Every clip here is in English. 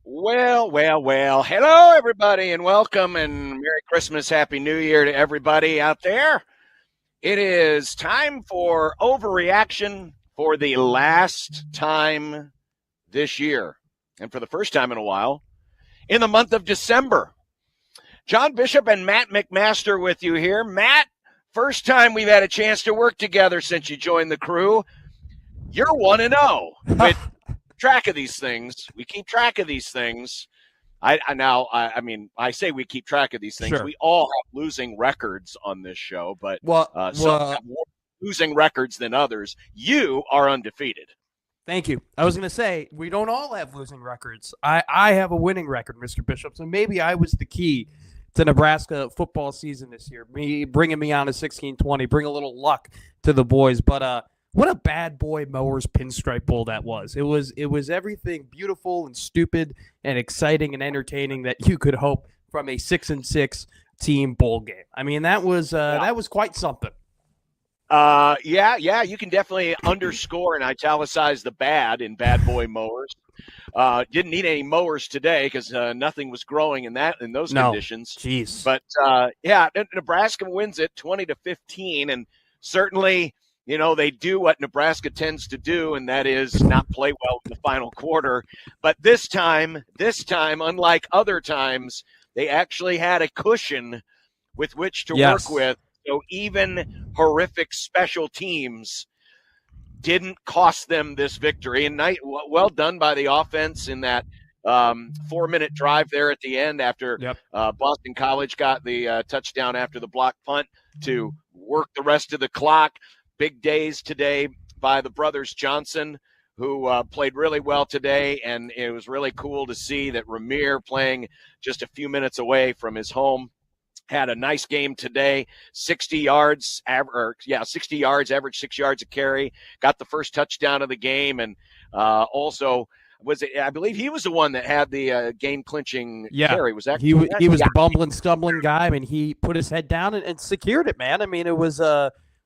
Well. Hello, everybody, and welcome, and Merry Christmas, Happy New Year to everybody out there. It is time for Overreaction for the last time this year, and for the first time in a while, in the month of December. John Bishop and Matt McMaster with you here. Matt, first time we've had a chance to work together since you joined the crew. You're 1-0 with track of these things. We keep track of these things. I say we keep track of these things. Sure. We all have losing records on this show, but some have more losing records than others. You are undefeated. Thank you. I was going to say, we don't all have losing records. I have a winning record, Mr. Bishop, so maybe I was the key to Nebraska football season this year, bringing me on a 16-20, bring a little luck to the boys. But what a bad boy mowers Pinstripe Bowl that was. It was everything beautiful and stupid and exciting and entertaining that you could hope from a 6-6 team bowl game. I mean, that was quite something. You can definitely underscore and italicize the bad in bad boy mowers. Didn't need any mowers today because nothing was growing in those conditions. Jeez. But Nebraska wins it 20-15, and certainly, they do what Nebraska tends to do, and that is not play well in the final quarter. But this time, unlike other times, they actually had a cushion with which to work with. So even horrific special teams didn't cost them this victory. And well done by the offense in that 4-minute drive there at the end after Boston College got the touchdown after the block punt to work the rest of the clock. Big days today by the brothers Johnson, who played really well today, and it was really cool to see that Ramir, playing just a few minutes away from his home, had a nice game today. 60 yards, average 6 yards a carry, got the first touchdown of the game, and also I believe he was the one that had the game-clinching carry. Was that he was the bumbling, stumbling guy? I mean, he put his head down and secured it, man. I mean, it was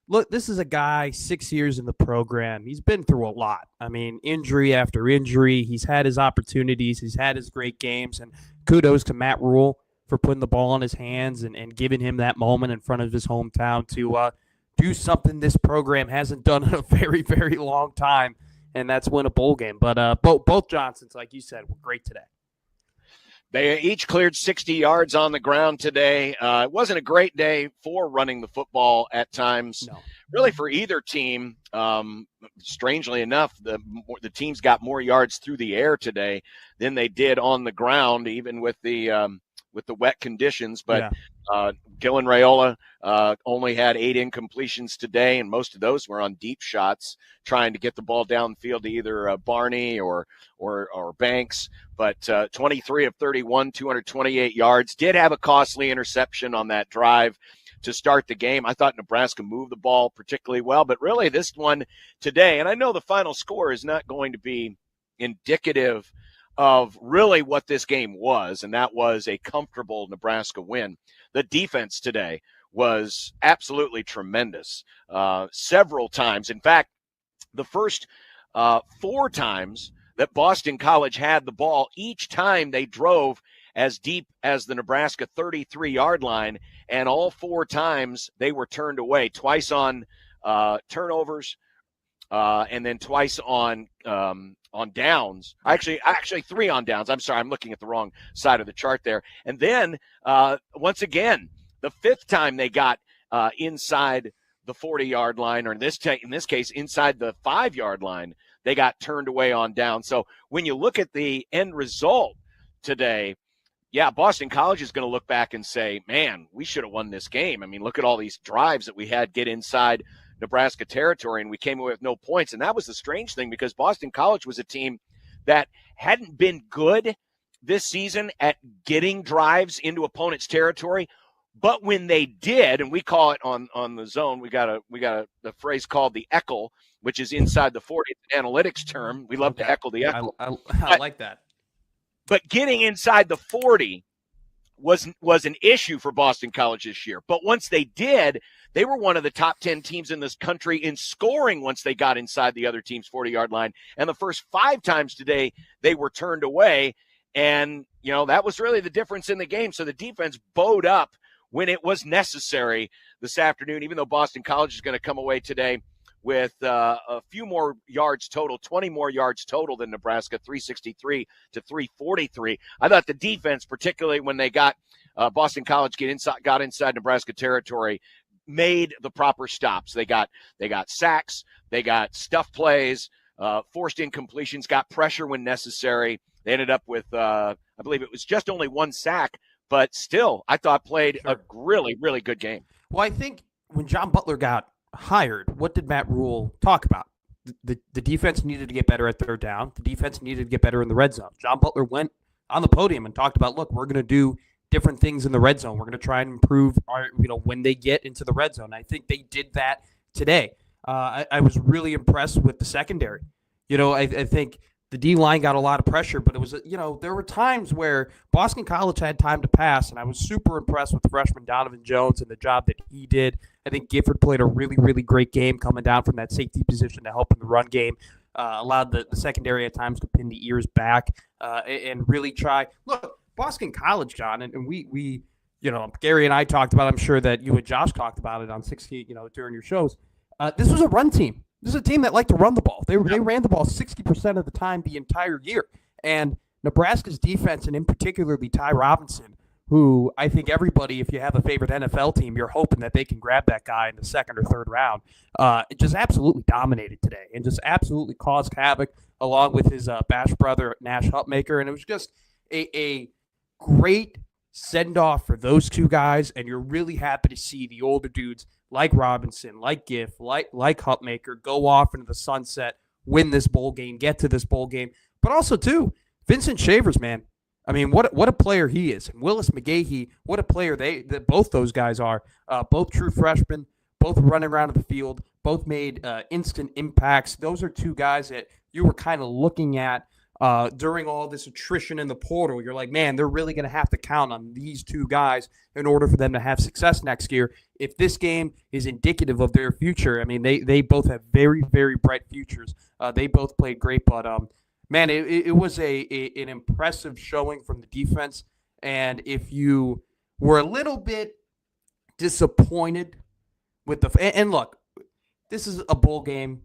look, this is a guy 6 years in the program. He's been through a lot. I mean, injury after injury. He's had his opportunities. He's had his great games, and kudos to Matt Rule for putting the ball in his hands and giving him that moment in front of his hometown to do something this program hasn't done in a very, very long time, and that's win a bowl game. But both Johnsons, like you said, were great today. They each cleared 60 yards on the ground today. It wasn't a great day for running the football at times, really, for either team. Strangely enough, the teams got more yards through the air today than they did on the ground, even with the wet conditions. But Gillen Raiola only had 8 incompletions today, and most of those were on deep shots, trying to get the ball downfield to either Barney or Banks. But 23 of 31, 228 yards. Did have a costly interception on that drive to start the game. I thought Nebraska moved the ball particularly well, but really this one today, and I know the final score is not going to be indicative of really what this game was, and that was a comfortable Nebraska win. The defense today was absolutely tremendous several times. In fact, the first 4 times that Boston College had the ball, each time they drove as deep as the Nebraska 33-yard line, and all 4 times they were turned away, twice on turnovers, and then twice on downs. Actually 3 on downs. I'm sorry, I'm looking at the wrong side of the chart there. And then once again, the 5th time they got inside the 40-yard line, or in this case, inside the 5-yard line, they got turned away on down. So when you look at the end result today, Boston College is going to look back and say, man, we should have won this game. I mean, look at all these drives that we had get inside Nebraska territory, and we came away with no points. And that was the strange thing, because Boston College was a team that hadn't been good this season at getting drives into opponents' territory. But when they did, and we call it on the zone, we got a phrase called the eckle, which is inside the 40. It's an analytics term. We love to eckle the eckle. I like that. But getting inside the 40 was an issue for Boston College this year. But once they did, they were one of the top 10 teams in this country in scoring once they got inside the other team's 40-yard line. And the first 5 times today, they were turned away. And, that was really the difference in the game. So the defense bowed up when it was necessary this afternoon, even though Boston College is going to come away today with a few more yards total, 20 more yards total than Nebraska, 363 to 343. I thought the defense, particularly when they got Boston College got inside Nebraska territory, made the proper stops. They got sacks, they got stuff plays, forced incompletions, got pressure when necessary. They ended up with, I believe it was just only one sack, but still, I thought played a really, really good game. Well, I think when John Butler got hired, what did Matt Rule talk about? The defense needed to get better at third down. The defense needed to get better in the red zone. John Butler went on the podium and talked about, look, we're going to do different things in the red zone. We're going to try and improve when they get into the red zone. I think they did that today. I was really impressed with the secondary. I think the D-line got a lot of pressure, but it was, there were times where Boston College had time to pass, and I was super impressed with freshman Donovan Jones and the job that he did. I think Gifford played a really, really great game coming down from that safety position to help in the run game, allowed the secondary at times to pin the ears back and really try. Look, Boston College, John, and we Gary and I talked about it. I'm sure that you and Josh talked about it on 60, during your shows. This was a run team. This is a team that liked to run the ball. They ran the ball 60% of the time the entire year. And Nebraska's defense, and in particularly Ty Robinson, who I think everybody, if you have a favorite NFL team, you're hoping that they can grab that guy in the second or third round. It just absolutely dominated today and just absolutely caused havoc along with his Bash brother, Nash Hutmaker. And it was just a great send-off for those two guys, and you're really happy to see the older dudes like Robinson, like Giff, like Hutmaker go off into the sunset, win this bowl game, get to this bowl game. But also, too, Vincent Shavers, man. I mean, what a player he is. And Willis McGahee, what a player that both those guys are. Both true freshmen, both running around the field, both made instant impacts. Those are two guys that you were kind of looking at during all this attrition in the portal. You're like, man, they're really going to have to count on these two guys in order for them to have success next year. If this game is indicative of their future, I mean, they both have very, very bright futures. They both played great, but man, it was an impressive showing from the defense. And if you were a little bit disappointed with and look, this is a bowl game.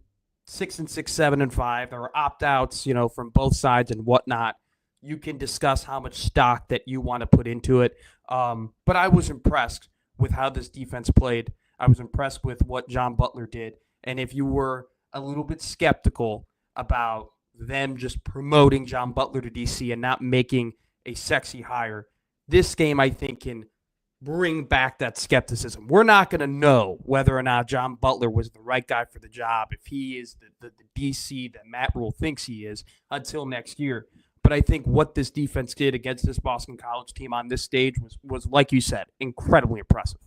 6-6, 7-5. There are opt-outs, from both sides and whatnot. You can discuss how much stock that you want to put into it. But I was impressed with how this defense played. I was impressed with what John Butler did. And if you were a little bit skeptical about them just promoting John Butler to DC and not making a sexy hire, this game, I think, can bring back that skepticism. We're not going to know whether or not John Butler was the right guy for the job, if he is the DC that Matt Rule thinks he is, until next year. But I think what this defense did against this Boston College team on this stage was like you said, incredibly impressive.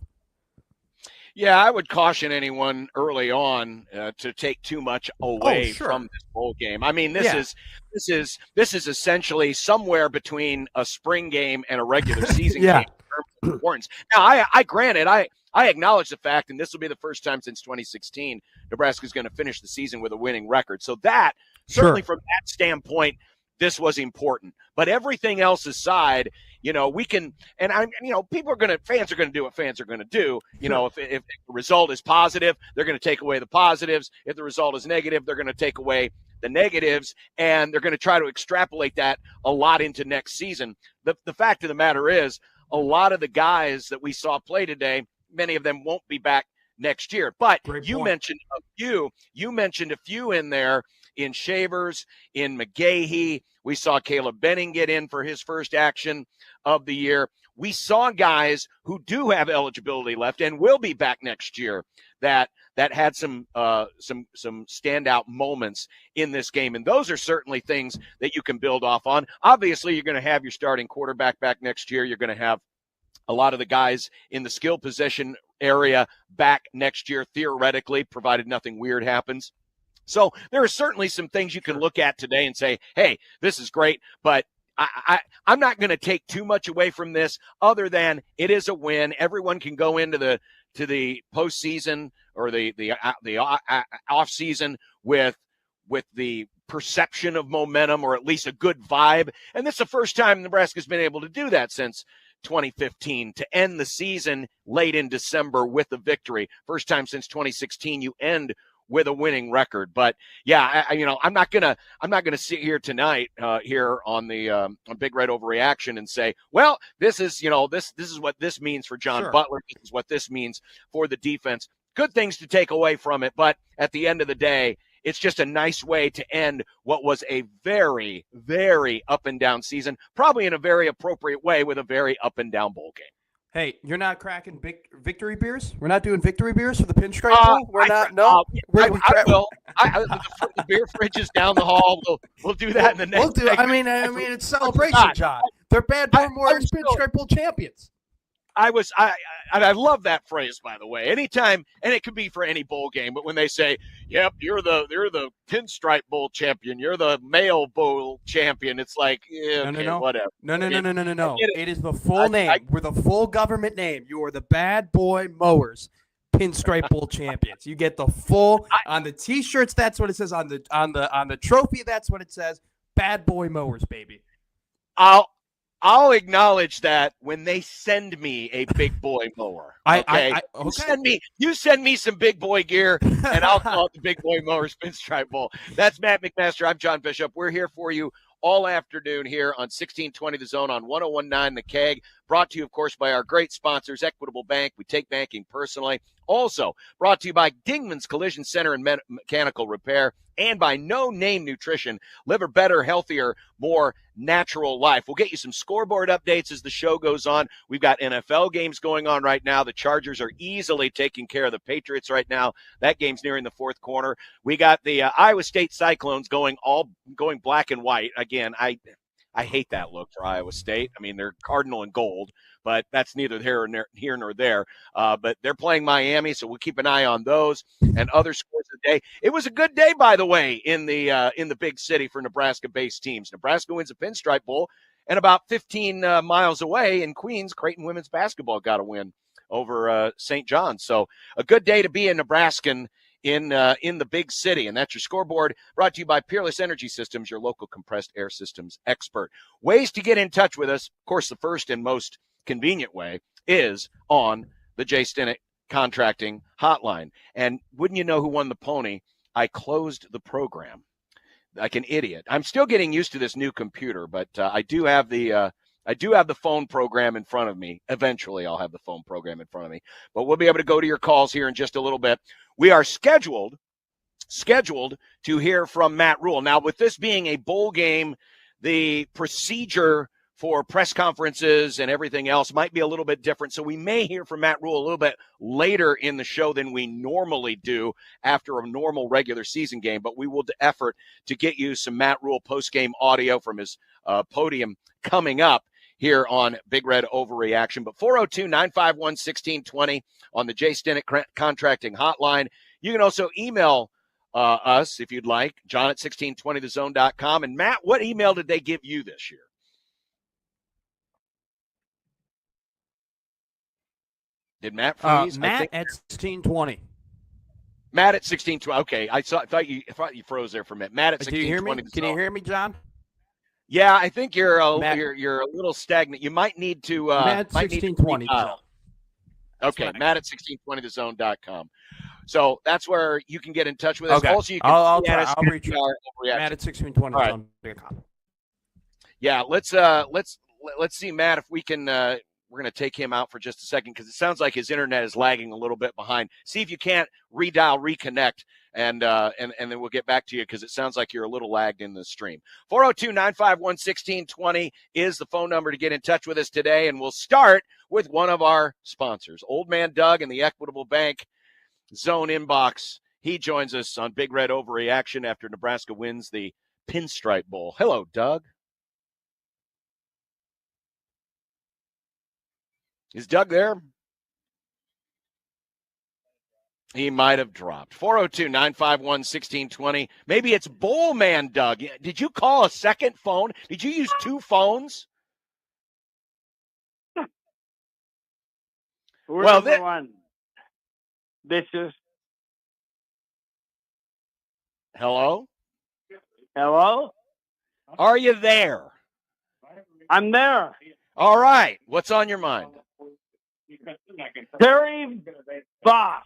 Yeah, I would caution anyone early on to take too much away from this bowl game. I mean, this is essentially somewhere between a spring game and a regular season game. Importance. Now, I granted, I acknowledge the fact, and this will be the first time since 2016, Nebraska is going to finish the season with a winning record. So that, certainly from that standpoint, this was important. But everything else aside, we can, and fans are going to do what fans are going to do. If the result is positive, they're going to take away the positives. If the result is negative, they're going to take away the negatives, and they're going to try to extrapolate that a lot into next season. The fact of the matter is, a lot of the guys that we saw play today, many of them won't be back next year. But you mentioned a few. You mentioned a few in there, in Shavers, in McGahee. We saw Caleb Benning get in for his first action of the year. We saw guys who do have eligibility left and will be back next year that had some standout moments in this game. And those are certainly things that you can build off on. Obviously, you're going to have your starting quarterback back next year. You're going to have a lot of the guys in the skill position area back next year, theoretically, provided nothing weird happens. So there are certainly some things you can look at today and say, hey, this is great, but I'm not going to take too much away from this other than it is a win. Everyone can go into the postseason or the off season with the perception of momentum or at least a good vibe. And this is the first time Nebraska's been able to do that since 2015, to end the season late in December with a victory. First time since 2016 you end with a winning record. But yeah, I'm not gonna sit here tonight here on the on Big Red Overreaction and say, well, this is this is what this means for John Butler. This is what this means for the defense. Good things to take away from it, but at the end of the day, it's just a nice way to end what was a very, very up and down season, probably in a very appropriate way with a very up and down bowl game. Hey, you're not cracking victory beers? We're not doing victory beers for the Pinstripe Bowl? We're not. No, I will. The beer fridge is down the hall. We'll do that in the next. We'll do. I mean, it's celebration, John. They're Bad Boy Warriors Pinstripe Bowl champions. I love that phrase, by the way. Anytime, and it could be for any bowl game, but when they say, "Yep, you're the Pinstripe Bowl champion, you're the Mayo Bowl champion," it's like, no, whatever. No. It is the full name. We're the full government name. You are the Bad Boy Mowers Pinstripe Bowl champions. You get the full on the T-shirts. That's what it says on the trophy. That's what it says. Bad Boy Mowers, baby. I'll acknowledge that when they send me a big boy mower. Okay? Okay. You send me some big boy gear, and I'll call it the Big Boy Mowers Pinstripe Bowl. That's Matt McMaster. I'm John Bishop. We're here for you all afternoon here on 1620 The Zone on 1019 The Keg. Brought to you, of course, by our great sponsors, Equitable Bank. We take banking personally. Also brought to you by Dingman's Collision Center and Mechanical Repair, and by No Name Nutrition. Live a better, healthier, more natural life. We'll get you some scoreboard updates as the show goes on. We've got NFL games going on right now. The Chargers are easily taking care of the Patriots right now. That game's nearing the fourth quarter. We got the Iowa State Cyclones going black and white. Again, I hate that look for Iowa State. I mean, they're cardinal and gold, but that's neither here nor there. But they're playing Miami, so we'll keep an eye on those and other scores of the day. It was a good day, by the way, in the big city for Nebraska-based teams. Nebraska wins a Pinstripe Bowl, and about 15 miles away in Queens, Creighton women's basketball got a win over St. John's. So a good day to be a Nebraskan in the big city. And that's your scoreboard, brought to you by Peerless Energy Systems, your local compressed air systems expert. Ways to get in touch with us. Of course, the first and most convenient way is on the Jay Stinnett Contracting Hotline. And wouldn't you know who won the pony? I closed the program like an idiot. I'm still getting used to this new computer, but I do have the phone program in front of me. Eventually, I'll have the phone program in front of me. But we'll be able to go to your calls here in just a little bit. We are scheduled to hear from Matt Rule. Now, with this being a bowl game, the procedure for press conferences and everything else might be a little bit different. So we may hear from Matt Rule a little bit later in the show than we normally do after a normal regular season game. But we will effort to get you some Matt Rule post-game audio from his podium coming up here on Big Red Overreaction. But 402-951-1620 on the Jay Stinnett Contracting Hotline. You can also email us if you'd like, John at 1620thezone.com. And Matt, what email did they give you this year? Did Matt freeze? Matt at 1620. Matt at 1620. Okay, I thought you froze there for a minute. Matt at 1620. Can you hear me, John? Yeah, I think you're a little stagnant. You might need to Matt at 1620. Okay, Matt at 1620thezone.com. So that's where you can get in touch with us. Okay. Also, you can I'll reach you. Matt at 1620thezone.com. Yeah, let's see, Matt, if we can. We're going to take him out for just a second because it sounds like his internet is lagging a little bit behind. See if you can't reconnect, and then we'll get back to you because it sounds like you're a little lagged in the stream. 402-951-1620 is the phone number to get in touch with us today, and we'll start with one of our sponsors, Old Man Doug and the Equitable Bank Zone Inbox. He joins us on Big Red Overreaction after Nebraska wins the Pinstripe Bowl. Hello, Doug. Is Doug there? He might have dropped. 402-951-1620. Maybe it's Bowl Man Doug. Did you call a second phone? Did you use two phones? Well, one. This is. Hello? Hello? Are you there? I'm there. All right. What's on your mind? Terry Boss.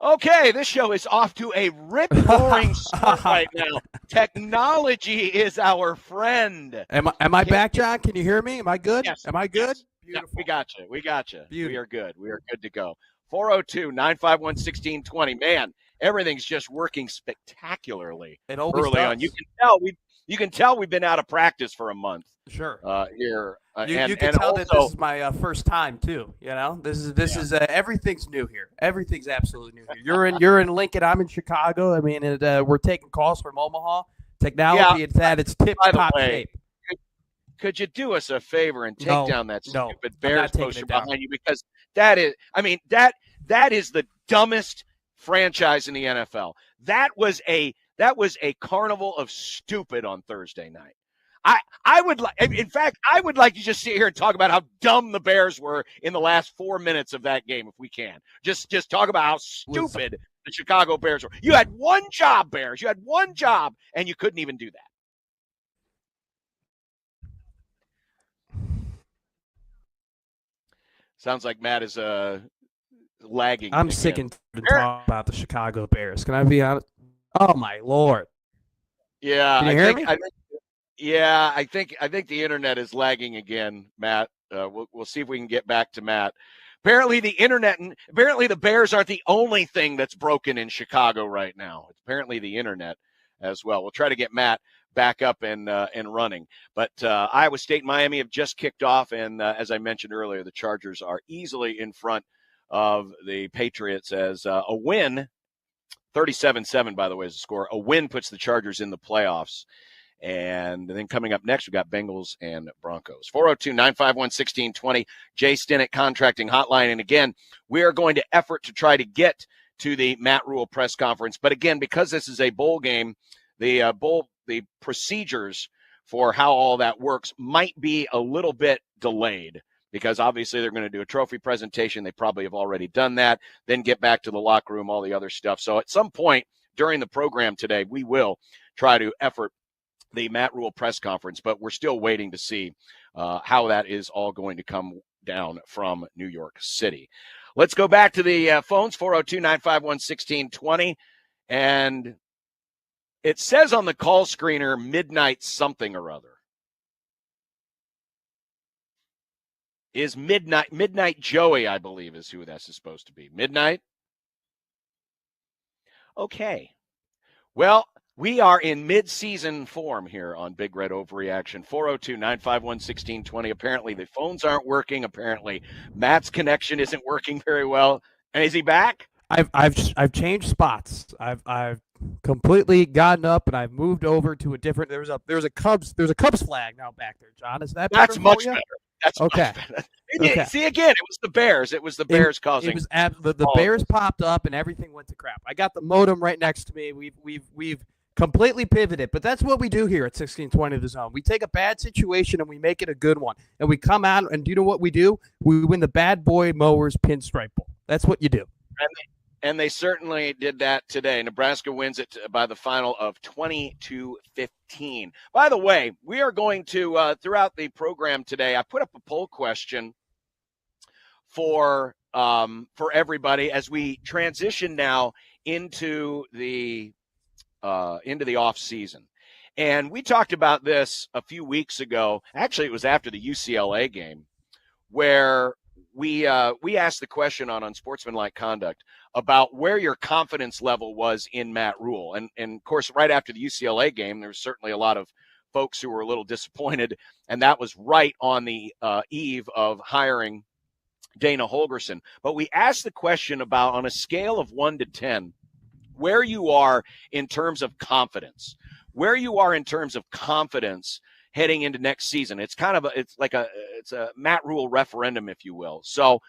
Okay, this show is off to a rip-roaring start right now. Technology is our friend. Am I back, John? Can you hear me? Am I good? Yes. Am I good? Yes. Beautiful. Yeah, we got you. Beautiful. We are good. We are good to go. 402-951-1620. Man, everything's just working spectacularly. It always early does. on. You can tell we've been out of practice for a month. Sure. Here. You can tell that this is my first time too. You know, this is everything's new here. Everything's absolutely new here. You're in Lincoln. I'm in Chicago. I mean, we're taking calls from Omaha. Technology, it's at its tip-top shape. Could you do us a favor and take down that stupid Bears poster behind you? Because that is the dumbest franchise in the NFL. That was a carnival of stupid on Thursday night. I would like to just sit here and talk about how dumb the Bears were in the last 4 minutes of that game, if we can. Just talk about how stupid the Chicago Bears were. You had one job, Bears. You had one job, and you couldn't even do that. Sounds like Matt is lagging. I'm again. sick and tired of talking about the Chicago Bears. Can I be honest? Oh my Lord! Yeah, Can you hear me? I think the internet is lagging again, Matt. We'll see if we can get back to Matt. Apparently the Bears aren't the only thing that's broken in Chicago right now. It's apparently the internet as well. We'll try to get Matt back up and running. But Iowa State and Miami have just kicked off, and as I mentioned earlier, the Chargers are easily in front of the Patriots as a win. 37-7, by the way, is the score. A win puts the Chargers in the playoffs. And then coming up next, we've got Bengals and Broncos. 402-951-1620, Jay Stinnett Contracting Hotline. And again, we are going to effort to try to get to the Matt Rule press conference. But again, because this is a bowl game, the procedures for how all that works might be a little bit delayed, because obviously they're going to do a trophy presentation. They probably have already done that, then get back to the locker room, all the other stuff. So at some point during the program today, we will try to effort the Matt Rule press conference, but we're still waiting to see how that is all going to come down from New York City. Let's go back to the phones, 402-951-1620. And it says on the call screener, midnight something or other. Is Midnight Joey, I believe, is who that's supposed to be. Midnight? Okay. Well, we are in mid-season form here on Big Red Overreaction. 402-951-1620. Apparently the phones aren't working. Apparently Matt's connection isn't working very well. And is he back? I've changed spots. I've completely gotten up and I've moved over to a different. There's a Cubs flag now back there, John. Is that better? That's much better. That's okay. Much better. Okay. See, again, it was the Bears. It was the Bears causing. It was the Bears popped up and everything went to crap. I got the modem right next to me. We've completely pivoted, but that's what we do here at 1620 The Zone. We take a bad situation and we make it a good one, and we come out and do you know what we do? We win the Bad Boy Mowers Pinstripe Bowl. That's what you do. And they certainly did that today. Nebraska wins it by the final of 20-15. By the way, we are going to, throughout the program today, I put up a poll question for everybody as we transition now into the off season. And we talked about this a few weeks ago. Actually, it was after the UCLA game, where we asked the question on Unsportsmanlike Conduct about where your confidence level was in Matt Rule. And of course, right after the UCLA game, there was certainly a lot of folks who were a little disappointed. And that was right on the eve of hiring Dana Holgorsen. But we asked the question about, on a scale of 1 to 10, where you are in terms of confidence, heading into next season. It's a Matt Rule referendum, if you will. So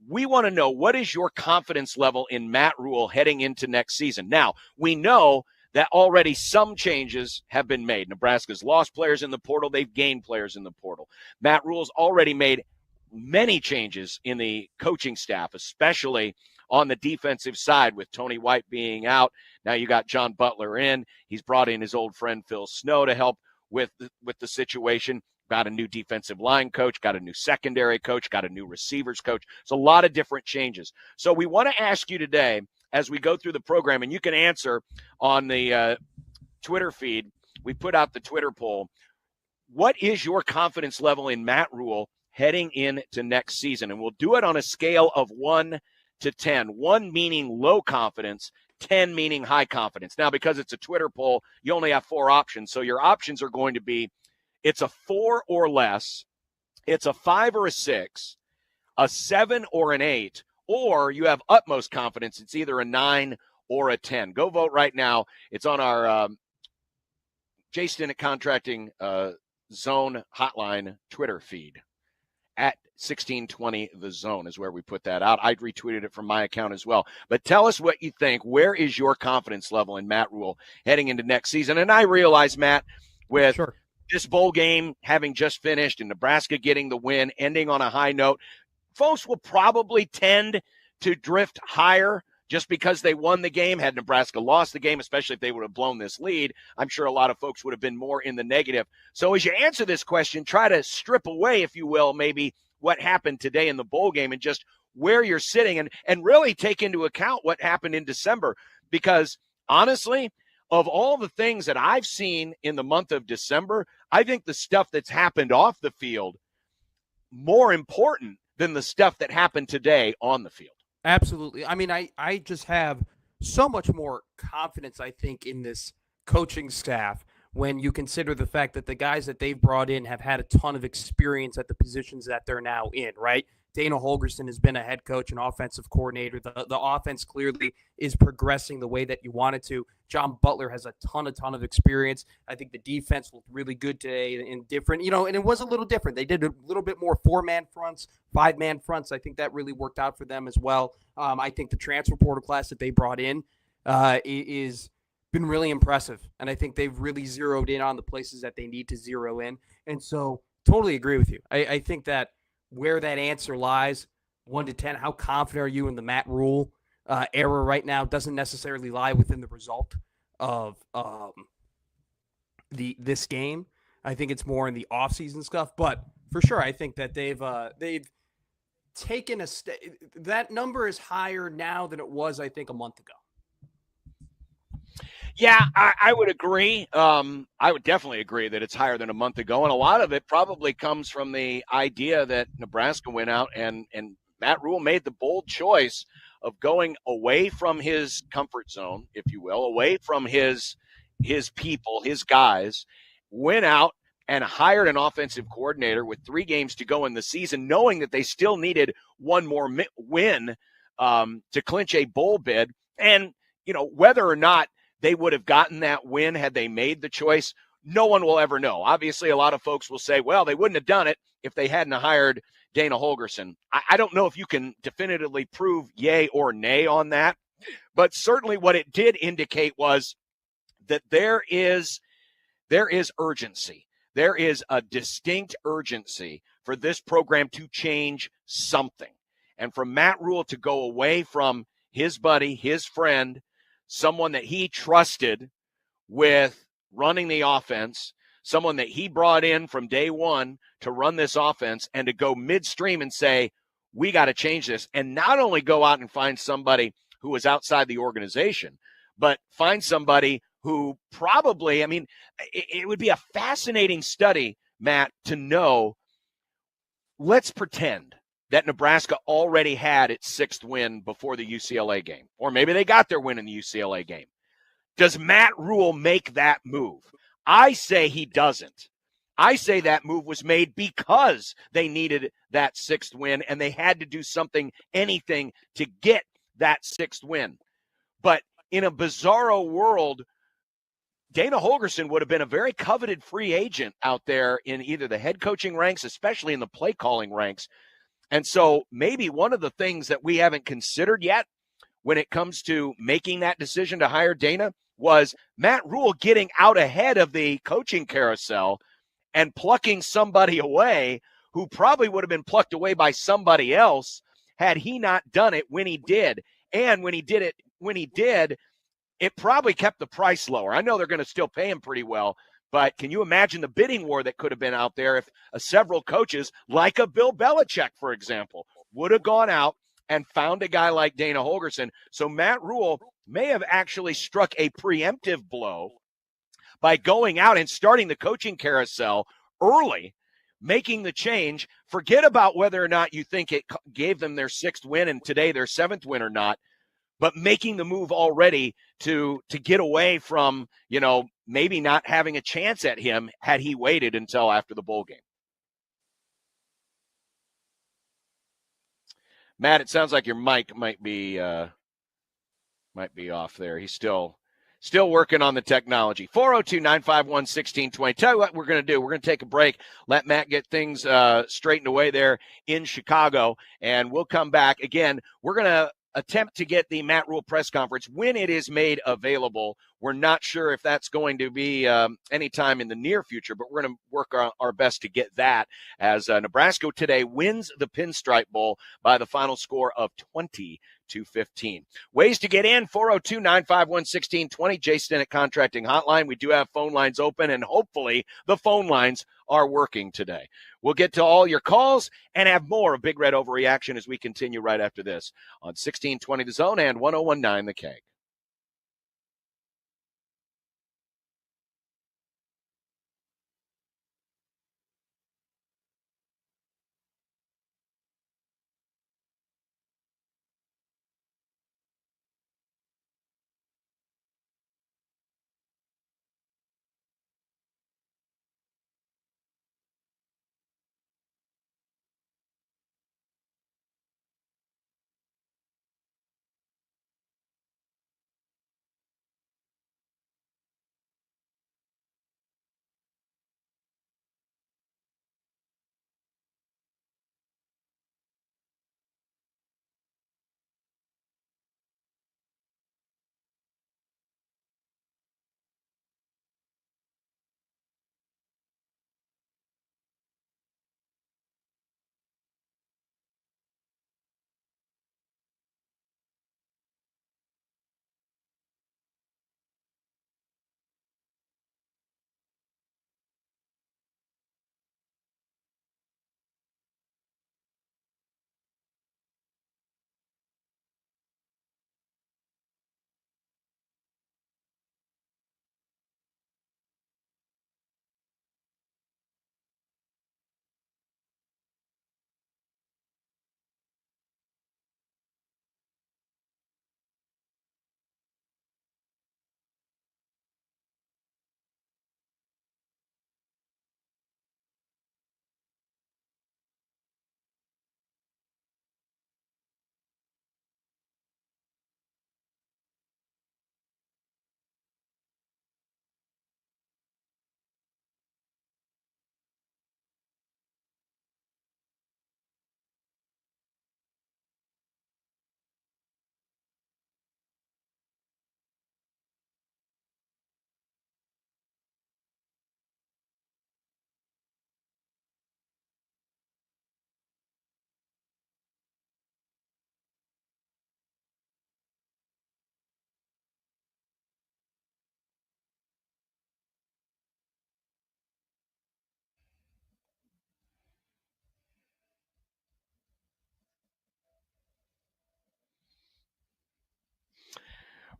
we want to know, what is your confidence level in Matt Rule heading into next season? Now, we know that already some changes have been made. Nebraska's lost players in the portal. They've gained players in the portal. Matt Rule's already made many changes in the coaching staff, especially on the defensive side with Tony White being out. Now you got John Butler in. He's brought in his old friend Phil Snow to help with the situation. Got a new defensive line coach, got a new secondary coach, got a new receivers coach. It's a lot of different changes. So we want to ask you today, as we go through the program, and you can answer on the Twitter feed. We put out the Twitter poll. What is your confidence level in Matt Rule heading into next season? And we'll do it on a scale of 1 to 10. 1 meaning low confidence, 10 meaning high confidence. Now, because it's a Twitter poll, you only have 4 options. So your options are going to be, it's a 4 or less, it's a 5 or a 6, a 7 or an 8, or you have utmost confidence. It's either a 9 or a 10. Go vote right now. It's on our Jason at Contracting Zone Hotline Twitter feed at 1620 The Zone is where we put that out. I retweeted it from my account as well. But tell us what you think. Where is your confidence level in Matt Rule heading into next season? And I realize, Matt, with this bowl game having just finished and Nebraska getting the win, ending on a high note, folks will probably tend to drift higher just because they won the game. Had Nebraska lost the game, especially if they would have blown this lead, I'm sure a lot of folks would have been more in the negative. So as you answer this question, try to strip away, if you will, maybe what happened today in the bowl game and just where you're sitting and really take into account what happened in December. Because honestly, of all the things that I've seen in the month of December, I think the stuff that's happened off the field more important than the stuff that happened today on the field. Absolutely. I mean, I just have so much more confidence, I think, in this coaching staff when you consider the fact that the guys that they've brought in have had a ton of experience at the positions that they're now in, right? Dana Holgorsen has been a head coach and offensive coordinator. The offense clearly is progressing the way that you want it to. John Butler has a ton of experience. I think the defense looked really good today and different, and it was a little different. They did a little bit more 4-man fronts, 5-man fronts. I think that really worked out for them as well. I think the transfer portal class that they brought in is been really impressive. And I think they've really zeroed in on the places that they need to zero in. And so totally agree with you. I think that where that answer lies, 1 to 10, how confident are you in the Matt Rule era right now doesn't necessarily lie within the result of this game. I think it's more in the offseason stuff. But for sure, I think that they've taken that number is higher now than it was, I think, a month ago. Yeah, I would agree. I would definitely agree that it's higher than a month ago. And a lot of it probably comes from the idea that Nebraska went out and Matt Rule made the bold choice of going away from his comfort zone, if you will, away from his people, his guys, went out and hired an offensive coordinator with 3 games to go in the season, knowing that they still needed one more win to clinch a bowl bid. And, whether or not they would have gotten that win had they made the choice, no one will ever know. Obviously, a lot of folks will say, well, they wouldn't have done it if they hadn't hired Dana Holgorsen. I don't know if you can definitively prove yay or nay on that, but certainly what it did indicate was that there is urgency. There is a distinct urgency for this program to change something. And for Matt Rule to go away from his buddy, his friend, someone that he trusted with running the offense, someone that he brought in from day one to run this offense, and to go midstream and say, we got to change this, and not only go out and find somebody who was outside the organization, but find somebody who probably, it would be a fascinating study, Matt, to know, let's pretend that Nebraska already had its 6th win before the UCLA game. Or maybe they got their win in the UCLA game. Does Matt Rule make that move? I say he doesn't. I say that move was made because they needed that 6th win and they had to do something, anything, to get that 6th win. But in a bizarro world, Dana Holgorsen would have been a very coveted free agent out there in either the head coaching ranks, especially in the play calling ranks. And so maybe one of the things that we haven't considered yet when it comes to making that decision to hire Dana was Matt Rule getting out ahead of the coaching carousel and plucking somebody away who probably would have been plucked away by somebody else had he not done it when he did. And when he did, it probably kept the price lower. I know they're going to still pay him pretty well, but can you imagine the bidding war that could have been out there if several coaches, like a Bill Belichick, for example, would have gone out and found a guy like Dana Holgorsen? So Matt Rule may have actually struck a preemptive blow by going out and starting the coaching carousel early, making the change. Forget about whether or not you think it gave them their 6th win and today their 7th win or not, but making the move already to get away from, maybe not having a chance at him had he waited until after the bowl game. Matt, it sounds like your mic might be off there. He's still working on the technology. 402-951-1620. Tell you what we're going to do. We're going to take a break, let Matt get things straightened away there in Chicago, and we'll come back. Again, we're going to attempt to get the Matt Rule press conference when it is made available. We're not sure if that's going to be anytime in the near future, but we're going to work our best to get that as Nebraska today wins the Pinstripe Bowl by the final score of 20-15. Ways to get in: 402-951-1620, Jay Stinnett Contracting Hotline. We do have phone lines open, and hopefully the phone lines are working today. We'll get to all your calls and have more of Big Red Overreaction as we continue right after this on 1620 The Zone and 1019 The Keg.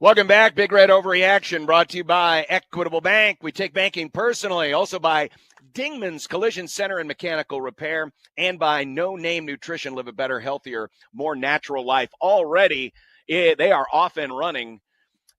Welcome back. Big Red Overreaction brought to you by Equitable Bank. We take banking personally. Also by Dingman's Collision Center and Mechanical Repair, and by No Name Nutrition. Live a better, healthier, more natural life. Already, they are off and running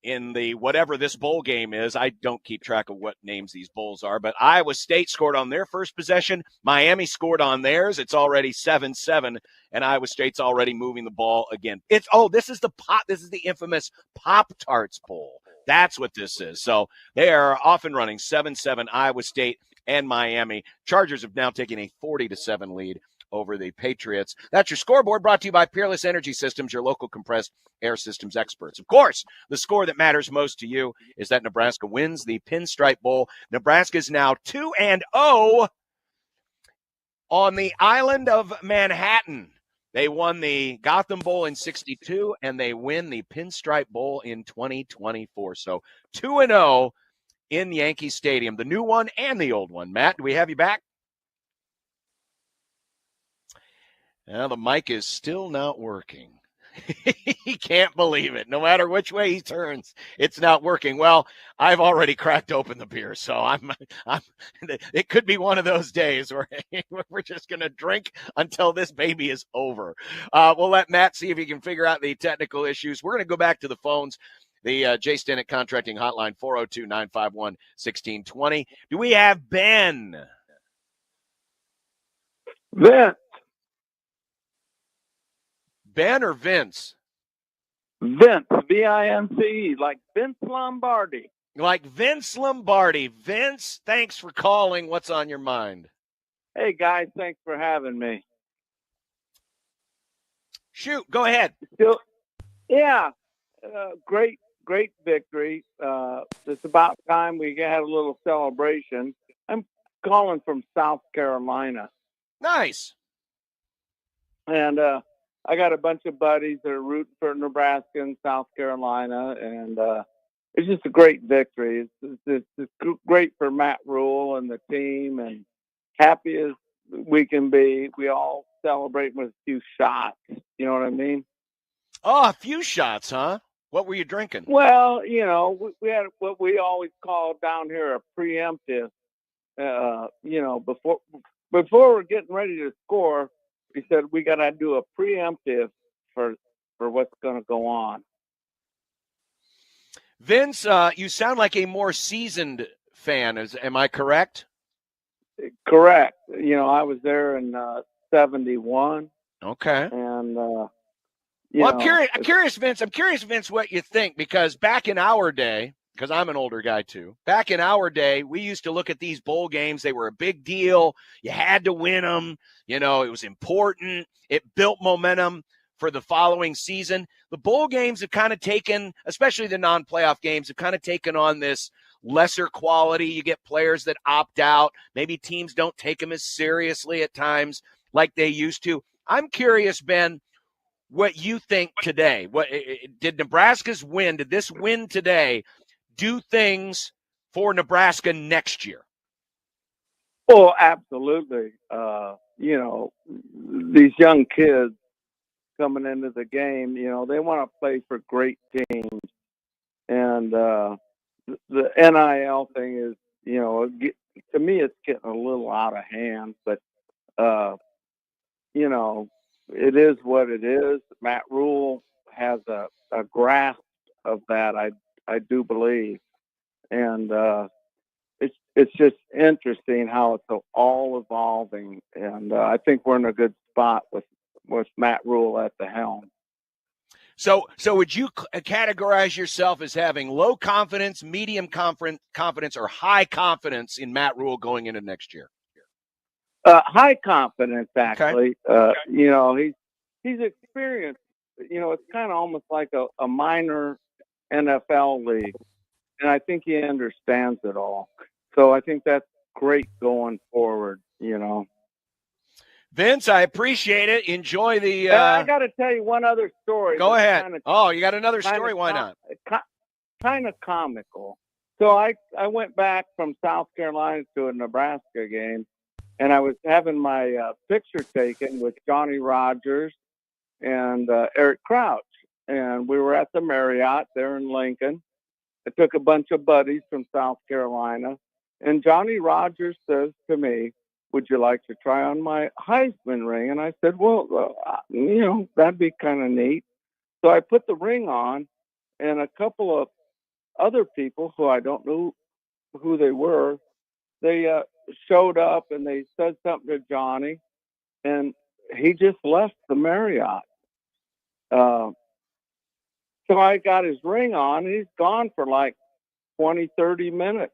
in the whatever this bowl game is. I don't keep track of what names these bowls are, but Iowa State scored on their first possession. Miami scored on theirs. It's already 7-7, and Iowa State's already moving the ball again. This is the infamous Pop-Tarts Bowl. That's what this is. So they are off and running, 7-7, Iowa State and Miami. Chargers have now taken a 40-7 lead over the Patriots. That's your scoreboard, brought to you by Peerless Energy Systems, your local compressed air systems experts. Of course, the score that matters most to you is that Nebraska wins the Pinstripe Bowl. Nebraska is now 2-0 on the island of Manhattan. They won the Gotham Bowl in 62, and they win the Pinstripe Bowl in 2024. So 2-0 in Yankee Stadium, the new one and the old one. Matt, do we have you back? Now the mic is still not working. He can't believe it. No matter which way he turns, it's not working. Well, I've already cracked open the beer, so I'm it could be one of those days where we're just going to drink until this baby is over. We'll let Matt see if he can figure out the technical issues. We're going to go back to the phones. The Jay Stennett Contracting Hotline, 402-951-1620. Do we have Ben? Vince. Ben or Vince? Vince, V-I-N-C-E, like Vince Lombardi. Like Vince Lombardi. Vince, thanks for calling. What's on your mind? Hey, guys, thanks for having me. Shoot, go ahead. Great victory. It's about time we had a little celebration. I'm calling from South Carolina. Nice. And I got a bunch of buddies that are rooting for Nebraska and South Carolina, and it's just a great victory. It's great for Matt Rule and the team, and happy as we can be. We all celebrate with a few shots. You know what I mean? Oh, a few shots, huh? What were you drinking? Well, we had what we always call down here a preemptive. Before we're getting ready to score, we said we got to do a preemptive for what's going to go on. Vince, you sound like a more seasoned fan. Am I correct? Correct. I was there in 71. Okay. And I'm curious, Vince, what you think, because back in our day, because I'm an older guy too, back in our day, we used to look at these bowl games. They were a big deal. You had to win them. It was important. It built momentum for the following season. The bowl games have kind of taken, especially the non-playoff games, have kind of taken on this lesser quality. You get players that opt out. Maybe teams don't take them as seriously at times like they used to. I'm curious, Ben, what you think today. What did Nebraska's win? Did this win today do things for Nebraska next year? Oh, absolutely. These young kids coming into the game, they want to play for great teams. And the NIL thing is, to me, it's getting a little out of hand, but, it is what it is. Matt Rule has a grasp of that, I do believe. And it's just interesting how it's all evolving. And I think we're in a good spot with Matt Rule at the helm. So would you categorize yourself as having low confidence, medium confidence, or high confidence in Matt Rule going into next year? High confidence, actually. Okay. He's experienced. It's kind of almost like a minor NFL league, and I think he understands it all. So I think that's great going forward. Vince, I appreciate it. Enjoy the. I got to tell you one other story. Go ahead. You got another story? Why not? Kind of comical. So I went back from South Carolina to a Nebraska game, and I was having my picture taken with Johnny Rogers and Eric Crouch, and we were at the Marriott there in Lincoln. I took a bunch of buddies from South Carolina, and Johnny Rogers says to me, "Would you like to try on my Heisman ring?" And I said, well, that'd be kind of neat. So I put the ring on, and a couple of other people who I don't know who they were, they showed up and they said something to Johnny, and he just left the Marriott. So I got his ring on, and he's gone for like 20, 30 minutes.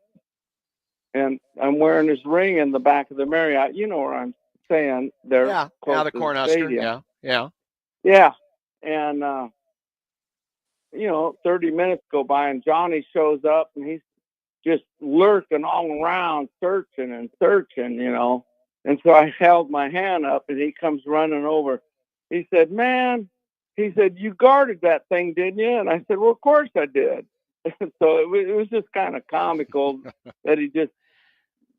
And I'm wearing his ring in the back of the Marriott. You know what I'm saying? They're the Cornhusker. Yeah. Yeah. And, 30 minutes go by, and Johnny shows up, and he's just lurking all around, searching. And so I held my hand up, and he comes running over. He said, "Man," he said, "you guarded that thing, didn't you?" And I said, "Well, of course I did." So it was just kind of comical that he just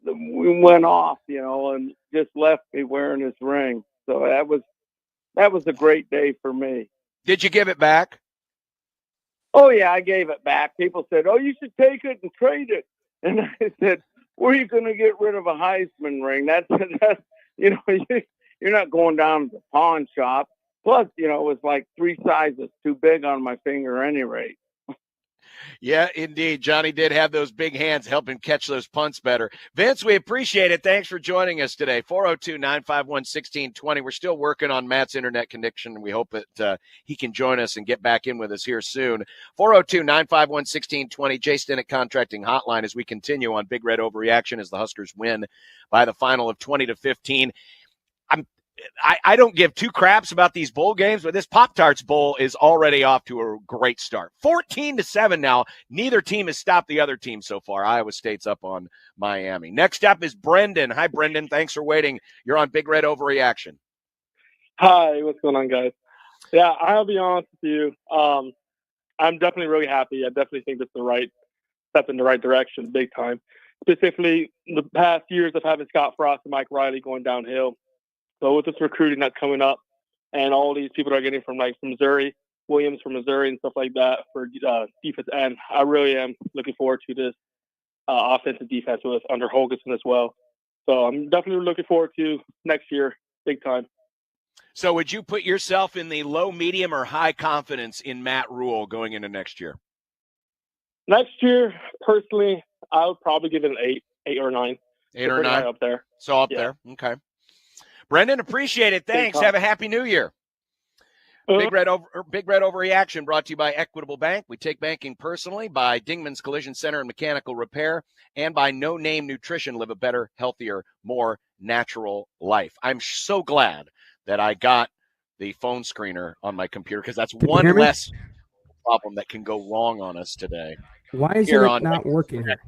went off, and just left me wearing his ring. So that was a great day for me. Did you give it back? Oh yeah, I gave it back. People said, "Oh, you should take it and trade it." And I said, "Where are you going to get rid of a Heisman ring? That's you're not going down to the pawn shop." Plus, it was like 3 sizes too big on my finger, at any rate. Yeah, indeed. Johnny did have those big hands help him catch those punts better. Vince, we appreciate it. Thanks for joining us today. 402-951-1620. We're still working on Matt's internet connection. We hope that he can join us and get back in with us here soon. 402-951-1620, Jay Stinnett Contracting Hotline, as we continue on Big Red Overreaction as the Huskers win by the final of 20-15. I don't give two craps about these bowl games, but this Pop-Tarts Bowl is already off to a great start. 14-7 now. Neither team has stopped the other team so far. Iowa State's up on Miami. Next up is Brendan. Hi, Brendan. Thanks for waiting. You're on Big Red Overreaction. Hi, what's going on, guys? Yeah, I'll be honest with you. I'm definitely really happy. I definitely think that's the right step in the right direction, big time. Specifically, the past years of having Scott Frost and Mike Riley going downhill. So with this recruiting that's coming up, and all these people that are getting from Missouri, Williams from Missouri and stuff like that for defense end, I really am looking forward to this offensive defense with under Holgorsen as well. So I'm definitely looking forward to next year, big time. So would you put yourself in the low, medium, or high confidence in Matt Rule going into next year? Next year, personally, I would probably give it an 8 or 9. 8 or 9? Up there. So up there. Okay. Brendan, appreciate it. Thanks. Have a happy new year. Big Red Overreaction brought to you by Equitable Bank. We take banking personally, by Dingman's Collision Center and Mechanical Repair, and by No Name Nutrition. Live a better, healthier, more natural life. I'm so glad that I got the phone screener on my computer, because that's one less problem that can go wrong on us today. Why is it not working here?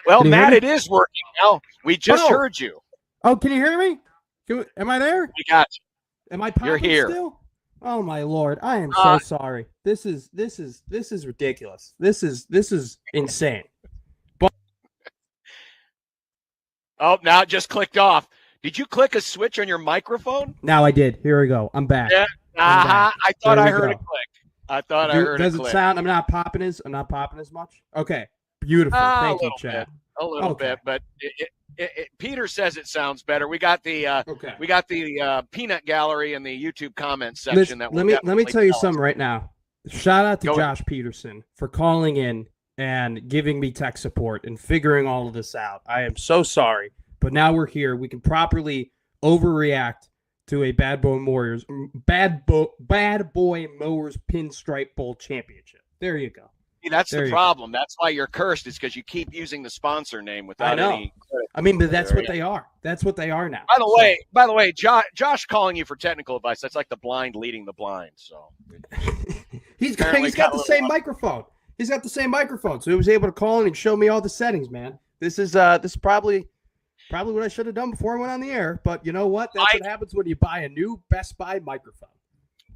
Well, Matt, it is working now. We just heard you. Oh, can you hear me? Am I there? We got you. Am I popping You're here still? Oh my Lord, I am so sorry. This is ridiculous. This is insane. But now it just clicked off. Did you click a switch on your microphone? Now I did. Here we go. I'm back. Yeah. I thought I heard a click. I thought I heard a click. Does it sound? I'm not popping as much. Okay. Beautiful. Thank you, Chad. A little bit, but Peter says it sounds better. We got the peanut gallery in the YouTube comments section. Let me tell you something right now. Shout out to Josh Peterson for calling in and giving me tech support and figuring all of this out. I am so sorry, but now we're here. We can properly overreact to a Bad Boy Mowers Pinstripe Bowl championship. There you go. That's the problem. That's why you're cursed, is because you keep using the sponsor name without any credit. I mean, but that's what they are. That's what they are now. By the way, Josh calling you for technical advice, that's like the blind leading the blind. So he's got the same microphone. He's got the same microphone, so he was able to call in and show me all the settings, man. This is probably what I should have done before I went on the air. But you know what? That's what happens when you buy a new Best Buy microphone.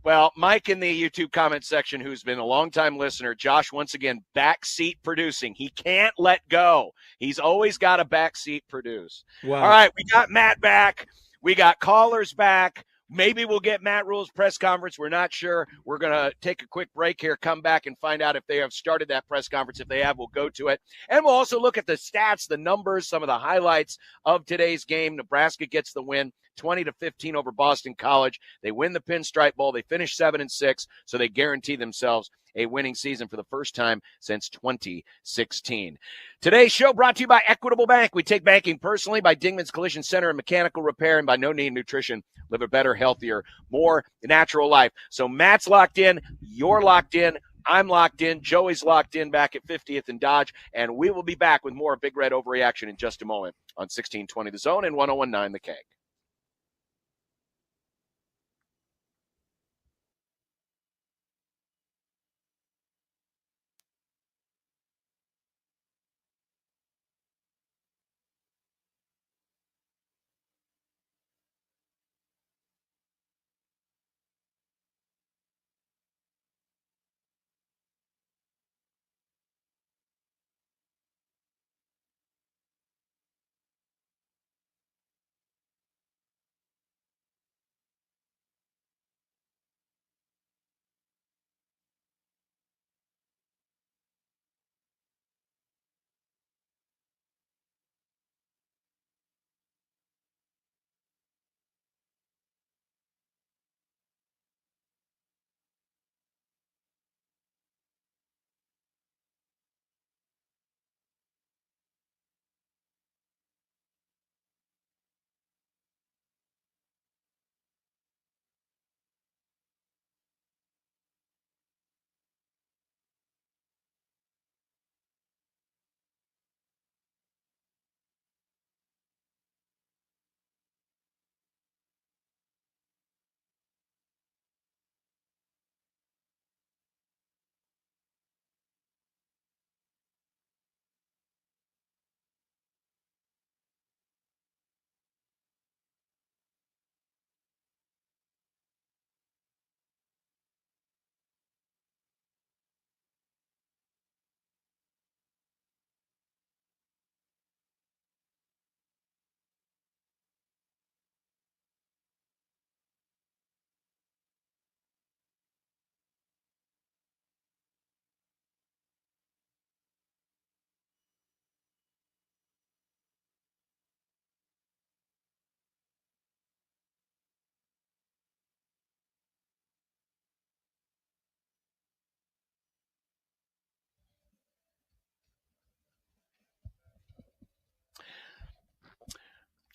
Well, Mike in the YouTube comment section, who's been a longtime listener, Josh, once again, backseat producing. He can't let go. He's always got a backseat produce. Wow. All right, we got Matt back. We got callers back. Maybe we'll get Matt Rule's press conference. We're not sure. We're going to take a quick break here, come back and find out if they have started that press conference. If they have, we'll go to it. And we'll also look at the stats, the numbers, some of the highlights of today's game. Nebraska gets the win, 20-15 over Boston College. They win the Pinstripe Bowl. They finish 7-6, so they guarantee themselves a winning season for the first time since 2016. Today's show brought to you by Equitable Bank. We take banking personally, by Dingman's Collision Center and Mechanical Repair, and by No Name Nutrition. Live a better, healthier, more natural life. So Matt's locked in. You're locked in. I'm locked in. Joey's locked in back at 50th and Dodge. And we will be back with more Big Red Overreaction in just a moment on 1620 The Zone and 1019 The Keg.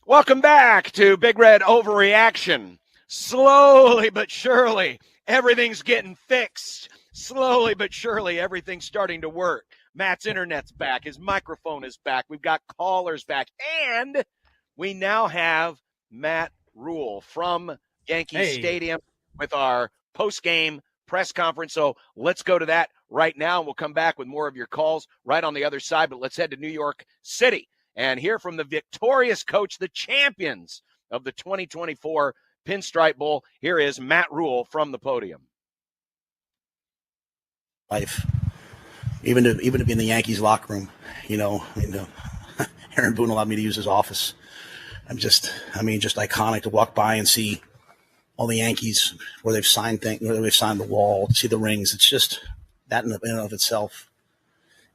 Welcome back to Big Red Overreaction. Slowly but surely, everything's getting fixed. Slowly but surely, everything's starting to work. Matt's internet's back. His microphone is back. We've got callers back. And we now have Matt Rule from Yankee Stadium with our post-game press conference. So let's go to that right now. We'll come back with more of your calls right on the other side. But let's head to New York City and hear from the victorious coach, the champions of the 2024 Pinstripe Bowl. Here is Matt Rule from the podium. Life, even to be in the Yankees locker room, Aaron Boone allowed me to use his office. Just iconic to walk by and see all the Yankees where they've signed things, where they've signed the wall, to see the rings. It's just that in and of itself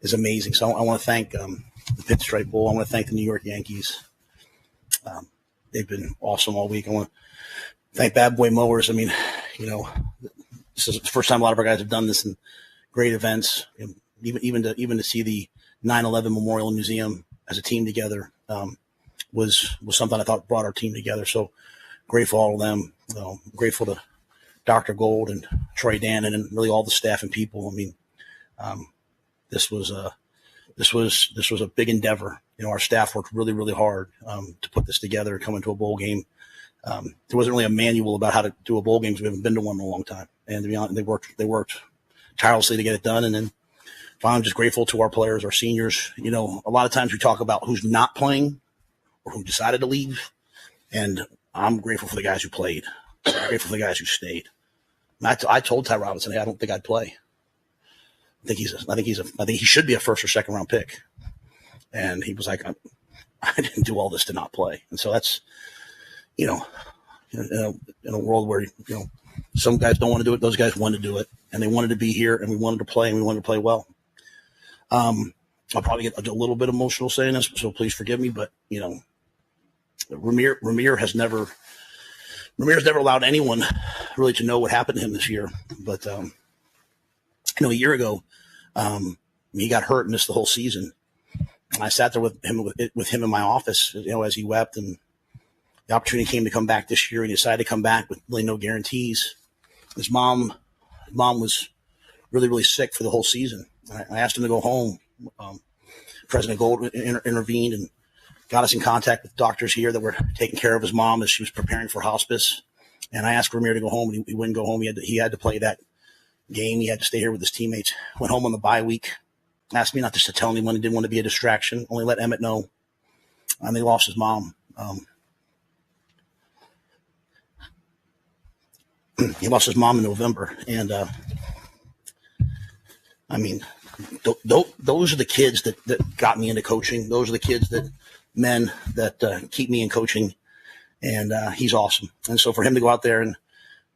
is amazing. So I want to thank the Pinstripe Bowl. I want to thank the New York Yankees. They've been awesome all week. I want to thank Bad Boy Mowers. This is the first time a lot of our guys have done this in great events. Even to see the 9/11 Memorial Museum as a team together was something I thought brought our team together. So grateful to all of them. Grateful to Dr. Gold and Troy Dannon and really all the staff and people. This was a big endeavor. Our staff worked really, really hard to put this together and come into a bowl game. There wasn't really a manual about how to do a bowl game because we haven't been to one in a long time. And to be honest, they worked tirelessly to get it done. And then finally, I'm just grateful to our players, our seniors. A lot of times we talk about who's not playing or who decided to leave. And I'm grateful for the guys who played. I'm grateful for the guys who stayed. I told Ty Robinson, hey, I don't think I'd play. I think he should be a first or second round pick. And he was like, I didn't do all this to not play. And so that's, in a world where, some guys don't want to do it. Those guys wanted to do it and they wanted to be here and we wanted to play and we wanted to play well. I'll probably get a little bit emotional saying this, so please forgive me, but Ramir Ramir's never allowed anyone really to know what happened to him this year. But, a year ago, he got hurt and missed the whole season. And I sat there with him in my office, as he wept, and the opportunity came to come back this year, and he decided to come back with really no guarantees. His mom was really, really sick for the whole season. I asked him to go home. President Gold intervened and got us in contact with doctors here that were taking care of his mom as she was preparing for hospice. And I asked Ramir to go home, and he wouldn't go home. He had to play that game. He had to stay here with his teammates. Went home on the bye week. Asked me not just to tell anyone. He didn't want to be a distraction. Only let Emmett know. And they lost his mom. He lost his mom in November. And, those are the kids that got me into coaching. Those are the kids that keep me in coaching. And he's awesome. And so for him to go out there and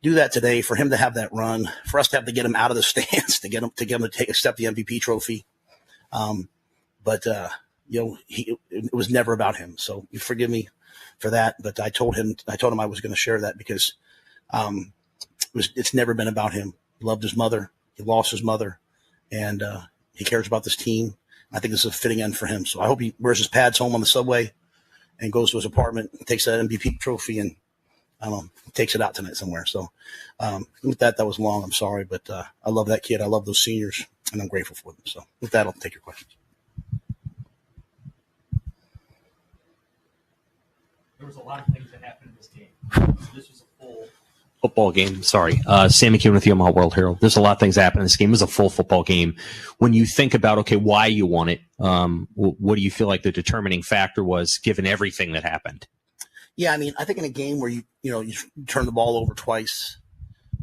do that today, for him to have that run, for us to have to get him out of the stands, to get him to accept the MVP trophy. It was never about him. So you forgive me for that. But I told him I was going to share that because it's never been about him. He loved his mother. He lost his mother, and he cares about this team. I think this is a fitting end for him. So I hope he wears his pads home on the subway and goes to his apartment and takes that MVP trophy and takes it out tonight somewhere. So with that was long. I'm sorry, but I love that kid. I love those seniors, and I'm grateful for them. So with that, I'll take your questions. There was a lot of things that happened in this game. This was a full football game. Sorry. Sam McKeon with the Omaha World Herald. There's a lot of things that happened in this game. It was a full football game. When you think about, okay, why you won it, what do you feel like the determining factor was given everything that happened? Yeah, I think in a game where you turn the ball over twice,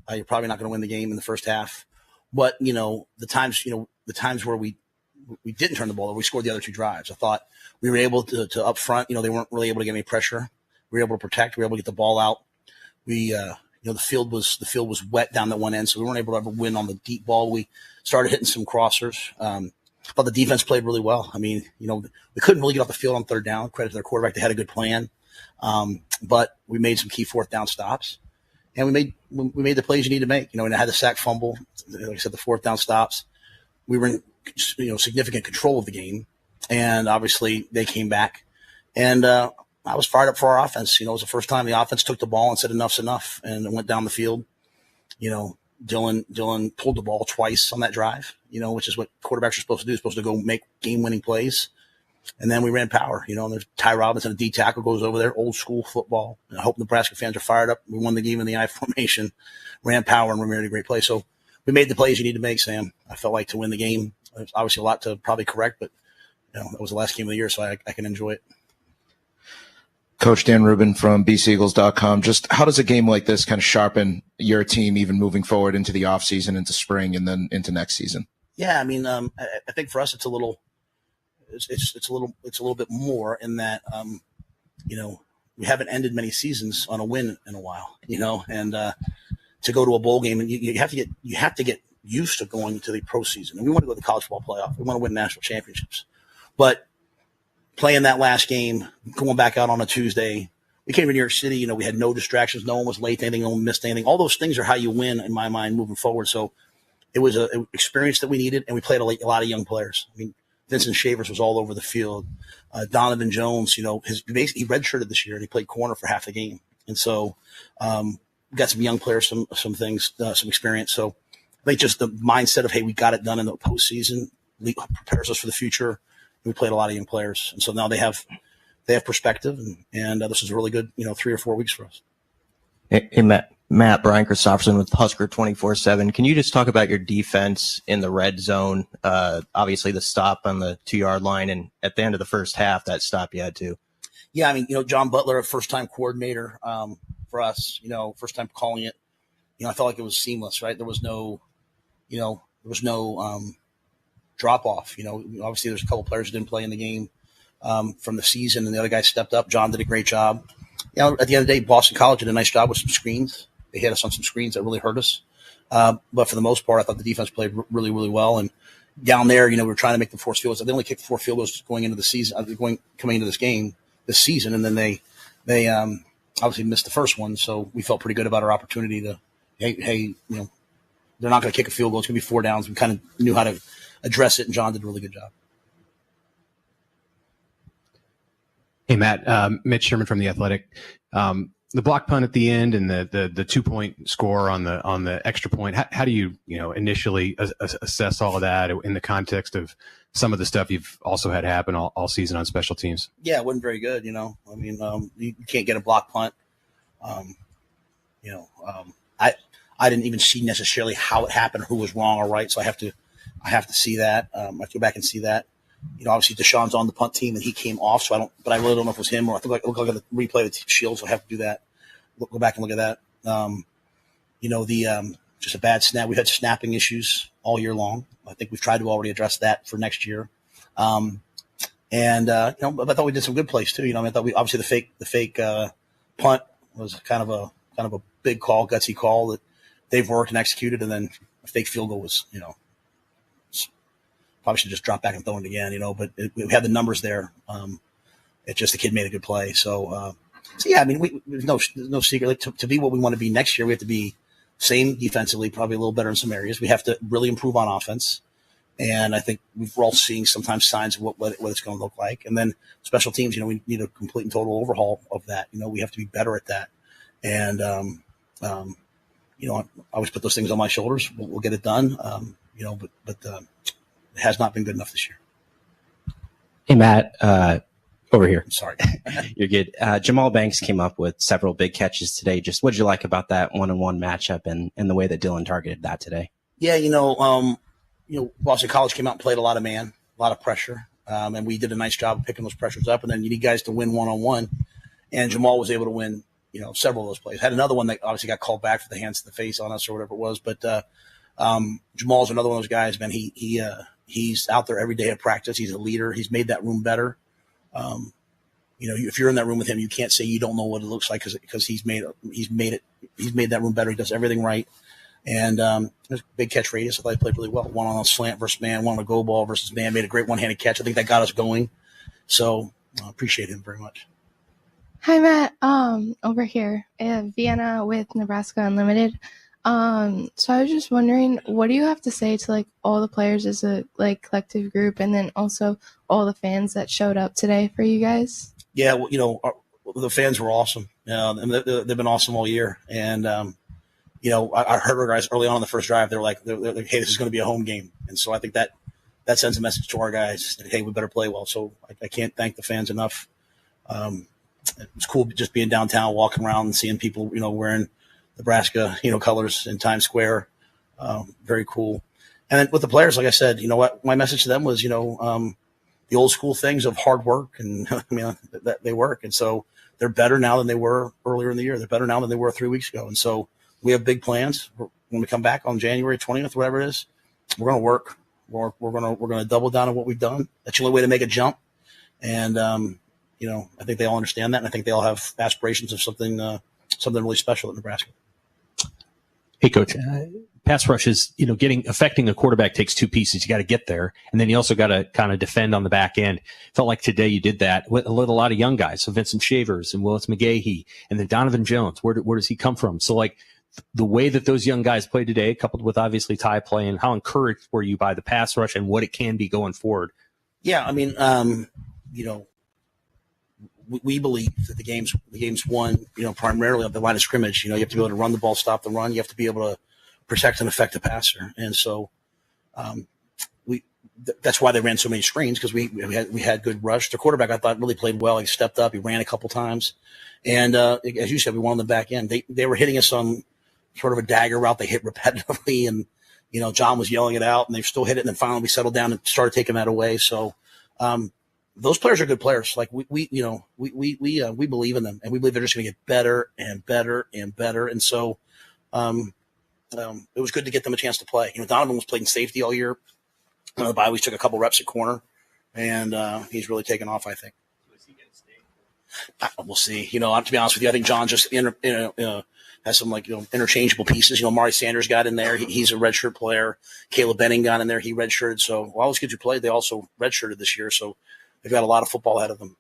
you're probably not going to win the game in the first half. But, the times where we didn't turn the ball over, we scored the other two drives. I thought we were able to up front, they weren't really able to get any pressure. We were able to protect. We were able to get the ball out. We, the field was wet down that one end, so we weren't able to ever win on the deep ball. We started hitting some crossers. I thought the defense played really well. We couldn't really get off the field on third down. Credit to their quarterback. They had a good plan. But we made some key fourth down stops, and we made the plays you need to make, and I had the sack fumble, like I said, the fourth down stops. We were in, significant control of the game, and obviously they came back. And, I was fired up for our offense. It was the first time the offense took the ball and said enough's enough, and it went down the field. Dylan pulled the ball twice on that drive, which is what quarterbacks are supposed to do, supposed to go make game-winning plays. And then we ran power, and there's Ty Robinson, a D tackle, goes over there, old school football. And I hope Nebraska fans are fired up. We won the game in the I formation, ran power, and Ramir did a great play. So we made the plays you need to make, Sam. I felt like to win the game. There's obviously a lot to probably correct, but that was the last game of the year, so I can enjoy it. Coach Dan Rubin from BCEagles.com. Just how does a game like this kind of sharpen your team even moving forward into the offseason, into spring, and then into next season? Yeah, I think for us it's a little bit more in that we haven't ended many seasons on a win in a while, and to go to a bowl game, and you have to get used to going to the pro season. And we want to go to the college football playoff. We want to win national championships, but playing that last game, going back out on a Tuesday, we came to New York City. We had no distractions. No one was late to anything. No one missed anything. All those things are how you win, in my mind, moving forward. So it was an experience that we needed, and we played a lot of young players. Vincent Shavers was all over the field. Donovan Jones, he redshirted this year, and he played corner for half the game. And so we got some young players, some things, some experience. So I think just the mindset of, hey, we got it done in the postseason prepares us for the future. We played a lot of young players, and so now they have perspective, and this is a really good 3 or 4 weeks for us. Hey Matt, Brian Christopherson with Husker 24/7. Can you just talk about your defense in the red zone? Obviously, the stop on the 2-yard line, and at the end of the first half, that stop you had to. Yeah, John Butler, a first-time coordinator for us. First time calling it. I felt like it was seamless, right? There was no drop off. Obviously there's a couple players who didn't play in the game from the season, and the other guys stepped up. John did a great job. At the end of the day, Boston College did a nice job with some screens. They hit us on some screens that really hurt us. But for the most part, I thought the defense played really, really well. And down there, we were trying to make the forced field goals. They only kicked 4 field goals coming into the season, coming into this game this season, and then they obviously missed the first one. So we felt pretty good about our opportunity to, hey, they're not going to kick a field goal. It's going to be 4 downs. We kind of knew how to address it, and John did a really good job. Hey, Matt, Mitch Sherman from The Athletic. The block punt at the end and the 2-point score on the extra point. How do you initially assess all of that in the context of some of the stuff you've also had happen all season on special teams? Yeah, it wasn't very good. You can't get a block punt. I didn't even see necessarily how it happened, who was wrong or right. So I have to see that. I have to go back and see that. Obviously Deshaun's on the punt team and he came off, but I really don't know if it was him or I think it looked like a replay of the Shield, so I have to do that. Go back and look at that. Just a bad snap. We've had snapping issues all year long. I think we've tried to already address that for next year. But I thought we did some good plays too. I thought we obviously the fake punt was kind of a big call, gutsy call that they've worked and executed, and then a fake field goal was, probably should just drop back and throw it again, but we had the numbers there. It's just the kid made a good play. So yeah, there's no secret. Like, to be what we want to be next year, we have to be same defensively, probably a little better in some areas. We have to really improve on offense. And I think we're all seeing sometimes signs of what it's going to look like. And then special teams, we need a complete and total overhaul of that. We have to be better at that. And, I always put those things on my shoulders. We'll get it done. But it has not been good enough this year. Hey, Matt, over here. I'm sorry. You're good. Jamal Banks came up with several big catches today. Just what did you like about that one-on-one matchup and the way that Dylan targeted that today? Yeah, Boston College came out and played a lot of man, a lot of pressure. And we did a nice job of picking those pressures up. And then you need guys to win one-on-one. And Jamal was able to win, several of those plays. Had another one that obviously got called back for the hands to the face on us or whatever it was. But Jamal's another one of those guys, man. He's out there every day at practice. He's a leader. He's made that room better. If you're in that room with him, you can't say you don't know what it looks like because he's made that room better. He does everything right. And there's big catch radius. I thought he played really well. One on a slant versus man, one on a go ball versus man. Made a great one-handed catch. I think that got us going. So I appreciate him very much. Hi, Matt. Over here, Vienna with Nebraska Unlimited. So I was just wondering, what do you have to say to all the players as a collective group, and then also all the fans that showed up today for you guys? Yeah, well, the fans were awesome. And they've been awesome all year. And, I heard our guys early on in the first drive. They're like, hey, this is going to be a home game. And so I think that sends a message to our guys that, hey, we better play well. So I can't thank the fans enough. It was cool just being downtown, walking around and seeing people, wearing Nebraska, colors in Times Square. Very cool. And then with the players, like I said, what my message to them was, the old school things of hard work, and that they work. And so they're better now than they were earlier in the year. They're better now than they were 3 weeks ago. And so we have big plans. When we come back on January 20th, whatever it is, we're going to work. We're going to double down on what we've done. That's the only way to make a jump. And, I think they all understand that. And I think they all have aspirations of something really special at Nebraska. Hey, Coach, pass rush is, affecting a quarterback takes two pieces. You got to get there, and then you also got to kind of defend on the back end. Felt like today you did that with a lot of young guys. So Vincent Shavers and Willis McGahee, and then Donovan Jones. Where does he come from? So like the way that those young guys played today, coupled with obviously Ty playing, how encouraged were you by the pass rush and what it can be going forward? Yeah, I mean, we believe that the game's won, primarily on the line of scrimmage. You have to be able to run the ball, stop the run. You have to be able to protect and affect the passer. And so that's why they ran so many screens, because we had good rush. The quarterback, I thought, really played well. He stepped up. He ran a couple times. And as you said, we won on the back end. They were hitting us on sort of a dagger route. They hit repetitively, and, John was yelling it out, and they still hit it. And then finally we settled down and started taking that away. So those players are good players. Like we believe in them, and we believe they're just going to get better and better and better. And so it was good to get them a chance to play. Donovan was playing safety all year. The bye week took a couple reps at corner, and he's really taken off, I think. We'll see. To be honest with you, I think John just has some interchangeable pieces. Mari Sanders got in there. He's a redshirt player. Caleb Benning got in there. He redshirted. So all those kids who played, they also redshirted this year. So they've got a lot of football ahead of them.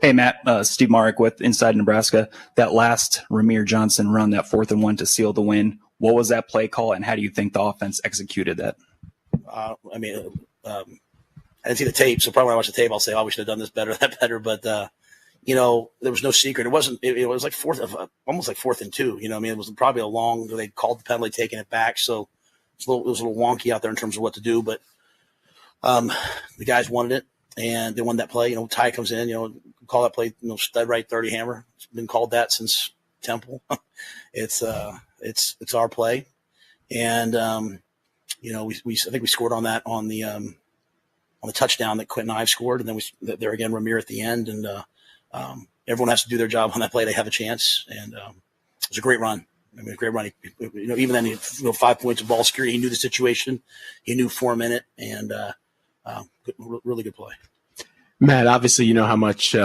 Hey, Matt, Steve Marek with Inside Nebraska. That last Ramir Johnson run, that 4th and 1 to seal the win, what was that play call, and how do you think the offense executed that? I didn't see the tape, so probably when I watch the tape, I'll say, we should have done this better, that better. But, there was no secret. It wasn't – it was like almost like 4th and 2. It was probably a long – they called the penalty, taking it back. So it was a little wonky out there in terms of what to do. But the guys wanted it, and they won that play. Ty comes in, call that play, stud right 30 hammer. It's been called that since Temple. It's our play. And, I think we scored on that on the touchdown that Quentin Ives scored. And then there again, Ramir at the end. And everyone has to do their job on that play. They have a chance. And it was a great run. A great run. Even then, 5 points of ball security. He knew the situation. He knew 4 minute, and really good play. Matt, obviously, you know how much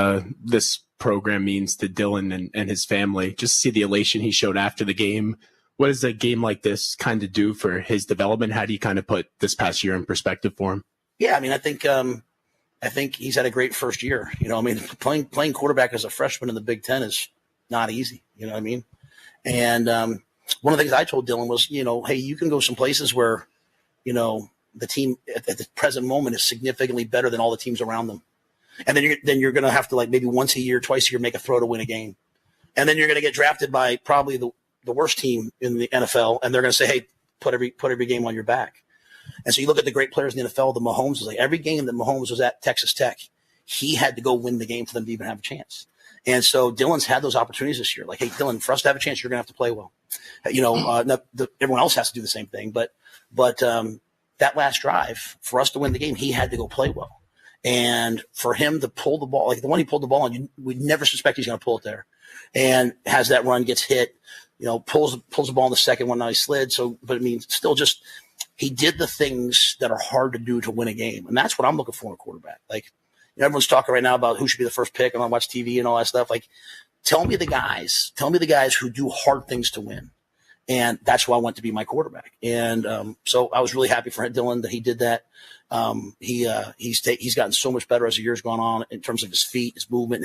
this program means to Dylan and his family. Just to see the elation he showed after the game. What does a game like this kind of do for his development? How do you kind of put this past year in perspective for him? Yeah, I think he's had a great first year. Playing quarterback as a freshman in the Big Ten is not easy. And one of the things I told Dylan was, hey, you can go some places where, the team at the present moment is significantly better than all the teams around them. And then you're going to have to, like, maybe once a year, twice a year, make a throw to win a game. And then you're going to get drafted by probably the worst team in the NFL. And they're going to say, hey, put every game on your back. And so you look at the great players in the NFL, the Mahomes was like, every game that Mahomes was at Texas Tech, he had to go win the game for them to even have a chance. And so Dylan's had those opportunities this year. Like, hey, Dylan, for us to have a chance, you're going to have to play well. Everyone else has to do the same thing. But that last drive, for us to win the game, he had to go play well. And for him to pull the ball, like the one he pulled the ball on, we'd never suspect he's going to pull it there. And has that run, gets hit, pulls the ball in the second one. Now he slid. Still just he did the things that are hard to do to win a game. And that's what I'm looking for in a quarterback. Like, everyone's talking right now about who should be the first pick, and I watch TV and all that stuff. Like, tell me the guys who do hard things to win. And that's who I want to be my quarterback. And so I was really happy for Dylan that he did that. He's gotten so much better as the year's gone on in terms of his feet, his movement,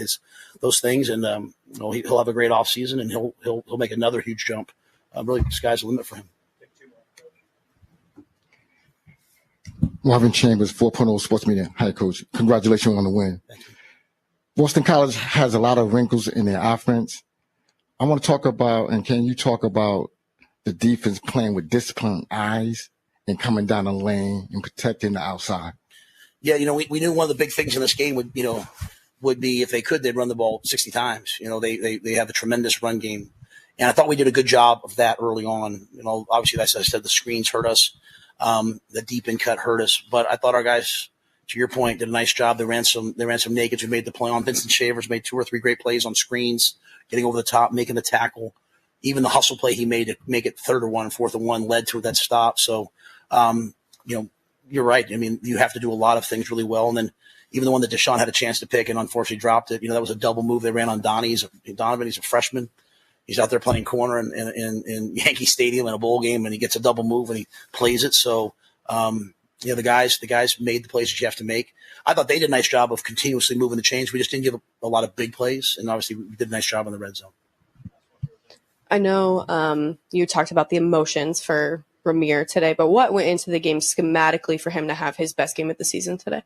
those things. And he'll have a great offseason, and he'll make another huge jump. Really, the sky's the limit for him. Marvin Chambers, 4.0 Sports Media. Hi, Coach. Congratulations on the win. Thank you. Boston College has a lot of wrinkles in their offense. I want to talk about, and can you talk about the defense playing with disciplined eyes and coming down the lane and protecting the outside? Yeah, we knew one of the big things in this game would be if they could, they'd run the ball 60 times. They have a tremendous run game. And I thought we did a good job of that early on. Obviously, as I said, the screens hurt us. The deep in cut hurt us. But I thought our guys, to your point, did a nice job. They ran some nakeds who made the play on. Vincent Shavers made 2 or 3 great plays on screens, getting over the top, making the tackle. Even the hustle play he made to make it 3rd and 1, 4th and 1 led to that stop. So, you're right. I mean, you have to do a lot of things really well. And then even the one that Deshaun had a chance to pick and unfortunately dropped it, that was a double move they ran on Donovan. He's a freshman. He's out there playing corner in Yankee Stadium in a bowl game, and he gets a double move and he plays it. So, the guys made the plays that you have to make. I thought they did a nice job of continuously moving the chains. We just didn't give a lot of big plays, and obviously we did a nice job in the red zone. I know you talked about the emotions for Ramir today, but what went into the game schematically for him to have his best game of the season today?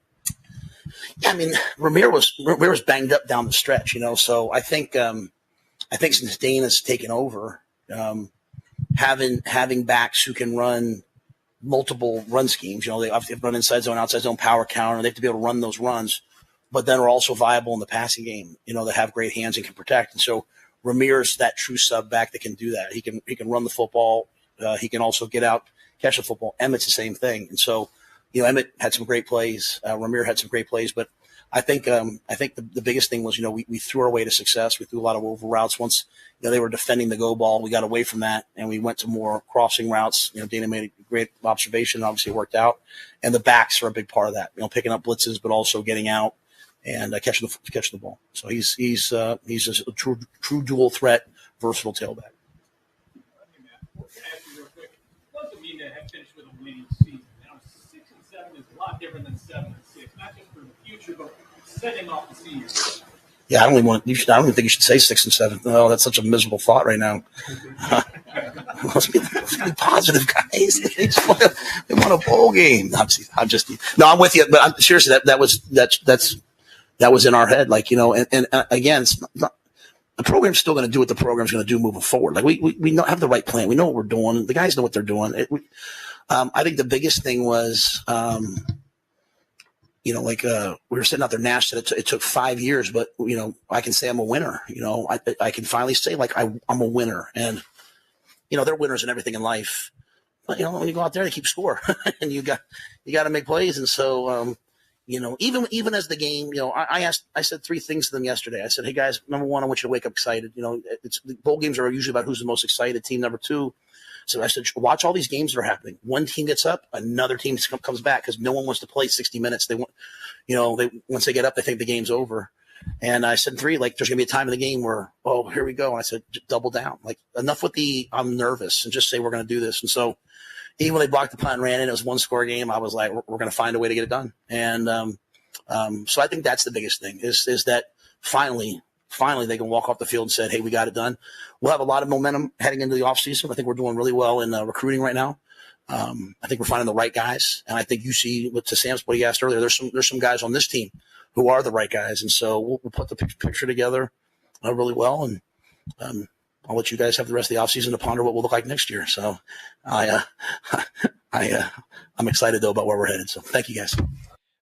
Yeah, I mean, Ramir was banged up down the stretch, so I think since Dana's taken over, having backs who can run multiple run schemes, they have to run inside zone, outside zone, power counter. They have to be able to run those runs, but then are also viable in the passing game, that have great hands and can protect. And so Ramir's that true sub back that can do that. He can run the football. He can also get out, catch the football. Emmett's the same thing. And so, Emmett had some great plays. Ramir had some great plays, but I think the biggest thing was, we threw our way to success. We threw a lot of over routes. Once, they were defending the go ball, we got away from that and we went to more crossing routes. Dana made a great observation. Obviously it worked out, and the backs are a big part of that, picking up blitzes, but also getting out and catching the ball. So he's a true dual threat, versatile tailback. Doesn't mean to have finished with a winning season. 6-7 is a lot different than 7-6, not just for the future, but setting off the season. Yeah, I don't even think you should say 6-7. Oh, that's such a miserable thought right now. Let's be positive, guys. They won a bowl game. I'm with you, but seriously, that was in our head. And again, it's not, the program's still going to do what the program's going to do moving forward. We have the right plan. We know what we're doing. The guys know what they're doing. I think the biggest thing was, we were sitting out there. Nash said it took 5 years, but I can say I'm a winner. I can finally say I'm a winner, and they're winners in everything in life. But when you go out there, they keep score, and you got to make plays. And so, even as the game, I said 3 things to them yesterday. I said, hey guys, number 1, I want you to wake up excited. The bowl games are usually about who's the most excited team. Number 2. So I said, watch all these games that are happening. One team gets up, another team comes back because no one wants to play 60 minutes. They want, once they get up, they think the game's over. And I said 3, there's going to be a time in the game where, oh, here we go. And I said, double down. Enough with I'm nervous, and just say we're going to do this. And so even when they blocked the punt and ran in, it was 1-score game. I was like, we're going to find a way to get it done. And so I think that's the biggest thing is that finally they can walk off the field and say, hey, we got it done. We'll have a lot of momentum heading into the offseason. I think we're doing really well in recruiting right now. I think we're finding the right guys. And I think you see, to Sam's what he asked earlier, there's some guys on this team who are the right guys. And so we'll put the picture together really well. And I'll let you guys have the rest of the offseason to ponder what we'll look like next year. So I'm excited, though, about where we're headed. So thank you, guys.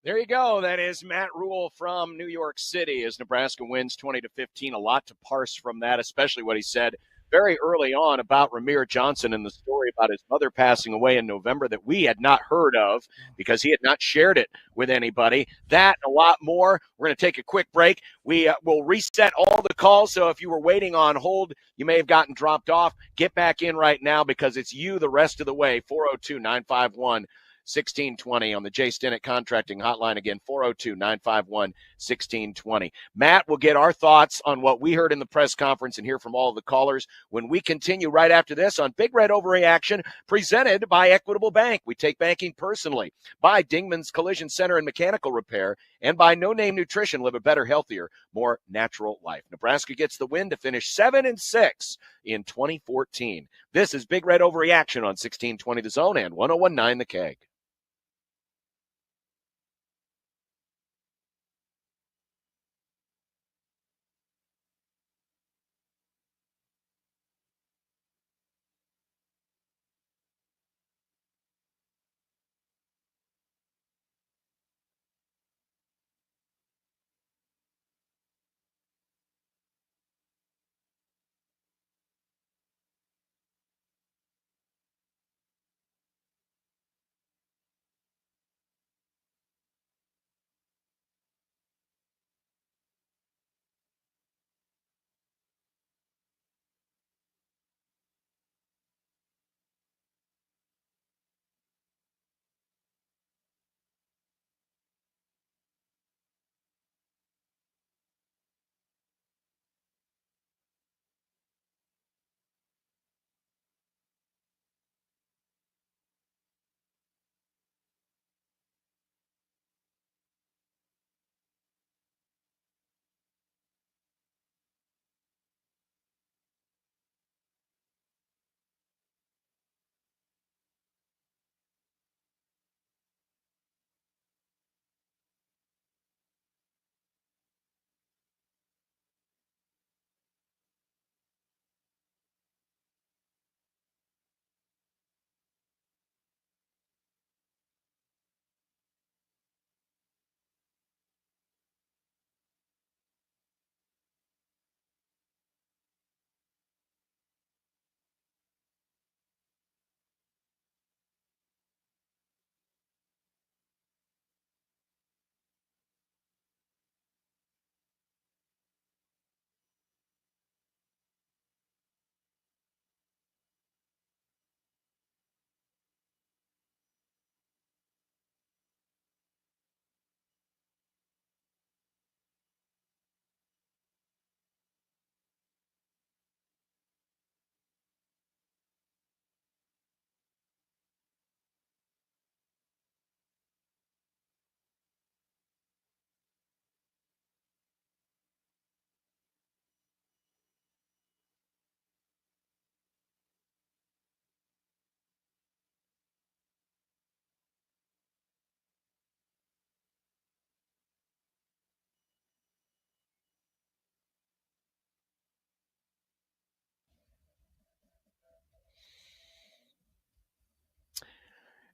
There you go. That is Matt Rule from New York City as Nebraska wins 20-15. A lot to parse from that, especially what he said very early on about Ramir Johnson and the story about his mother passing away in November that we had not heard of because he had not shared it with anybody. That and a lot more. We're going to take a quick break. We will reset all the calls. So if you were waiting on hold, you may have gotten dropped off. Get back in right now because it's you the rest of the way. 402-951-1620 on the Jay Stinnett Contracting Hotline. Again, 402-951-1620. Matt will get our thoughts on what we heard in the press conference and hear from all of the callers when we continue right after this on Big Red Overreaction, presented by Equitable Bank. We take banking personally. By Dingman's Collision Center and Mechanical Repair, and by No Name Nutrition. Live a better, healthier, more natural life. Nebraska gets the win to finish 7-6 in 2014. This is Big Red Overreaction on 1620 The Zone and 1019 The Keg.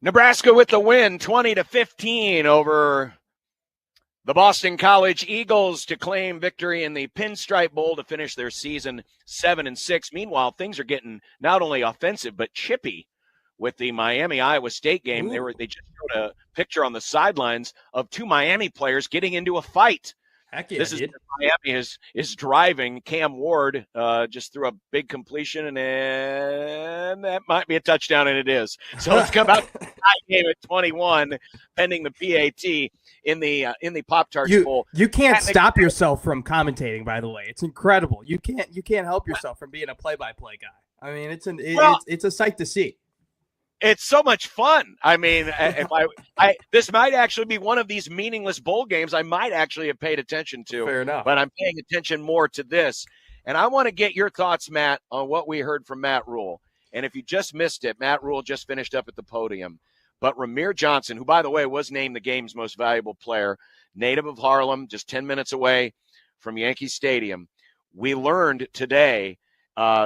Nebraska with the win, 20-15 over the Boston College Eagles to claim victory in the Pinstripe Bowl to finish their season 7-6. Meanwhile, things are getting not only offensive but chippy with the Miami-Iowa State game. They just showed a picture on the sidelines of two Miami players getting into a fight. Heck yeah, this is Miami is driving. Cam Ward just threw a big completion, and that might be a touchdown, and it is. So it's come out tie game at 21, pending the PAT in the Pop-Tarts Bowl. You can't stop yourself from commentating. By the way, it's incredible. You can't help yourself from being a play-by-play guy. I mean, it's a sight to see. It's so much fun. I mean, if this might actually be one of these meaningless bowl games I might actually have paid attention to. Fair enough. But I'm paying attention more to this. And I want to get your thoughts, Matt, on what we heard from Matt Rule. And if you just missed it, Matt Rule just finished up at the podium. But Ramir Johnson, who, by the way, was named the game's most valuable player, native of Harlem, just 10 minutes away from Yankee Stadium, we learned today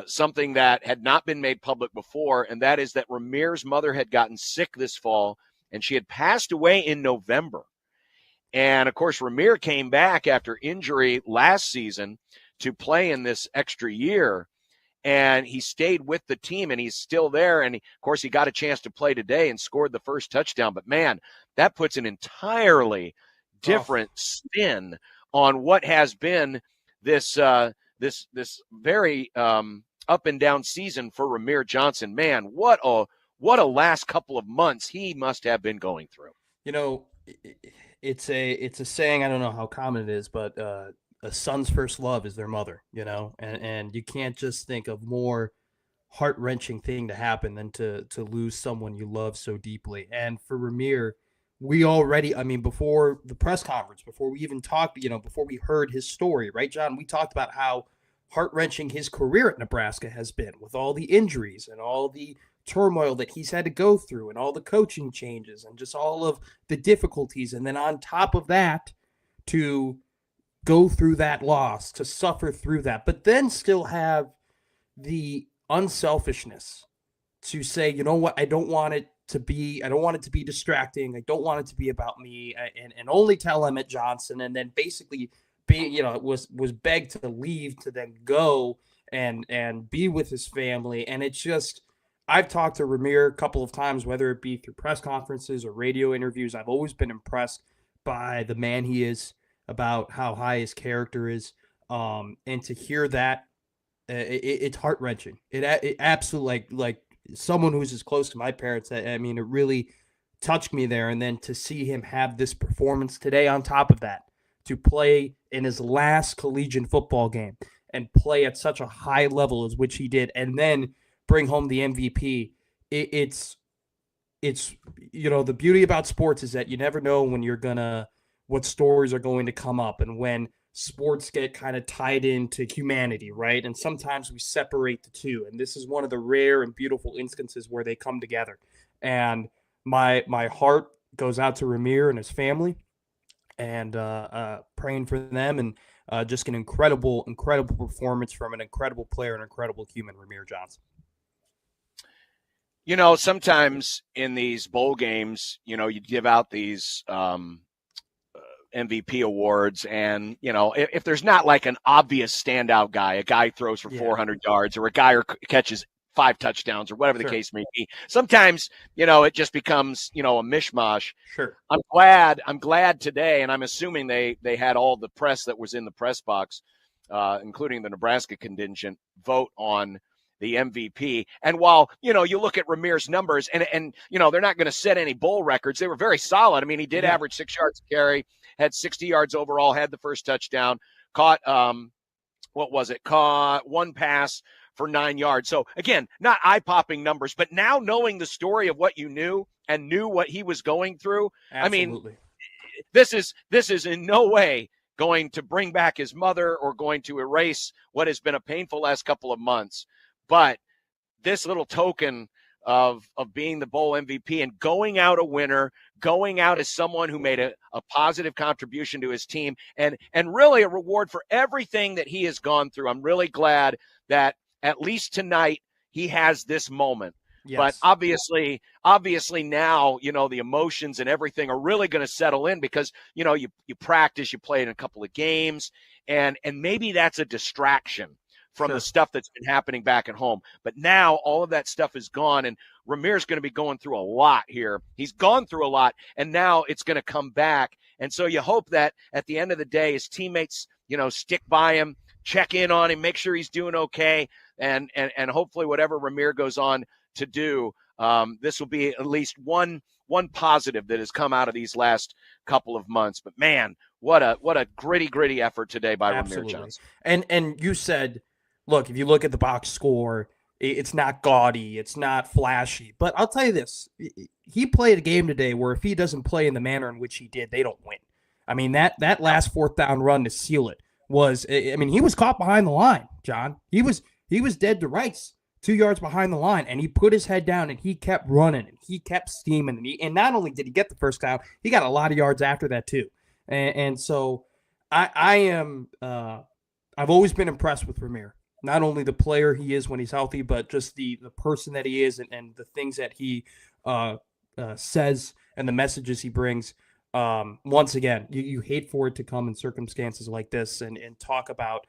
something that had not been made public before, and that is that Ramir's mother had gotten sick this fall, and she had passed away in November. And, of course, Ramir came back after injury last season to play in this extra year, and he stayed with the team, and he's still there. And, of course, he got a chance to play today and scored the first touchdown. But, man, that puts an entirely different spin on what has been this very up and down season for Ramir Johnson. Man, what a last couple of months he must have been going through. You know, it's a saying, I don't know how common it is, but a son's first love is their mother, you know, and you can't just think of more heart-wrenching thing to happen than to lose someone you love so deeply. And for Ramir, we already, I mean, before the press conference, before we even talked, you know, before we heard his story, right, John, we talked about how heart-wrenching his career at Nebraska has been with all the injuries and all the turmoil that he's had to go through and all the coaching changes and just all of the difficulties. And then on top of that, to go through that loss, to suffer through that, but then still have the unselfishness to say, you know what, I don't want it to be distracting. I don't want it to be about me, and only tell Emmett Johnson, and then basically was begged to leave to then go and be with his family. And it's just, I've talked to Ramir a couple of times, whether it be through press conferences or radio interviews. I've always been impressed by the man he is, about how high his character is. And to hear that, it's heart-wrenching. It absolutely, like someone who's as close to my parents, I mean, it really touched me there. And then to see him have this performance today on top of that, to play in his last collegiate football game and play at such a high level as which he did, and then bring home the MVP. It's you know, the beauty about sports is that you never know what stories are going to come up, and when sports get kind of tied into humanity, right? And sometimes we separate the two, and this is one of the rare and beautiful instances where they come together. And my heart goes out to Ramir and his family, and praying for them, and just an incredible performance from an incredible player, an incredible human, Ramir Johnson. You know, sometimes in these bowl games, you know, you give out these MVP awards, and you know, if there's not like an obvious standout guy, a guy throws for 400 yards, or a guy catches 5 touchdowns, or whatever the case may be, sometimes, you know, it just becomes, you know, a mishmash. Sure. I'm glad today, and I'm assuming they had all the press that was in the press box, including the Nebraska contingent, vote on the MVP. And while, you know, you look at Ramir's numbers, and you know, they're not going to set any bowl records, they were very solid. I mean, he did average 6 yards a carry, had 60 yards overall, had the first touchdown, caught one pass for 9 yards. So again, not eye-popping numbers, but now knowing the story of what you knew and knew what he was going through, Absolutely. I mean, this is in no way going to bring back his mother or going to erase what has been a painful last couple of months. But this little token of being the bowl MVP and going out a winner, going out as someone who made a positive contribution to his team, and really a reward for everything that he has gone through. I'm really glad that at least tonight he has this moment But obviously now, the emotions and everything are really going to settle in because, you practice, you play in a couple of games, and maybe that's a distraction from the stuff that's been happening back at home. But now all of that stuff is gone, and Ramir's going to be going through a lot here. He's gone through a lot, and now it's going to come back. And so you hope that at the end of the day, his teammates, stick by him, check in on him, make sure he's doing okay, and hopefully whatever Ramir goes on to do, this will be at least one positive that has come out of these last couple of months. But man, what a gritty effort today by Ramir Johnson. And you said, look, if you look at the box score, it's not gaudy, it's not flashy. But I'll tell you this, he played a game today where if he doesn't play in the manner in which he did, they don't win. I mean, that last fourth down run to seal it he was caught behind the line, John. He was dead to rights, 2 yards behind the line, and he put his head down and he kept running and he kept steaming. And not only did he get the first down, he got a lot of yards after that too. And so I've always been impressed with Ramir. Not only the player he is when he's healthy, but just the person that he is and the things that he says and the messages he brings. Once again, you hate for it to come in circumstances like this and talk about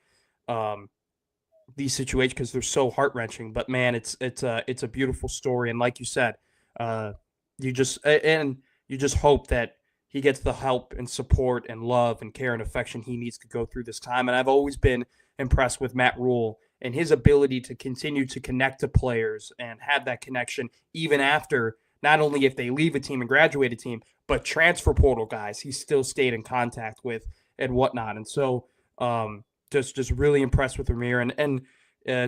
these situations because they're so heart-wrenching. But man, it's a beautiful story, and like you said, you just hope that he gets the help and support and love and care and affection he needs to go through this time. And I've always been impressed with Matt Rule and his ability to continue to connect to players and have that connection even after, not only if they leave a team and graduate a team, but transfer portal guys he still stayed in contact with and whatnot. And so just really impressed with Ramir and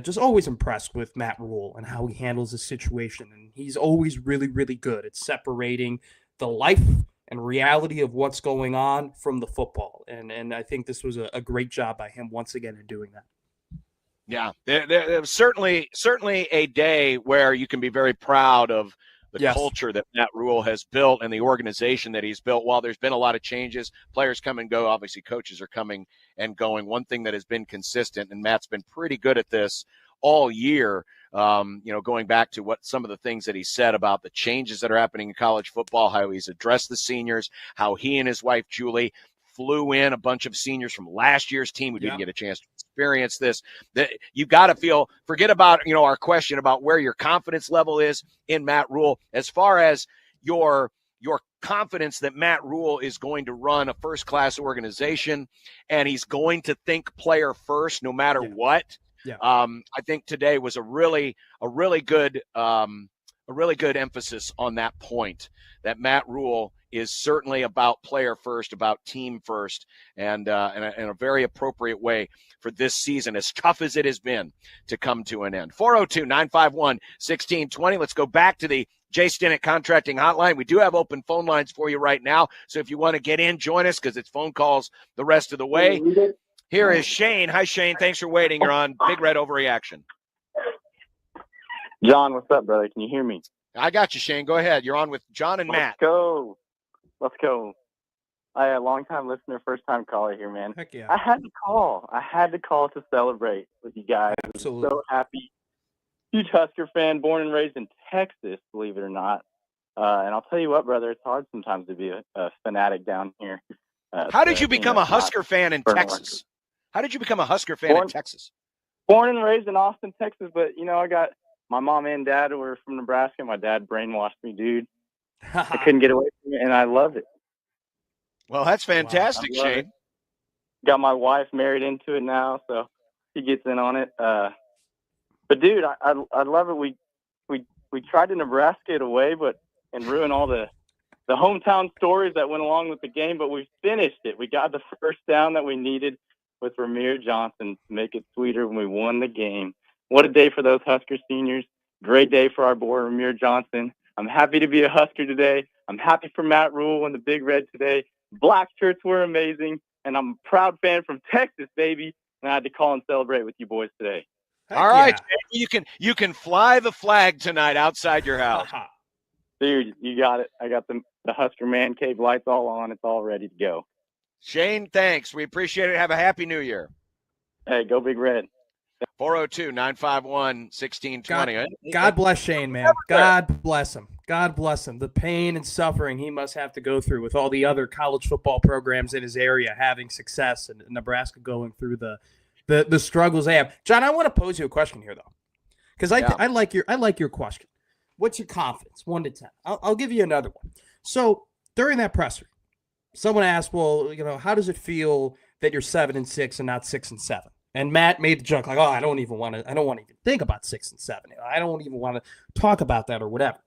just always impressed with Matt Rule and how he handles the situation. And he's always really, really good at separating the life and reality of what's going on from the football. And I think this was a great job by him once again in doing that. Yeah, there was certainly a day where you can be very proud of the culture that Matt Rule has built and the organization that he's built. While there's been a lot of changes, players come and go, obviously coaches are coming and going. One thing that has been consistent, and Matt's been pretty good at this all year, going back to what some of the things that he said about the changes that are happening in college football, how he's addressed the seniors, how he and his wife, Julie, flew in a bunch of seniors from last year's team who didn't get a chance to experience this. That you got to forget about, our question about where your confidence level is in Matt Rule, as far as your confidence that Matt Rule is going to run a first-class organization and he's going to think player first no matter what. Yeah. I think today was a really good emphasis on that point, that Matt Rule is certainly about player first, about team first, and in a very appropriate way for this season, as tough as it has been to come to an end. 402-951-1620. Let's go back to the Jay Stinnett Contracting Hotline. We do have open phone lines for you right now, so if you want to get in, join us because it's phone calls the rest of the way. Here is Shane. Hi, Shane. Thanks for waiting. You're on Big Red Overreaction. John, what's up, brother? Can you hear me? I got you, Shane. Go ahead. You're on with John and Matt. Let's go. I a long-time listener, first-time caller here, man. Heck yeah. I had to call to celebrate with you guys. Absolutely. I'm so happy. Huge Husker fan, born and raised in Texas, believe it or not. And I'll tell you what, brother, it's hard sometimes to be a fanatic down here. How did you become a Husker fan in Texas? How did you become a Husker fan in Texas? Born and raised in Austin, Texas, but, I got my mom and dad were from Nebraska. My dad brainwashed me, dude. I couldn't get away from it, and I love it. Well, that's fantastic, Shane. It. Got my wife married into it now, so she gets in on it. But, dude, I love it. We tried to Nebraska it away and ruin all the hometown stories that went along with the game, but we finished it. We got the first down that we needed with Ramir Johnson to make it sweeter when we won the game. What a day for those Husker seniors. Great day for our boy, Ramir Johnson. I'm happy to be a Husker today. I'm happy for Matt Rule and the Big Red today. Black shirts were amazing, and I'm a proud fan from Texas, baby, and I had to call and celebrate with you boys today. All right, you can fly the flag tonight outside your house. Dude, you got it. I got the Husker Man Cave lights all on. It's all ready to go. Shane, thanks. We appreciate it. Have a happy New Year. Hey, go Big Red. 402-951-1620. God bless Shane, man. God bless him. God bless him. The pain and suffering he must have to go through with all the other college football programs in his area having success, and Nebraska going through the struggles they have. John, I want to pose you a question here, though, because I like your question. What's your confidence, 1 to 10? I'll give you another one. So during that presser, someone asked, well, how does it feel that you're 7-6 and not 6-7? And Matt made the joke like, I don't want to even think about 6 and 7. I don't even want to talk about that or whatever.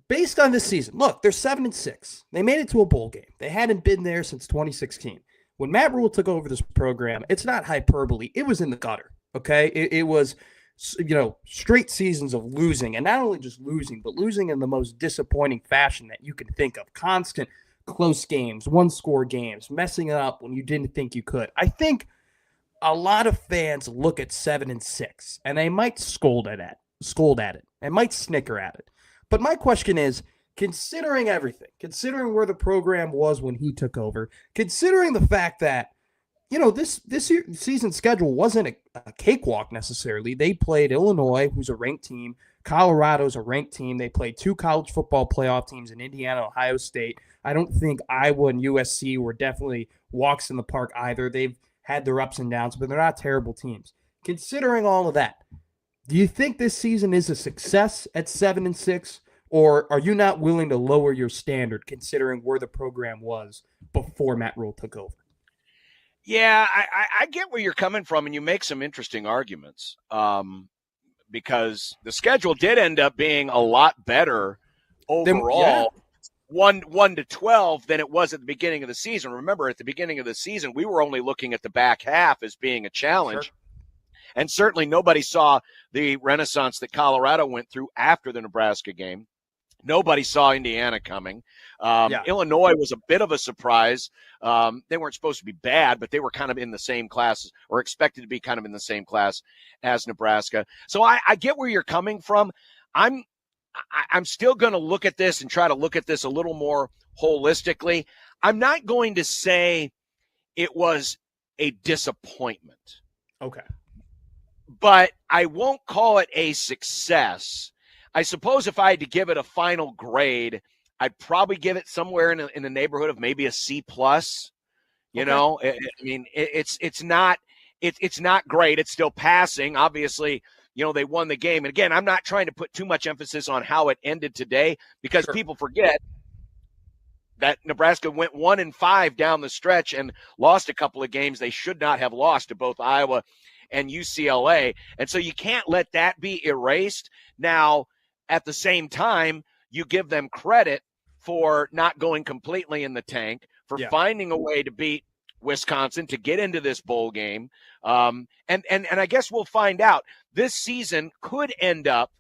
Based on this season, look, they're 7-6. They made it to a bowl game. They hadn't been there since 2016. When Matt Rule took over this program, it's not hyperbole. It was in the gutter. Okay, it was, straight seasons of losing, and not only just losing, but losing in the most disappointing fashion that you can think of. Constant close games, one-score games, messing it up when you didn't think you could. I think a lot of fans look at 7-6 and they might scold at it, and might snicker at it. But my question is, considering everything, considering where the program was when he took over, considering the fact that, this season schedule wasn't a cakewalk necessarily. They played Illinois, who's a ranked team. Colorado's a ranked team. They played 2 college football playoff teams in Indiana, Ohio State. I don't think Iowa and USC were definitely walks in the park either. They've had their ups and downs, but they're not terrible teams. Considering all of that, do you think this season is a success at 7-6, or are you not willing to lower your standard considering where the program was before Matt Rule took over? Yeah, I get where you're coming from, and you make some interesting arguments because the schedule did end up being a lot better overall. 1 to 12 than it was at the beginning of the season. Remember, at the beginning of the season, we were only looking at the back half as being a challenge. Sure. And certainly nobody saw the renaissance that Colorado went through after the Nebraska game. Nobody saw Indiana coming. Illinois was a bit of a surprise. They weren't supposed to be bad, but they were kind of in the same class, or expected to be kind of in the same class as Nebraska. So I get where you're coming from. I'm still going to look at this and try to look at this a little more holistically. I'm not going to say it was a disappointment. Okay. But I won't call it a success. I suppose if I had to give it a final grade, I'd probably give it somewhere in the neighborhood of maybe a C+. It's not great. It's still passing. Obviously, they won the game. And again, I'm not trying to put too much emphasis on how it ended today, because people forget that Nebraska went 1-5 down the stretch and lost a couple of games they should not have lost to both Iowa and UCLA. And so you can't let that be erased. Now, at the same time, you give them credit for not going completely in the tank, for finding a way to beat Wisconsin to get into this bowl game. And I guess we'll find out. This season could end up,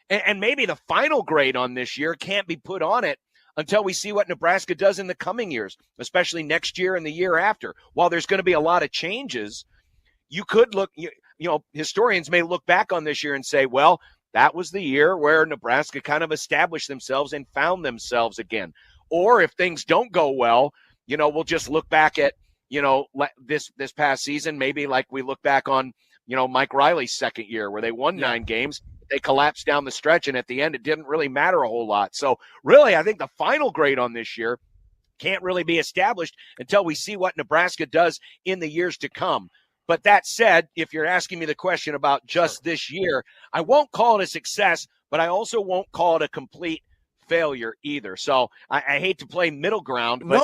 and maybe the final grade on this year can't be put on it until we see what Nebraska does in the coming years, especially next year and the year after. While there's going to be a lot of changes, you could look, historians may look back on this year and say, well, that was the year where Nebraska kind of established themselves and found themselves again. Or if things don't go well, we'll just look back at, this past season, maybe like we look back on, Mike Riley's second year where they won 9 games. They collapsed down the stretch, and at the end, it didn't really matter a whole lot. So really, I think the final grade on this year can't really be established until we see what Nebraska does in the years to come. But that said, if you're asking me the question about just this year, I won't call it a success, but I also won't call it a complete failure either. So I hate to play middle ground. But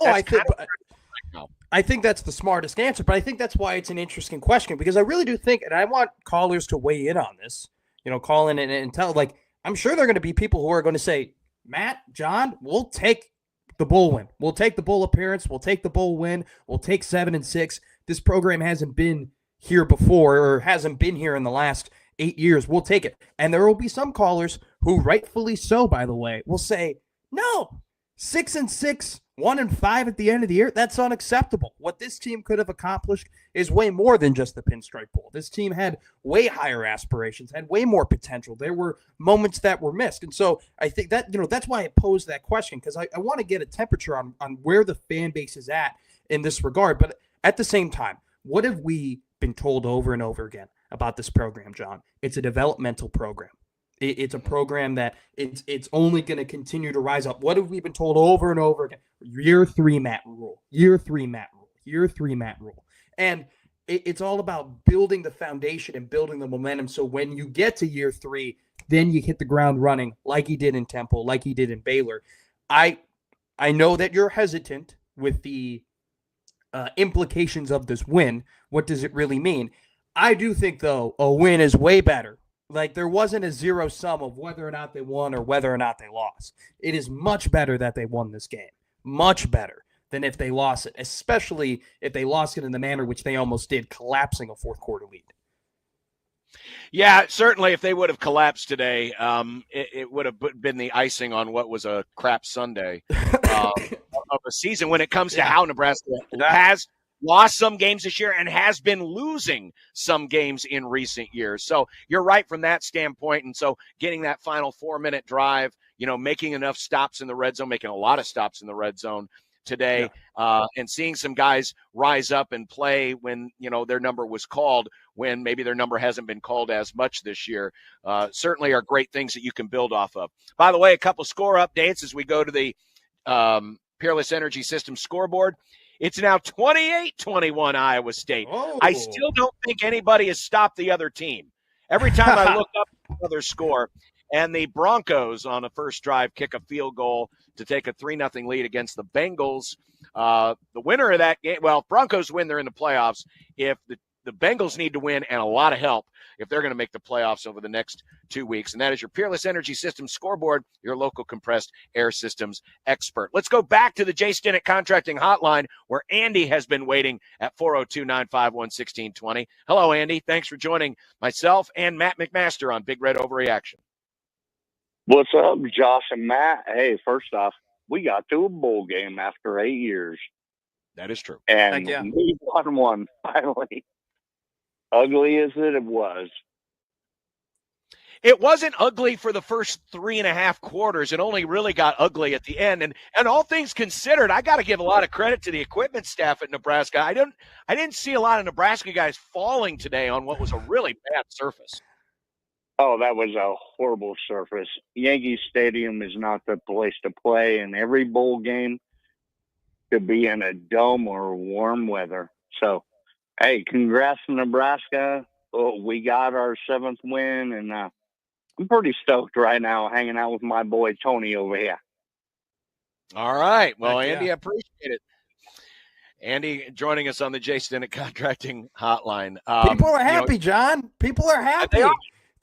I think that's the smartest answer, but I think that's why it's an interesting question, because I really do think, and I want callers to weigh in on this, call in and tell, I'm sure there are going to be people who are going to say, Matt, John, we'll take the bowl win. We'll take the bowl appearance. We'll take the bowl win. We'll take 7-6. This program hasn't been here before, or hasn't been here in the last 8 years. We'll take it. And there will be some callers who, rightfully so, by the way, will say, no, 6-6, 1-5 at the end of the year, that's unacceptable. What this team could have accomplished is way more than just the Pinstripe Bowl. This team had way higher aspirations, had way more potential. There were moments that were missed. And so I think that, that's why I posed that question, because I want to get a temperature on where the fan base is at in this regard. But at the same time, what have we been told over and over again about this program, John. It's a developmental program. It's a program that it's only going to continue to rise up. What have we been told over and over again? Year 3 Matt Rule. Year 3 Matt Rule. Year 3 Matt Rule. And it's all about building the foundation and building the momentum. So when you get to year 3, then you hit the ground running like he did in Temple, like he did in Baylor. I know that you're hesitant with the implications of this win. What does it really mean? I do think, though, a win is way better. Like, there wasn't a zero sum of whether or not they won or whether or not they lost. It is much better that they won this game. Much better than if they lost it, especially if they lost it in the manner which they almost did, collapsing a fourth quarter lead. Yeah, certainly if they would have collapsed today, it would have been the icing on what was a crap Sunday of a season when it comes to how Nebraska has lost some games this year and has been losing some games in recent years. So you're right from that standpoint. And so getting that final 4-minute drive, making enough stops in the red zone, making a lot of stops in the red zone today, and seeing some guys rise up and play when, their number was called, when maybe their number hasn't been called as much this year, certainly are great things that you can build off of. By the way, a couple score updates as we go to the Peerless Energy System scoreboard. It's now 28-21 Iowa State. Oh. I still don't think anybody has stopped the other team. Every time I look up another score, and the Broncos on a first drive kick a field goal to take a 3-0 lead against the Bengals. The winner of that game, well, Broncos win, they're in the playoffs. If the Bengals need to win and a lot of help if they're going to make the playoffs over the next 2 weeks. And that is your Peerless Energy System scoreboard, your local compressed air systems expert. Let's go back to the Jay Stinnett Contracting Hotline, where Andy has been waiting at 402-951-1620. Hello, Andy. Thanks for joining myself and Matt McMaster on Big Red Overreaction. What's up, Josh and Matt? Hey, first off, we got to a bowl game after 8 years. That is true. And we won one finally. Ugly as it was. It wasn't ugly for the first 3.5 quarters. It only really got ugly at the end. And all things considered, I got to give a lot of credit to the equipment staff at Nebraska. I didn't see a lot of Nebraska guys falling today on what was a really bad surface. Oh, that was a horrible surface. Yankee Stadium is not the place to play, and every bowl game could be in a dome or warm weather. So, hey, congrats to Nebraska. Oh, we got our 7th win, and I'm pretty stoked right now hanging out with my boy Tony over here. All right. Well, Andy, I appreciate it. Andy joining us on the Jay Stinnett Contracting Hotline. People are happy, John. People are happy. They are.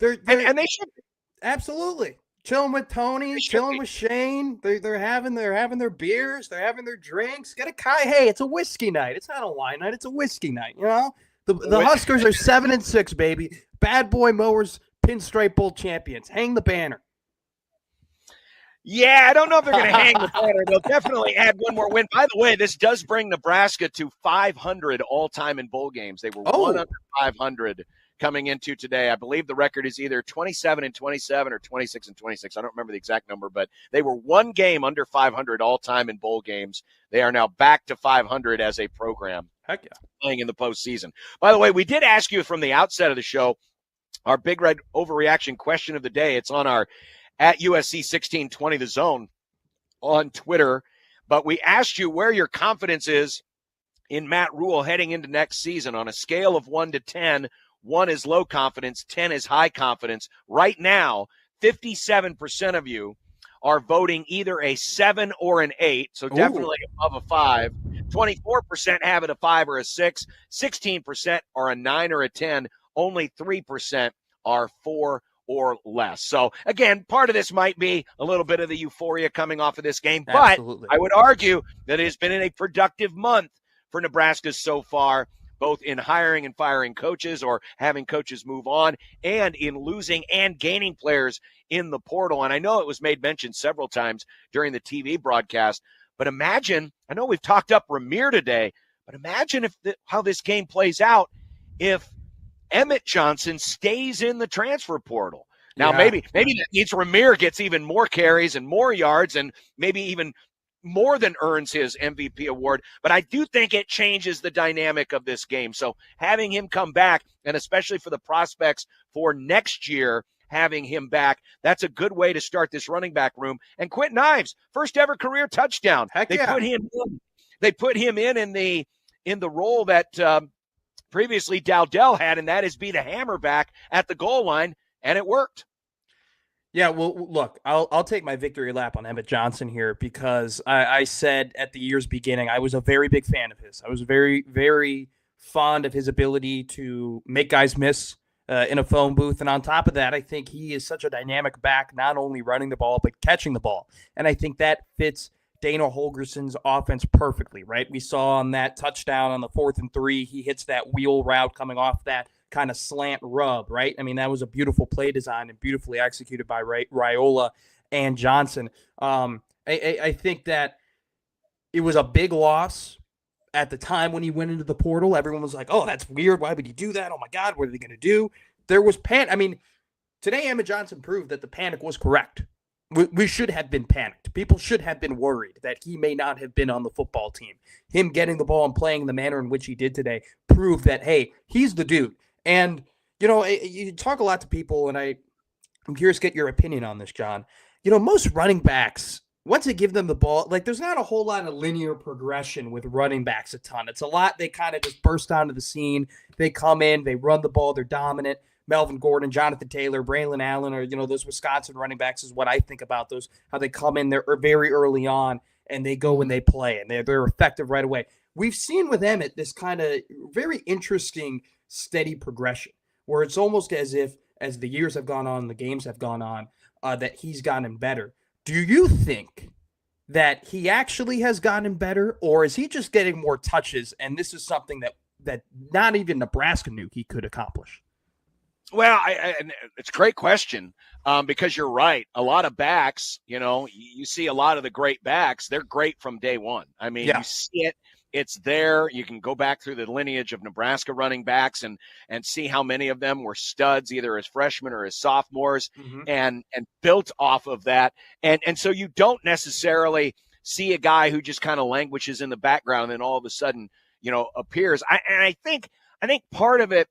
And they should be. Absolutely. Chilling with Tony, chilling with Shane. They're having their beers, they're having their drinks. Hey, it's a whiskey night. It's not a wine night, it's a whiskey night, The Huskers are 7-6, baby. Bad Boy Mowers Pinstripe Bowl champions. Hang the banner. Yeah, I don't know if they're going to hang the banner. They'll definitely add one more win. By the way, this does bring Nebraska to 500 all-time in bowl games. They were 1 under 500 coming into today. I believe the record is either 27-27 or 26-26. I don't remember the exact number, but they were 1 game under 500 all-time in bowl games. They are now back to 500 as a program. Heck yeah. Playing in the postseason. By the way, we did ask you from the outset of the show, our Big Red Overreaction question of the day. It's on our at USC 1620 The Zone on Twitter. But we asked you where your confidence is in Matt Rule heading into next season on a scale of 1 to 10. 1 is low confidence, 10 is high confidence. Right now, 57% of you are voting either a 7 or an 8, so definitely above a 5. 24% have it a 5 or a 6. 16% are a 9 or a 10. Only 3% are 4 or less. So, again, part of this might be a little bit of the euphoria coming off of this game, but Absolutely. I would argue that it has been a productive month for Nebraska so far, both in hiring and firing coaches or having coaches move on, and in losing and gaining players in the portal. And I know it was made mention several times during the TV broadcast, but imagine, I know we've talked up Ramir today, but imagine how this game plays out if Emmett Johnson stays in the transfer portal. Now, maybe that means Ramir gets even more carries and more yards and maybe even more than earns his MVP award, but I do think it changes the dynamic of this game. So having him come back, and especially for the prospects for next year, having him back, that's a good way to start this running back room. And Quentin Ives, first ever career touchdown. Heck yeah. They put him in the role that previously Dowdell had, and that is be the hammer back at the goal line, and it worked. Yeah, well, look, I'll take my victory lap on Emmett Johnson here because I said at the year's beginning I was a very big fan of his. I was very, very fond of his ability to make guys miss in a phone booth. And on top of that, I think he is such a dynamic back, not only running the ball, but catching the ball. And I think that fits Dana Holgerson's offense perfectly, right? We saw on that touchdown on the 4th and 3, he hits that wheel route coming off that kind of slant rub, right? I mean, that was a beautiful play design and beautifully executed by Raiola and Johnson. I think that it was a big loss at the time when he went into the portal. Everyone was like, oh, that's weird. Why would he do that? Oh, my God, what are they going to do? There was panic. I mean, today Emmett Johnson proved that the panic was correct. We should have been panicked. People should have been worried that he may not have been on the football team. Him getting the ball and playing the manner in which he did today proved that, hey, he's the dude. And, you know, you talk a lot to people, and I'm curious to get your opinion on this, John. You know, most running backs, once they give them the ball, like there's not a whole lot of linear progression with running backs a ton. It's a lot, they kind of just burst onto the scene. They come in, they run the ball, they're dominant. Melvin Gordon, Jonathan Taylor, Braylon Allen, or, you know, those Wisconsin running backs is what I think about those, how they come in there very early on and they go and they play and they're effective right away. We've seen with Emmett this kind of very interesting steady progression where it's almost as if as the years have gone on, the games have gone on, that he's gotten better. Do you think that he actually has gotten better, or is he just getting more touches and this is something that not even Nebraska knew he could accomplish? Well, it's a great question because you're right. A lot of backs, you know, you see a lot of the great backs, they're great from day one. I mean, You see it. It's there. You can go back through the lineage of Nebraska running backs and see how many of them were studs, either as freshmen or as sophomores, and built off of that. And so you don't necessarily see a guy who just kind of languishes in the background and all of a sudden, you know, appears. I think part of it,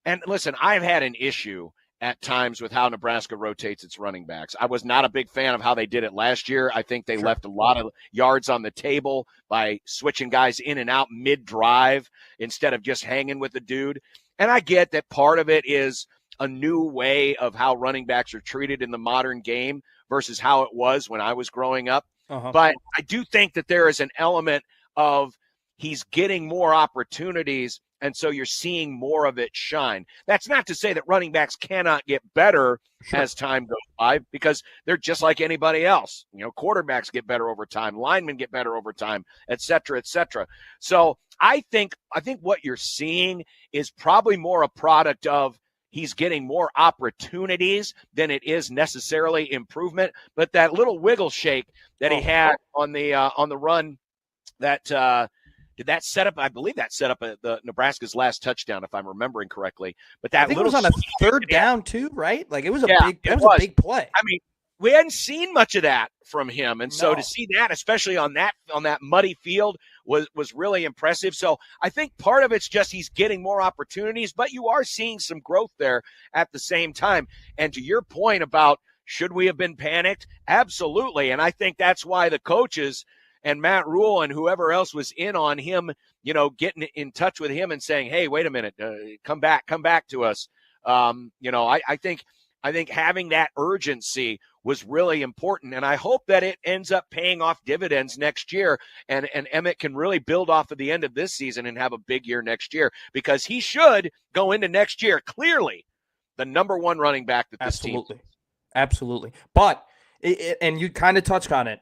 and listen, I've had an issue at times with how Nebraska rotates its running backs. I was not a big fan of how they did it last year. I think they left a lot of yards on the table by switching guys in and out mid-drive instead of just hanging with the dude. And I get that part of it is a new way of how running backs are treated in the modern game versus how it was when I was growing up. But I do think that there is an element of he's getting more opportunities, and so you're seeing more of it shine. That's not to say that running backs cannot get better as time goes by, because they're just like anybody else. You know, quarterbacks get better over time, linemen get better over time, et cetera, et cetera. So I think what you're seeing is probably more a product of he's getting more opportunities than it is necessarily improvement. But that little wiggle shake that he had on the run that did that set up? I believe that set up the Nebraska's last touchdown, if I'm remembering correctly. But that I think it was on a third down too, right? Like it was a big play. I mean, we hadn't seen much of that from him, and so to see that, especially on that muddy field, was really impressive. So I think part of it's just he's getting more opportunities, but you are seeing some growth there at the same time. And to your point about should we have been panicked? Absolutely, and I think that's why the coaches and Matt Rule and whoever else was in on him, you know, getting in touch with him and saying, hey, wait a minute, come back to us. You know, I think having that urgency was really important. And I hope that it ends up paying off dividends next year. And Emmett can really build off of the end of this season and have a big year next year, because he should go into next year clearly the number one running back that this team. Absolutely. But, and you kind of touched on it.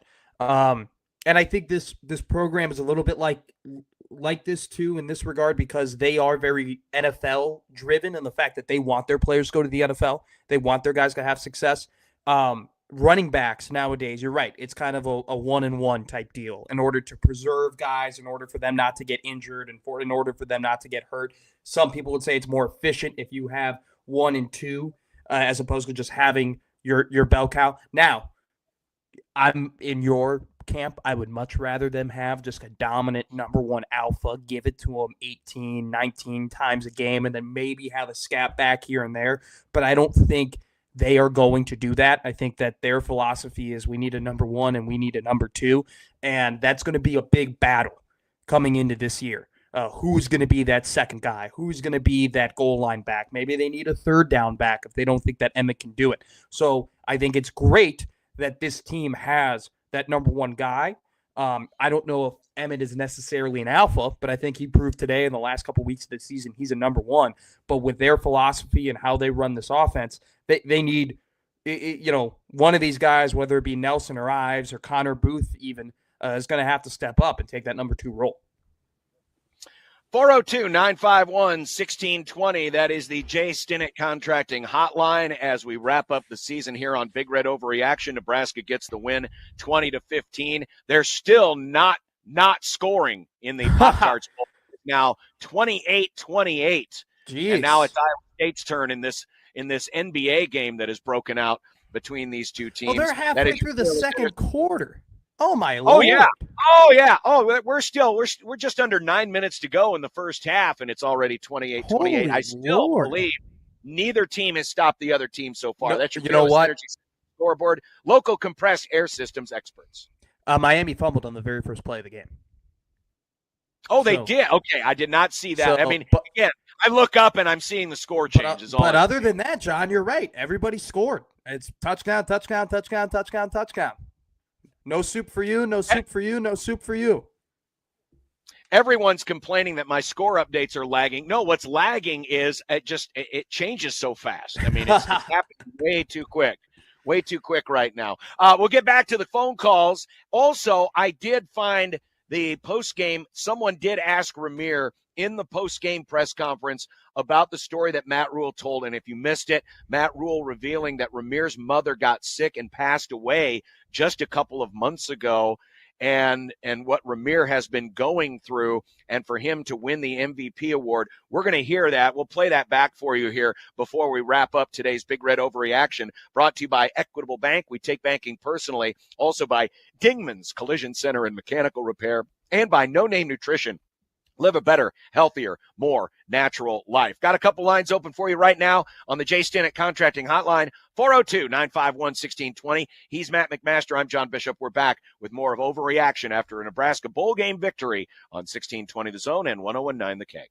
And I think this program is a little bit like this too in this regard, because they are very NFL driven, and the fact that they want their players to go to the NFL, they want their guys to have success. Running backs nowadays, you're right, it's kind of a 1-and-1 type deal in order to preserve guys, in order for them not to get injured, and in order for them not to get hurt. Some people would say it's more efficient if you have 1 and 2 as opposed to just having your bell cow. Now, I'm in your camp. I would much rather them have just a dominant number one alpha, give it to them 18, 19 times a game, and then maybe have a scat back here and there. But I don't think they are going to do that. I think that their philosophy is we need a number one and we need a number two, and that's going to be a big battle coming into this year. Who's going to be that second guy? Who's going to be that goal line back? Maybe they need a third down back if they don't think that Emmett can do it. So I think it's great that this team has that number one guy. I don't know if Emmett is necessarily an alpha, but I think he proved today in the last couple of weeks of the season he's a number one. But with their philosophy and how they run this offense, they need, one of these guys, whether it be Nelson or Ives or Connor Booth even, is going to have to step up and take that number two role. 402-951-1620. That is the Jay Stinnett Contracting Hotline as we wrap up the season here on Big Red Overreaction. Nebraska gets the win 20-15. They're still not scoring in the Pop-Tarts Bowl. Now 28-28. And now it's Iowa State's turn in this NBA game that has broken out between these two teams. Well, they're halfway through the second quarter. Oh my Lord! Oh yeah! We're just under 9 minutes to go in the first half, and it's already 28-28. I still believe neither team has stopped the other team so far. That's your Energy Scoreboard, local compressed air systems experts. Miami fumbled on the very first play of the game. Oh, they did. Okay, I did not see that. Again, I look up and I'm seeing the score changes. But other than that, John, you're right. Everybody scored. It's touchdown, touchdown, touchdown, touchdown, touchdown. No soup for you, no soup for you, no soup for you. Everyone's complaining that my score updates are lagging. No, what's lagging is it changes so fast. I mean, it's happening way too quick right now. We'll get back to the phone calls. Also, I did find the post-game. Someone did ask Ramir in the post-game press conference about the story that Matt Rule told. And if you missed it, Matt Rule revealing that Ramir's mother got sick and passed away just a couple of months ago, and what Ramir has been going through, and for him to win the MVP award. We're going to hear that. We'll play that back for you here before we wrap up today's Big Red Overreaction, brought to you by Equitable Bank. We take banking personally. Also by Dingman's Collision Center and Mechanical Repair, and by No Name Nutrition. Live a better, healthier, more natural life. Got a couple lines open for you right now on the Jay Stinnett Contracting Hotline, 402-951-1620. He's Matt McMaster. I'm John Bishop. We're back with more of Overreaction after a Nebraska bowl game victory on 1620 The Zone and 1019 The Keg.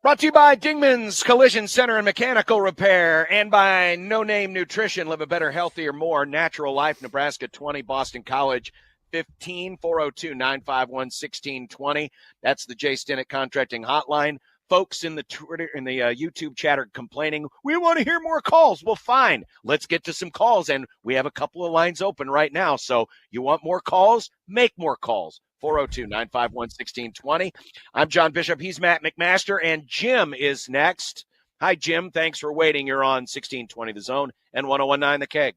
Brought to you by Dingman's Collision Center and Mechanical Repair, and by No Name Nutrition. Live a better, healthier, more natural life. Nebraska 20, Boston College 15, 402-951-1620. That's the Jay Stinnett Contracting Hotline. Folks in the Twitter, in the YouTube chat are complaining, we want to hear more calls. Well, fine. Let's get to some calls, and we have a couple of lines open right now. So you want more calls? Make more calls. 402-951-1620. I'm John Bishop. He's Matt McMaster, and Jim is next. Hi, Jim. Thanks for waiting. You're on 1620 The Zone and 1019 The Keg.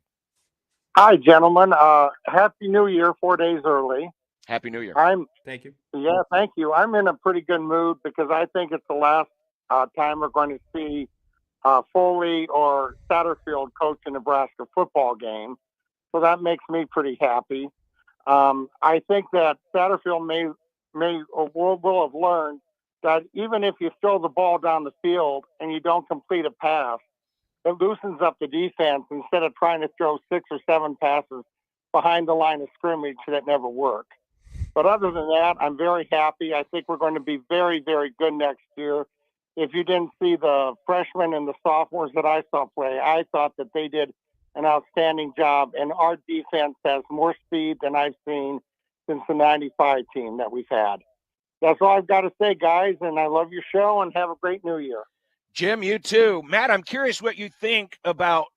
Hi, gentlemen. Happy New Year, 4 days early. Happy New Year. Thank you. Yeah, thank you. I'm in a pretty good mood because I think it's the last time we're going to see Foley or Satterfield coach a Nebraska football game. So that makes me pretty happy. I think that Satterfield will have learned that even if you throw the ball down the field and you don't complete a pass, it loosens up the defense instead of trying to throw 6 or 7 passes behind the line of scrimmage that never work. But other than that, I'm very happy. I think we're going to be very, very good next year. If you didn't see the freshmen and the sophomores that I saw play, I thought that they did an outstanding job, and our defense has more speed than I've seen since the 95 team that we've had. That's all I've got to say, guys, and I love your show, and have a great New Year. Jim, you too. Matt, I'm curious what you think about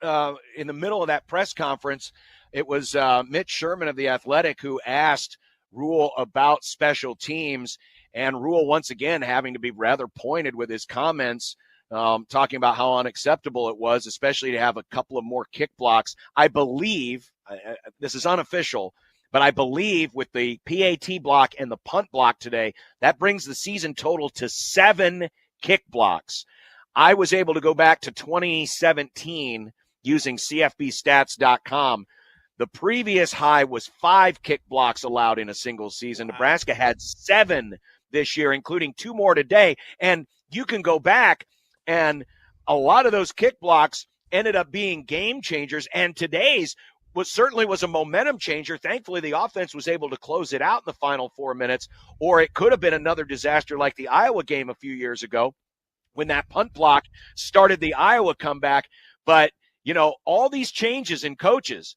in the middle of that press conference. It was Mitch Sherman of The Athletic who asked Rule about special teams, and Rule once again having to be rather pointed with his comments, talking about how unacceptable it was, especially to have a couple of more kick blocks. I believe, this is unofficial, but I believe with the PAT block and the punt block today, that brings the season total to 7 kick blocks. I was able to go back to 2017 using CFBstats.com. The previous high was 5 kick blocks allowed in a single season. Nebraska had 7 this year, including 2 more today. And you can go back, and a lot of those kick blocks ended up being game changers. And today's certainly was a momentum changer. Thankfully, the offense was able to close it out in the final 4 minutes, or it could have been another disaster like the Iowa game a few years ago when that punt block started the Iowa comeback. But, all these changes in coaches,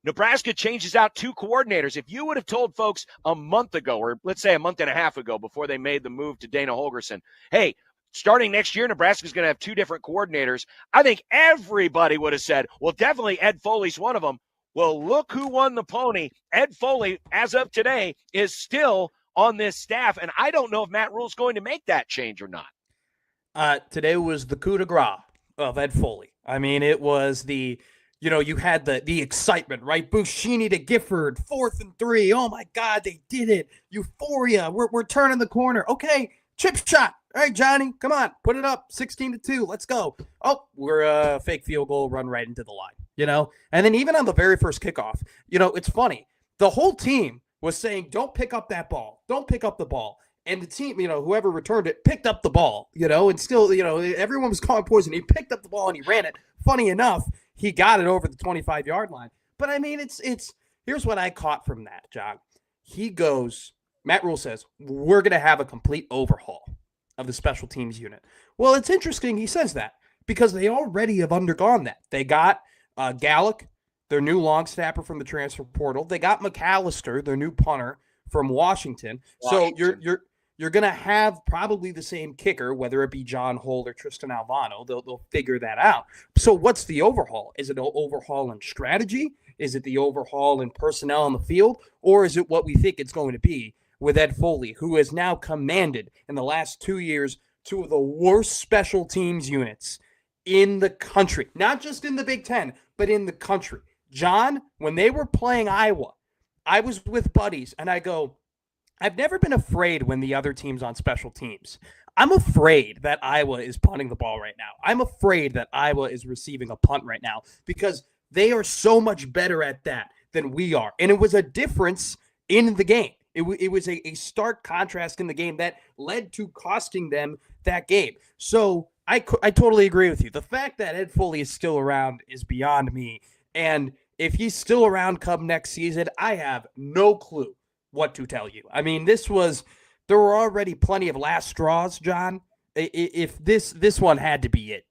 Nebraska changes out 2 coordinators. If you would have told folks a month ago, or let's say a month and a half ago before they made the move to Dana Holgorsen, hey, starting next year, Nebraska's going to have 2 different coordinators, I think everybody would have said, well, definitely Ed Foley's one of them. Well, look who won the pony. Ed Foley, as of today, is still on this staff, and I don't know if Matt Rule's going to make that change or not. Today was the coup de grace of Ed Foley. I mean, it was you had the excitement, right? Buschini to Gifford, 4th and 3. Oh my God, they did it. Euphoria. We're turning the corner. Okay, chip shot. All right, Johnny, come on, put it up. 16-2. Let's go. Oh, we're a fake field goal, run right into the line, And then even on the very first kickoff, it's funny. The whole team was saying, don't pick up that ball. Don't pick up the ball. And the team, whoever returned it, picked up the ball, and still, everyone was calling poison. He picked up the ball and he ran it. Funny enough, he got it over the 25-yard line. But, I mean, it's here's what I caught from that, John. Matt Rule says, we're going to have a complete overhaul of the special teams unit. Well, it's interesting he says that because they already have undergone that. They got Gallick, their new long snapper from the transfer portal. They got McAllister, their new punter from Washington. So you're going to have probably the same kicker, whether it be John Holt or Tristan Alvano. They'll figure that out. So what's the overhaul? Is it an overhaul in strategy? Is it the overhaul in personnel on the field? Or is it what we think it's going to be with Ed Foley, who has now commanded in the last 2 years 2 of the worst special teams units in the country? Not just in the Big Ten, but in the country. John, when they were playing Iowa, I was with buddies, and I go, I've never been afraid when the other team's on special teams. I'm afraid that Iowa is punting the ball right now. I'm afraid that Iowa is receiving a punt right now because they are so much better at that than we are. And it was a difference in the game. It was a stark contrast in the game that led to costing them that game. So I totally agree with you. The fact that Ed Foley is still around is beyond me. And if he's still around come next season, I have no clue what to tell you. I mean, there were already plenty of last straws, John, if this one had to be it.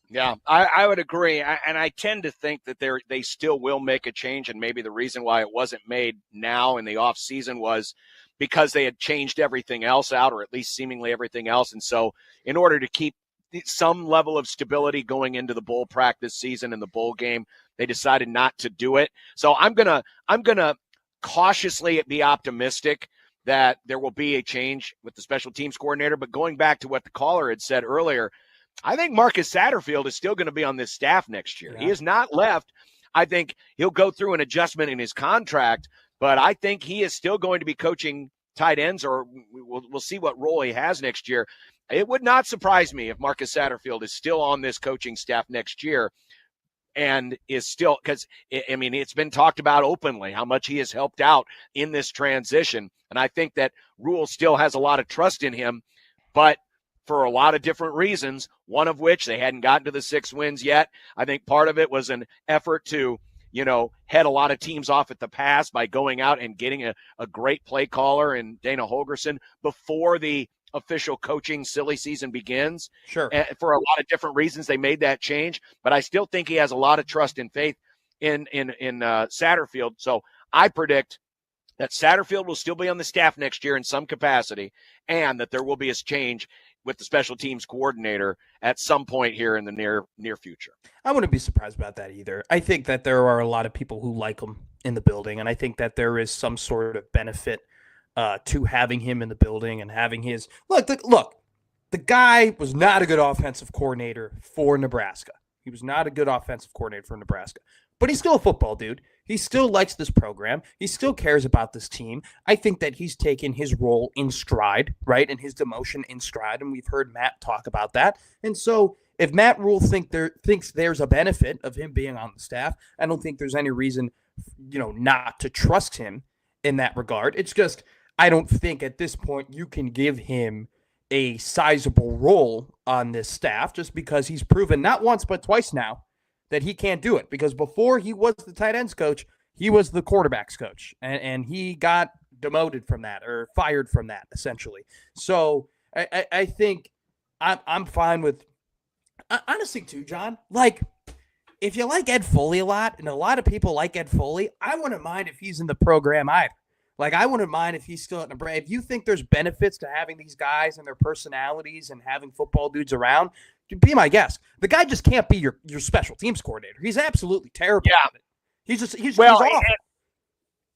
Yeah, I would agree. And I tend to think that they still will make a change. And maybe the reason why it wasn't made now in the off season was because they had changed everything else out, or at least seemingly everything else. And so in order to keep some level of stability going into the bowl practice season and the bowl game, they decided not to do it. So I'm going to cautiously be optimistic that there will be a change with the special teams coordinator. But going back to what the caller had said earlier, I think Marcus Satterfield is still going to be on this staff next year. Yeah. He has not left. I think he'll go through an adjustment in his contract, but I think he is still going to be coaching tight ends, or we'll see what role he has next year. It would not surprise me if Marcus Satterfield is still on this coaching staff next year and is still, because, I mean, it's been talked about openly how much he has helped out in this transition. And I think that Rule still has a lot of trust in him, but for a lot of different reasons, one of which they hadn't gotten to the 6 wins yet. I think part of it was an effort to, head a lot of teams off at the pass by going out and getting a great play caller in Dana Holgerson before the official coaching silly season begins. Sure. And for a lot of different reasons, they made that change, but I still think he has a lot of trust and faith in Satterfield. So I predict that Satterfield will still be on the staff next year in some capacity, and that there will be a change with the special teams coordinator at some point here in the near future. I wouldn't be surprised about that either. I think that there are a lot of people who like him in the building, and I think that there is some sort of benefit to having him in the building and having his look. The guy was not a good offensive coordinator for Nebraska. He was not a good offensive coordinator for Nebraska, but he's still a football dude. He still likes this program. He still cares about this team. I think that he's taken his role in stride, right, and his demotion in stride, and we've heard Matt talk about that. And so if Matt Rule thinks there's a benefit of him being on the staff, I don't think there's any reason, not to trust him in that regard. It's just I don't think at this point you can give him a sizable role on this staff just because he's proven not once but twice now that he can't do it, because before he was the tight ends coach, he was the quarterbacks coach, and he got demoted from that or fired from that essentially. So I think I'm fine with, honestly too, John, like if you like Ed Foley a lot, and a lot of people like Ed Foley, I wouldn't mind if he's in the program either. Like, I wouldn't mind if he's still at Nebraska. If you think there's benefits to having these guys and their personalities and having football dudes around, be my guest. The guy just can't be your special teams coordinator. He's absolutely terrible at it. He's awful.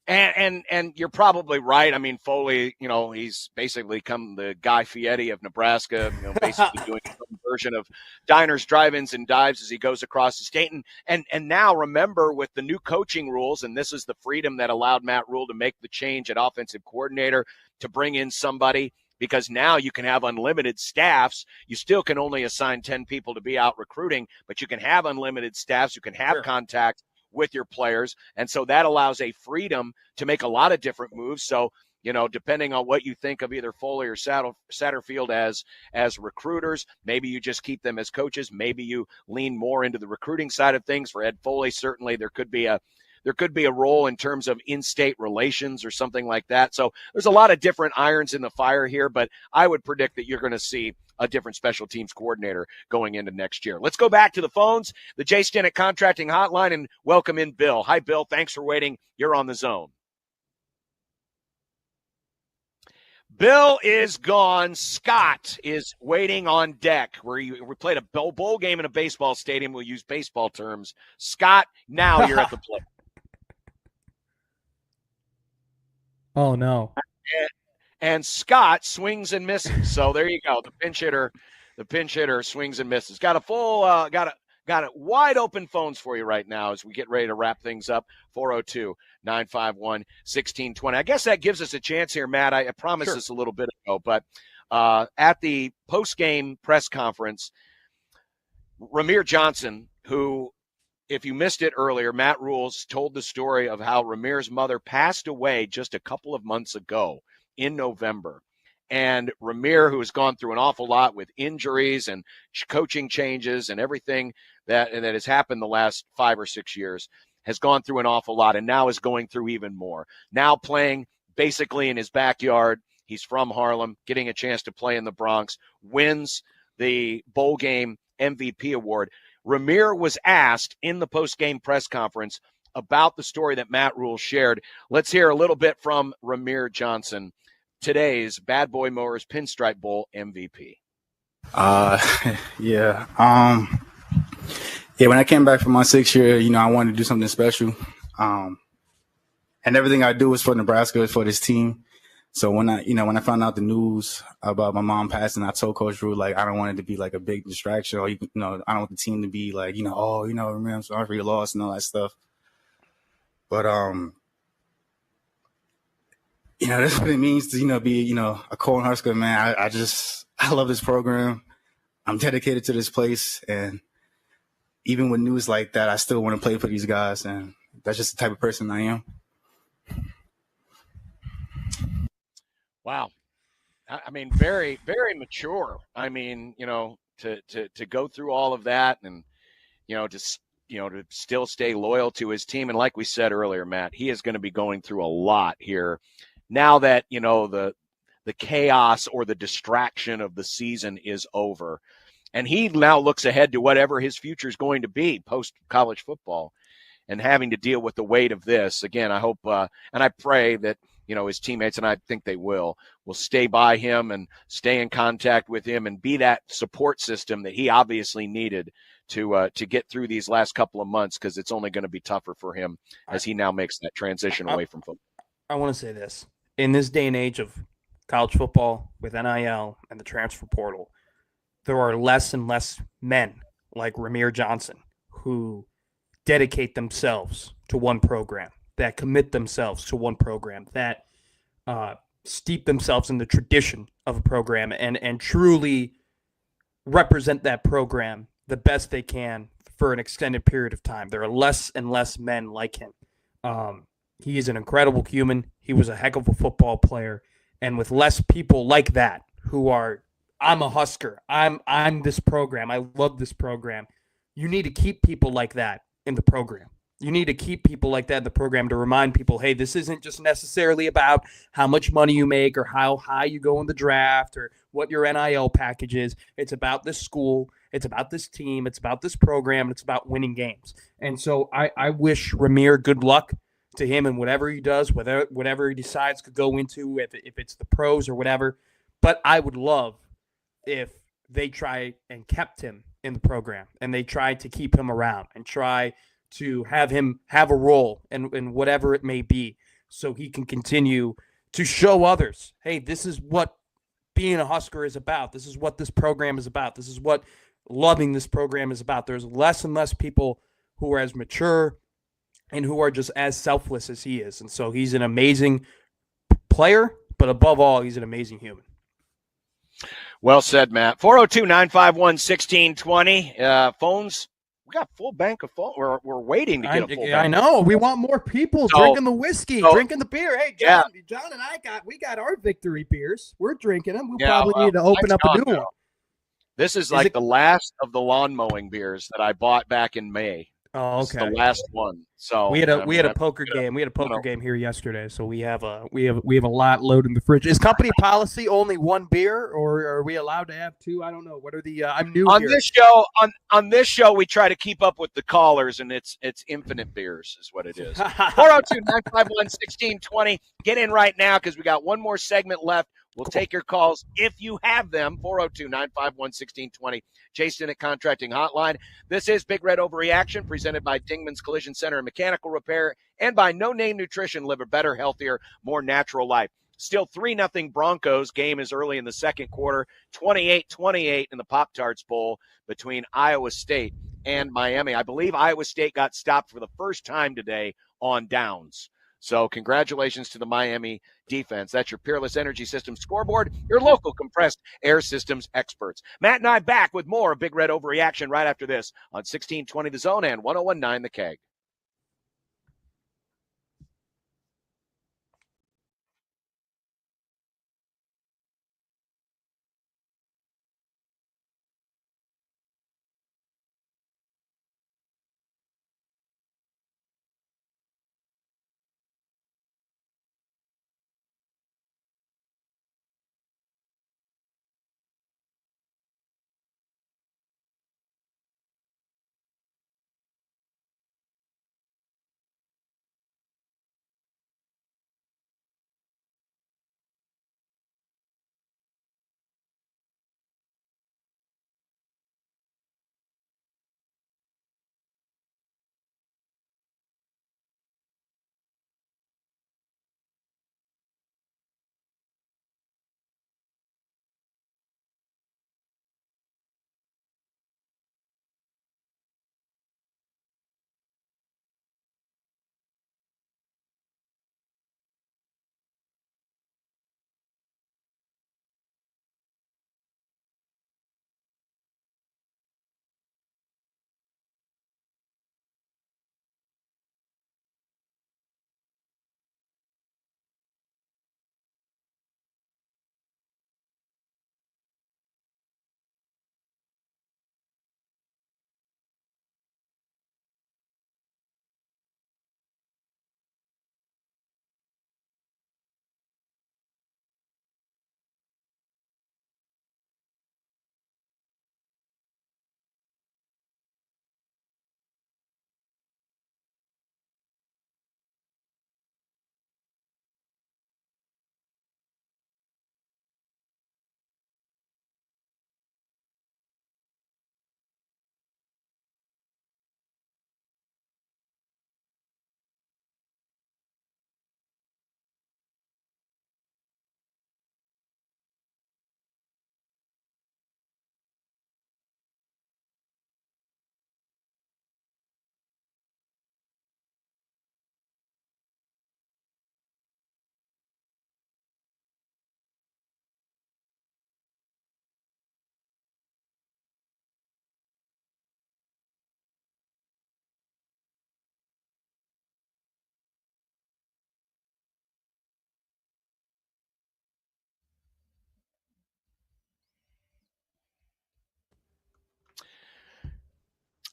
And you're probably right. I mean, Foley, he's basically become the Guy Fieri of Nebraska, basically doing some version of diners, drive-ins, and dives as he goes across the state. And now remember, with the new coaching rules, and this is the freedom that allowed Matt Rule to make the change at offensive coordinator to bring in somebody, because now you can have unlimited staffs. You still can only assign 10 people to be out recruiting, but you can have unlimited staffs. You can have contact with your players. And so that allows a freedom to make a lot of different moves. So, depending on what you think of either Foley or Satterfield as recruiters, maybe you just keep them as coaches. Maybe you lean more into the recruiting side of things. For Ed Foley, certainly there could be a role in terms of in-state relations or something like that. So there's a lot of different irons in the fire here, but I would predict that you're going to see a different special teams coordinator going into next year. Let's go back to the phones, the Jay Stinnett Contracting Hotline, and welcome in Bill. Hi, Bill. Thanks for waiting. You're on the zone. Bill is gone. Scott is waiting on deck. We played a bowl game in a baseball stadium. We'll use baseball terms. Scott, now you're at the plate. Oh, no. And Scott swings and misses. So there you go. The pinch hitter swings and misses. Got a wide open phones for you right now as we get ready to wrap things up. 402-951-1620. I guess that gives us a chance here, Matt. I promised this a little bit ago, but at the post-game press conference, Ramir Johnson, who, if you missed it earlier, Matt Rules told the story of how Ramir's mother passed away just a couple of months ago in November. And Ramir, who has gone through an awful lot with injuries and coaching changes and everything that has happened the last 5 or 6 years, has gone through an awful lot and now is going through even more. Now playing basically in his backyard. He's from Harlem, getting a chance to play in the Bronx, wins the bowl game MVP award. Ramir was asked in the post-game press conference about the story that Matt Rule shared. Let's hear a little bit from Ramir Johnson, today's Bad Boy Mowers Pinstripe Bowl MVP. Yeah. When I came back from my 6th year, I wanted to do something special. And everything I do is for Nebraska, is for this team. So when I found out the news about my mom passing, I told Coach Rule, I don't want it to be a big distraction, or I don't want the team to be Ramir, I'm sorry for your loss and all that stuff. But this is what it means to be a Cornhusker, man. I love this program. I'm dedicated to this place, and even with news like that, I still want to play for these guys, and that's just the type of person I am. Wow. I mean, very, very mature. I mean, to go through all of that and, to still stay loyal to his team. And like we said earlier, Matt, he is going to be going through a lot here now that, the chaos or the distraction of the season is over. And he now looks ahead to whatever his future is going to be post-college football and having to deal with the weight of this. Again, I hope and I pray that, his teammates, and I think they will stay by him and stay in contact with him and be that support system that he obviously needed to get through these last couple of months, because it's only going to be tougher for him as he now makes that transition away from football. I want to say this. In this day and age of college football with NIL and the transfer portal, there are less and less men like Ramir Johnson who dedicate themselves to one program, that commit themselves to one program, that steep themselves in the tradition of a program and truly represent that program the best they can for an extended period of time. There are less and less men like him. He is an incredible human. He was a heck of a football player. And with less people like that who are, I'm a Husker, I'm this program, I love this program, you need to keep people like that in the program. You need to keep people like that in the program to remind people, hey, this isn't just necessarily about how much money you make or how high you go in the draft or what your NIL package is. It's about this school. It's about this team. It's about this program. It's about winning games. And so I wish Ramir good luck to him in whatever he does, whatever he decides to go into, if it's the pros or whatever. But I would love if they try and kept him in the program and they tried to keep him around and try to have him have a role in whatever it may be, so he can continue to show others, hey, this is what being a Husker is about. This is what this program is about. This is what loving this program is about. There's less and less people who are as mature and who are just as selfless as he is. And so he's an amazing player, but above all, he's an amazing human. Well said, Matt. 402-951-1620. Phones. We got full bank of phone. We're waiting to get a full bank. I know. We want more people drinking the whiskey, drinking the beer. Hey, John and I got our victory beers. We're drinking them. We probably need to open up a new one. This is like the last of the lawn mowing beers that I bought back in May. Oh, okay. It's the last one. So we had a poker game. We had a poker game here yesterday. So we have a lot loaded in the fridge. Is company policy only one beer, or are we allowed to have two? I don't know. What are the? I'm new on here. This show. On this show, we try to keep up with the callers, and it's infinite beers is what it is. 402-951-1620. Get in right now because we got one more segment left. We'll take your calls if you have them. 402-951-1620. Jason at Contracting Hotline. This is Big Red Overreaction, presented by Dingman's Collision Center and Mechanical Repair, and by No Name Nutrition. Live a better, healthier, more natural life. Still 3-0 Broncos. Game is early in the second quarter. 28-28 in the Pop-Tarts Bowl between Iowa State and Miami. I believe Iowa State got stopped for the first time today on downs. So congratulations to the Miami defense. That's your Peerless Energy Systems scoreboard, your local compressed air systems experts. Matt and I back with more of Big Red Overreaction right after this on 1620 The Zone and 1019 The Keg.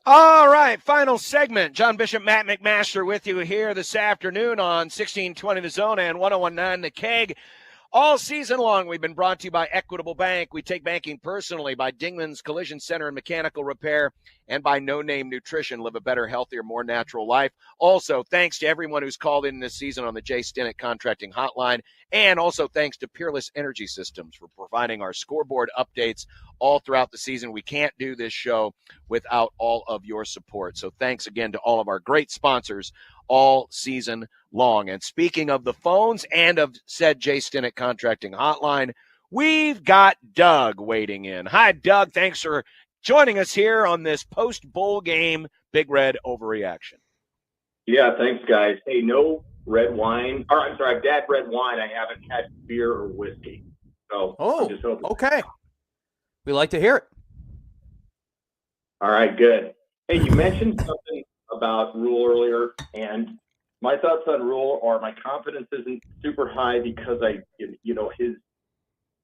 All right, final segment. John Bishop, Matt McMaster with you here this afternoon on 1620 The Zone and 1019 The Keg. All season long, we've been brought to you by Equitable Bank. We take banking personally, by Dingman's Collision Center and Mechanical Repair, and by No Name Nutrition. Live a better, healthier, more natural life. Also, thanks to everyone who's called in this season on the Jay Stinnett Contracting Hotline, and also thanks to Peerless Energy Systems for providing our scoreboard updates all throughout the season. We can't do this show without all of your support. So thanks again to all of our great sponsors all season long. And speaking of the phones and of said Jay Stinnett Contracting Hotline, we've got Doug waiting in. Hi, Doug. Thanks for joining us here on this post-bowl game Big Red Overreaction. Yeah, thanks, guys. Hey, no red wine. Or, I'm sorry, I've had red wine. I haven't had beer or whiskey. So I'm just hoping. Okay. We like to hear it. All right, good. Hey, you mentioned something about Rule earlier, and my thoughts on Rule are my confidence isn't super high because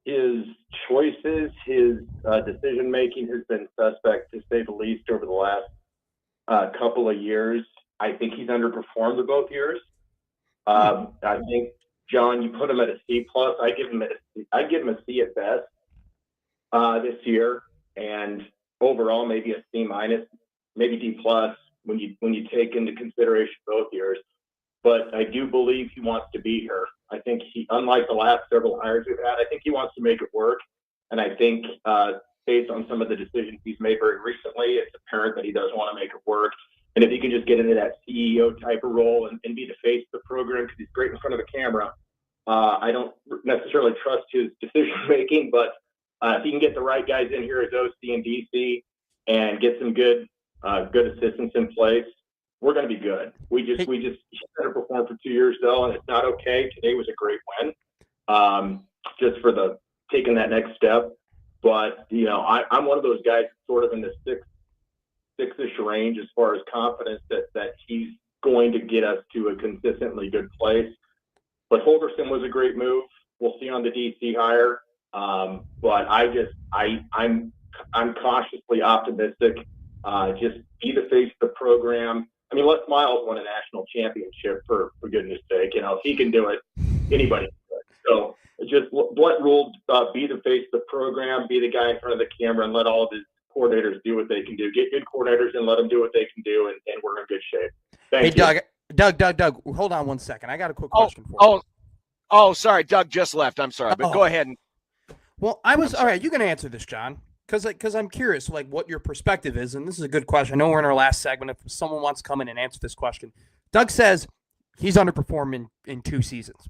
his choices, his decision making has been suspect to say the least over the last couple of years. I think he's underperformed in both years. I think, John, you put him at a C plus. I give him a C at best this year, and overall maybe a C minus, maybe D plus when you take into consideration both years. But I do believe he wants to be here. I think he, unlike the last several hires we've had, I think he wants to make it work. And I think based on some of the decisions he's made very recently, it's apparent that he does want to make it work. And if he can just get into that CEO type of role and be the face of the program because he's great in front of the camera, I don't necessarily trust his decision making, but if he can get the right guys in here as OC and DC and get some good assistants in place, we're going to be good. We just underperformed for 2 years though, and it's not okay. Today was a great win, just for the taking that next step. But I'm one of those guys sort of in the six-ish range as far as confidence that he's going to get us to a consistently good place. But Holgerson was a great move. We'll see on the DC hire. But I'm cautiously optimistic. Just be the face of the program. I mean, Les Miles won a national championship for goodness sake. If he can do it, anybody can do it. So just let Rule be the face of the program, be the guy in front of the camera, and let all of his coordinators do what they can do. Get good coordinators and let them do what they can do, and we're in good shape. Thank you. Doug, hold on one second. I got a quick question for you. Oh, sorry. Doug just left. I'm sorry, but go ahead. Well, all right, you can answer this, John, because I'm curious, what your perspective is, and this is a good question. I know we're in our last segment. If someone wants to come in and answer this question, Doug says he's underperformed in 2 seasons.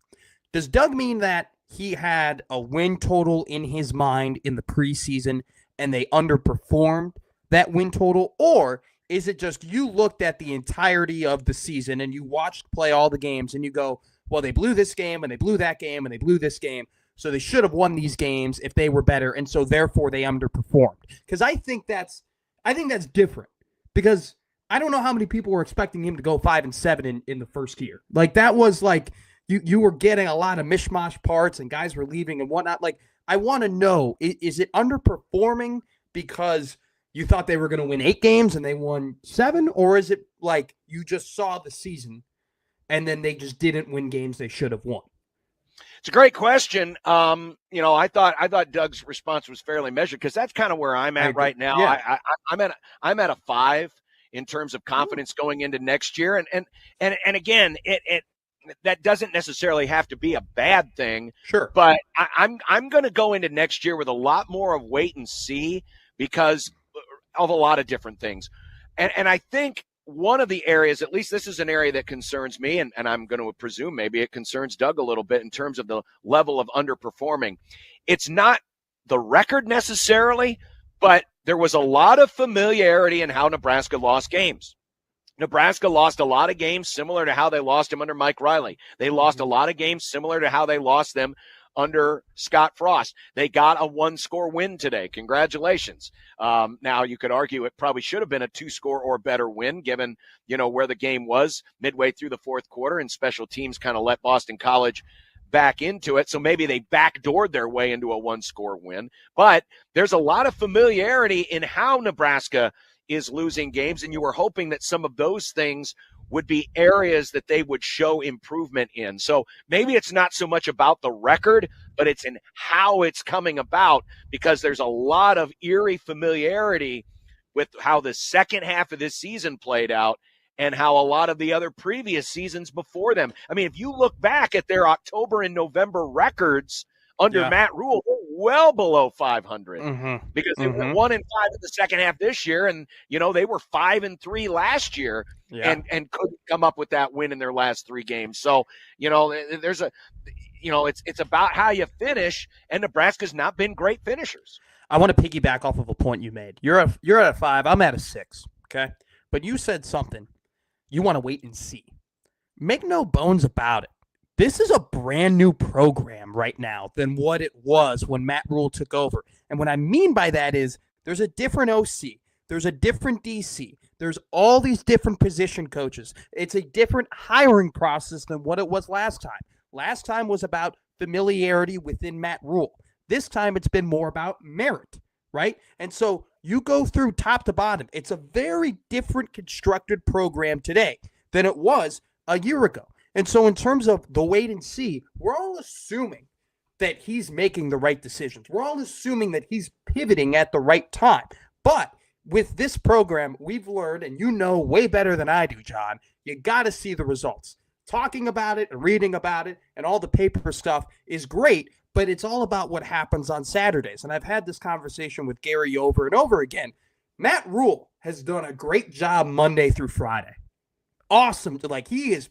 Does Doug mean that he had a win total in his mind in the preseason and they underperformed that win total, or is it just you looked at the entirety of the season and you watched play all the games and you go, well, they blew this game and they blew that game and they blew this game, so they should have won these games if they were better, and so therefore they underperformed? Because I think that's different, because I don't know how many people were expecting him to go 5-7 in the first year. That was you were getting a lot of mishmash parts and guys were leaving and whatnot. I want to know, is it underperforming because you thought they were going to win 8 games and they won 7, or is it you just saw the season and then they just didn't win games they should have won? It's a great question. I thought Doug's response was fairly measured, because that's kind of where I'm at right now. Yeah. I'm at a 5 in terms of confidence going into next year, and again, it that doesn't necessarily have to be a bad thing. Sure, but I'm going to go into next year with a lot more of wait and see because of a lot of different things, and I think one of the areas, at least this is an area that concerns me, and I'm going to presume maybe it concerns Doug a little bit in terms of the level of underperforming. It's not the record necessarily, but there was a lot of familiarity in how Nebraska lost games. Nebraska lost a lot of games similar to how they lost them under Mike Riley. They lost a lot of games similar to how they lost them under Scott Frost. They got a 1-score win today. Congratulations. Now you could argue it probably should have been a 2-score or better win given, where the game was midway through the fourth quarter, and special teams kind of let Boston College back into it. So maybe they backdoored their way into a 1-score win, but there's a lot of familiarity in how Nebraska is losing games, and you were hoping that some of those things would be areas that they would show improvement in. So maybe it's not so much about the record, but it's in how it's coming about, because there's a lot of eerie familiarity with how the second half of this season played out and how a lot of the other previous seasons before them. I mean, if you look back at their October and November records under Matt Rule, they're well below 500 because they went 1-5 in the second half this year, and they were 5-3 last year, and couldn't come up with that win in their last 3 games. So there's it's about how you finish, and Nebraska's not been great finishers. I want to piggyback off of a point you made. You're at a 5. I'm at a 6. Okay, but you said something. You want to wait and see. Make no bones about it. This is a brand new program right now than what it was when Matt Rule took over. And what I mean by that is there's a different OC. There's a different DC. There's all these different position coaches. It's a different hiring process than what it was last time. Last time was about familiarity within Matt Rule. This time it's been more about merit, right? And so you go through top to bottom. It's a very different constructed program today than it was a year ago. And so in terms of the wait and see, we're all assuming that he's making the right decisions. We're all assuming that he's pivoting at the right time. But with this program, we've learned, and way better than I do, John, you got to see the results. Talking about it and reading about it and all the paper stuff is great, but it's all about what happens on Saturdays. And I've had this conversation with Gary over and over again. Matt Rule has done a great job Monday through Friday. Awesome. He is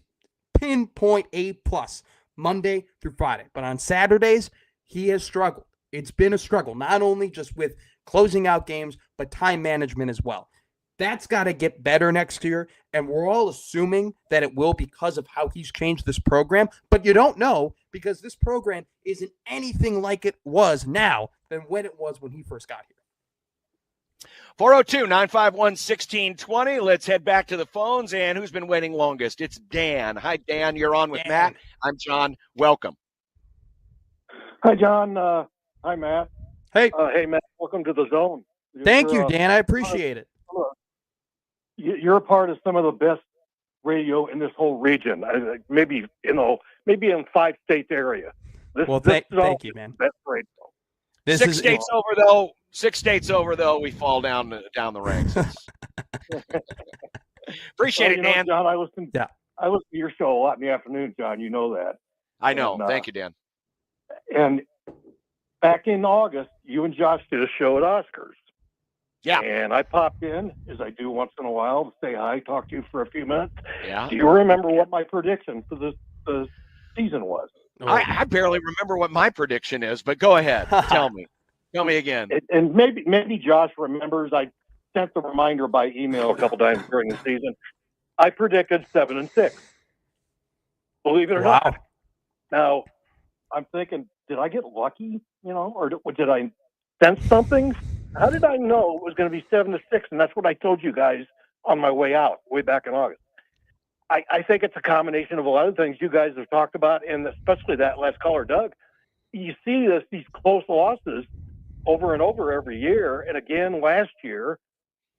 pinpoint A+ Monday through Friday. But on Saturdays, he has struggled. It's been a struggle, not only just with closing out games, but time management as well. That's got to get better next year, and we're all assuming that it will because of how he's changed this program, but you don't know because this program isn't anything like it was now than when it was when he first got here. 402-951-1620. Let's head back to the phones, and who's been waiting longest? It's Dan. Hi, Dan. You're on with Matt. I'm John. Welcome. Hi, John. Hi, Matt. Hey. Hey, Matt. Welcome to the zone. Thank you, Dan. I appreciate it. You're a part of some of the best radio in this whole region. Maybe in 5 states area. Thank you, man. That's great. 6 states over, though, we fall down the ranks. Appreciate it, Dan. John, I listen to your show a lot in the afternoon, John. You know that. I know. Thank you, Dan. And back in August, you and Josh did a show at Oscars. Yeah. And I popped in, as I do once in a while, to say hi, talk to you for a few minutes. Yeah. Do you remember what my prediction for the season was? I barely remember what my prediction is, but go ahead. Tell me. Tell me again. And maybe Josh remembers. I sent the reminder by email a couple times during the season. I predicted 7-6. Believe it or not. Now, I'm thinking, did I get lucky? Or did I sense something? How did I know it was going to be 7-6? And that's what I told you guys on my way out, way back in August. I think it's a combination of a lot of things you guys have talked about, and especially that last caller, Doug. You see these close losses over and over every year, and again last year,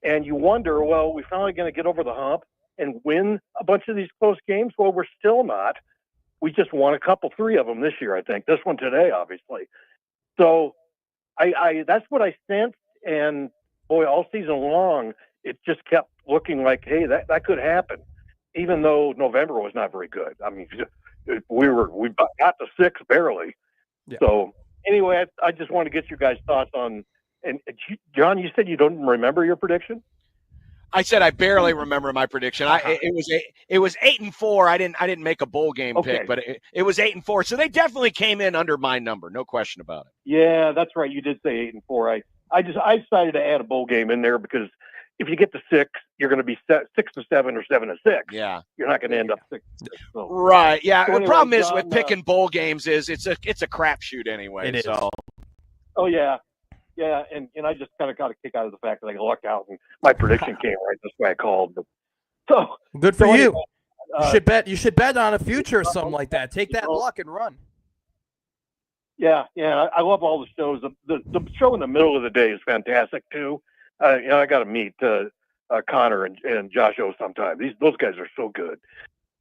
and you wonder, well, we're finally going to get over the hump and win a bunch of these close games? Well, we're still not. We just won 3 of them this year, I think. This one today, obviously. So I that's what I sensed, and boy, all season long, it just kept looking like, hey, that could happen, even though November was not very good. I mean, we got to 6 barely. Yeah. So anyway, I just want to get your guys' thoughts on. And John, you said you don't remember your prediction? I said I barely remember my prediction. It was 8-4. I didn't make a bowl game pick, but it was 8-4. So they definitely came in under my number, no question about it. Yeah, that's right. You did say 8-4. I decided to add a bowl game in there because if you get to 6, you're going to be 6-7 or 7-6. Yeah, you're not going to end up 6. So. Right. Yeah. So the anyway, problem is John, with picking bowl games is it's a crapshoot anyway. It is. So. Oh yeah. Yeah, and I just kind of got a kick out of the fact that I lucked out and my prediction came right. That's why I called. So good for you. Anyway, you should bet on a future or something like that. Take that luck and run. Yeah. I love all the shows. The show in the middle of the day is fantastic too. I got to meet Connor and Josh O sometime. Those guys are so good.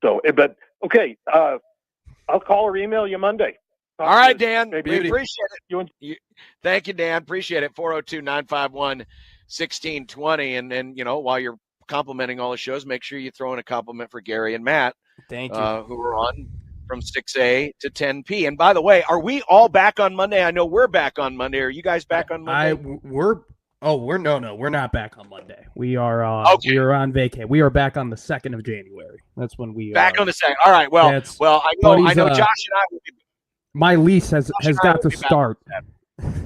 So, but okay, I'll call or email you Monday. All right, Dan. Maybe. We appreciate it. Thank you, Dan. Appreciate it. 402-951-1620. And then, while you're complimenting all the shows, make sure you throw in a compliment for Gary and Matt. Thank you. Who are on from 6A to 10P. And by the way, are we all back on Monday? I know we're back on Monday. Are you guys back on Monday? We're not back on Monday. We are we are on vacay. We are back on the 2nd of January. That's when we back on the 2nd. All right. Well, I know Josh and I will be. My lease has got to start.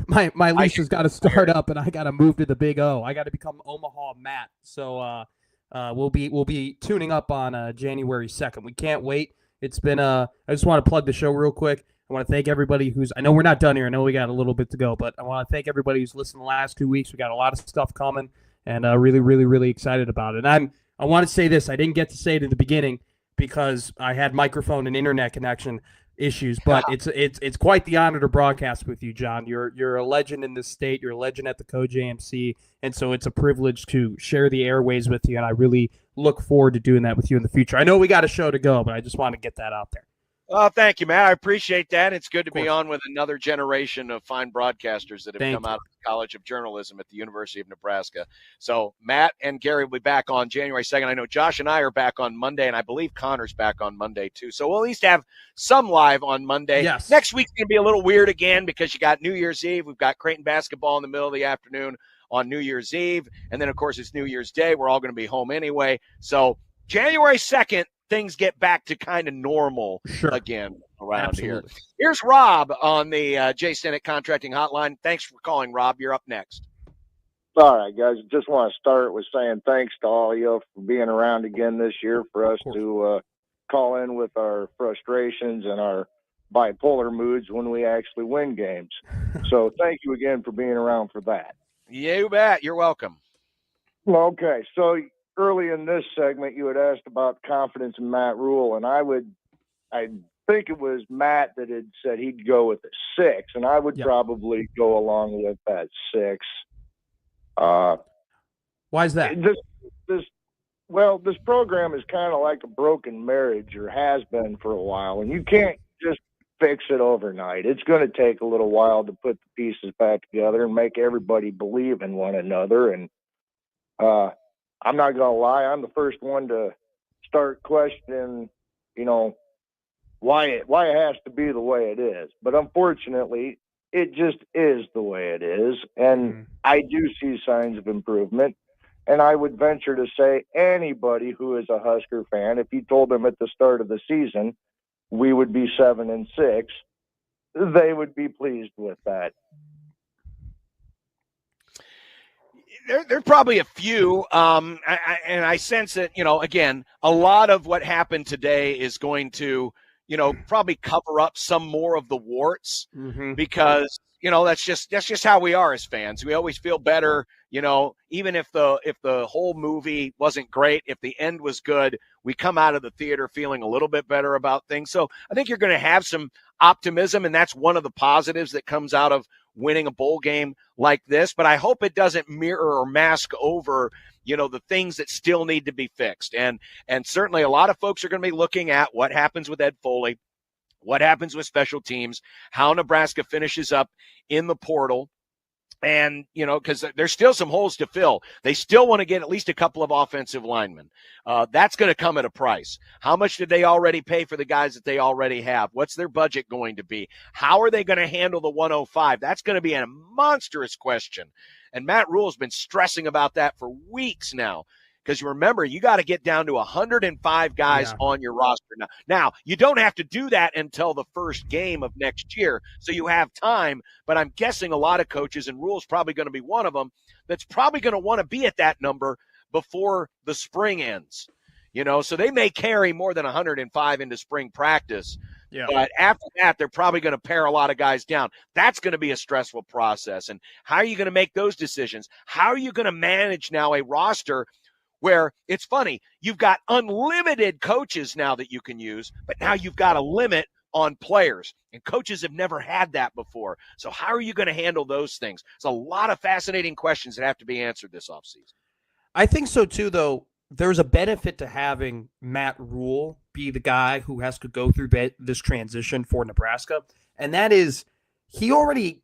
My lease has got to start up, and I got to move to the Big O. I got to become Omaha Matt. So we'll be tuning up on January 2nd. We can't wait. It's been I just want to plug the show real quick. I want to thank everybody I know we're not done here. I know we got a little bit to go, but I want to thank everybody who's listened the last 2 weeks. We got a lot of stuff coming, and really, really, really excited about it. And I want to say this. I didn't get to say it at the beginning because I had microphone and internet connection issues, but it's quite the honor to broadcast with you, John. You're a legend in this state. You're a legend at the CoJMC, and so it's a privilege to share the airways with you, and I really look forward to doing that with you in the future. I know we got a show to go, but I just want to get that out there. Well, thank you, Matt. I appreciate that. It's good to be on with another generation of fine broadcasters that have come out of the College of Journalism at the University of Nebraska. So Matt and Gary will be back on January 2nd. I know Josh and I are back on Monday, and I believe Connor's back on Monday too. So we'll at least have some live on Monday. Yes. Next week's going to be a little weird again because you got New Year's Eve. We've got Creighton basketball in the middle of the afternoon on New Year's Eve. And then, of course, it's New Year's Day. We're all going to be home anyway. So January 2nd, things get back to kind of normal again around here. Here's Rob on the J. Stinnett Contracting Hotline. Thanks for calling, Rob. You're up next. All right, guys. Just want to start with saying thanks to all of you for being around again this year for us to call in with our frustrations and our bipolar moods when we actually win games. So thank you again for being around for that. You bet. You're welcome. Okay, so early in this segment, you had asked about confidence in Matt Rule, and I think it was Matt that had said he'd go with a 6, and I would probably go along with that 6. Why is that? This program is kind of like a broken marriage, or has been for a while, and you can't just fix it overnight. It's going to take a little while to put the pieces back together and make everybody believe in one another. And I'm not going to lie, I'm the first one to start questioning, why it has to be the way it is. But unfortunately, it just is the way it is. And I do see signs of improvement. And I would venture to say anybody who is a Husker fan, if you told them at the start of the season we would be 7-6, they would be pleased with that. There's probably a few, and I sense that, again, a lot of what happened today is going to, probably cover up some more of the warts because, that's just how we are as fans. We always feel better, even if the whole movie wasn't great, if the end was good, we come out of the theater feeling a little bit better about things. So I think you're going to have some optimism, and that's one of the positives that comes out of winning a bowl game like this. But I hope it doesn't mirror or mask over, the things that still need to be fixed. And certainly a lot of folks are going to be looking at what happens with Ed Foley, what happens with special teams, how Nebraska finishes up in the portal. And, because there's still some holes to fill. They still want to get at least a couple of offensive linemen. That's going to come at a price. How much did they already pay for the guys that they already have? What's their budget going to be? How are they going to handle the 105? That's going to be a monstrous question. And Matt Rule has been stressing about that for weeks now. Because you remember, you got to get down to 105 guys on your roster now. Now, you don't have to do that until the first game of next year, so you have time. But I'm guessing a lot of coaches, and Rule's probably going to be one of them, that's probably going to want to be at that number before the spring ends. So they may carry more than 105 into spring practice. Yeah. But after that, they're probably going to pare a lot of guys down. That's going to be a stressful process. And how are you going to make those decisions? How are you going to manage now a roster where it's funny, you've got unlimited coaches now that you can use, but now you've got a limit on players, and coaches have never had that before. So how are you going to handle those things? It's a lot of fascinating questions that have to be answered this offseason. I think so too, though. There's a benefit to having Matt Rule be the guy who has to go through this transition for Nebraska. And that is, he already,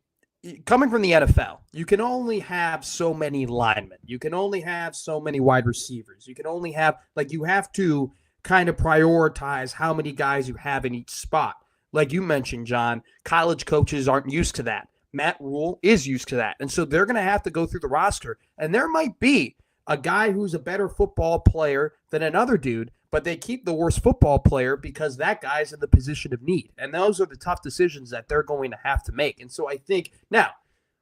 coming from the NFL, you can only have so many linemen. You can only have so many wide receivers. You can only have, you have to kind of prioritize how many guys you have in each spot. Like you mentioned, John, college coaches aren't used to that. Matt Rule is used to that. And so they're going to have to go through the roster. And there might be a guy who's a better football player than another dude, but they keep the worst football player because that guy's in the position of need. And those are the tough decisions that they're going to have to make. And so I think, now,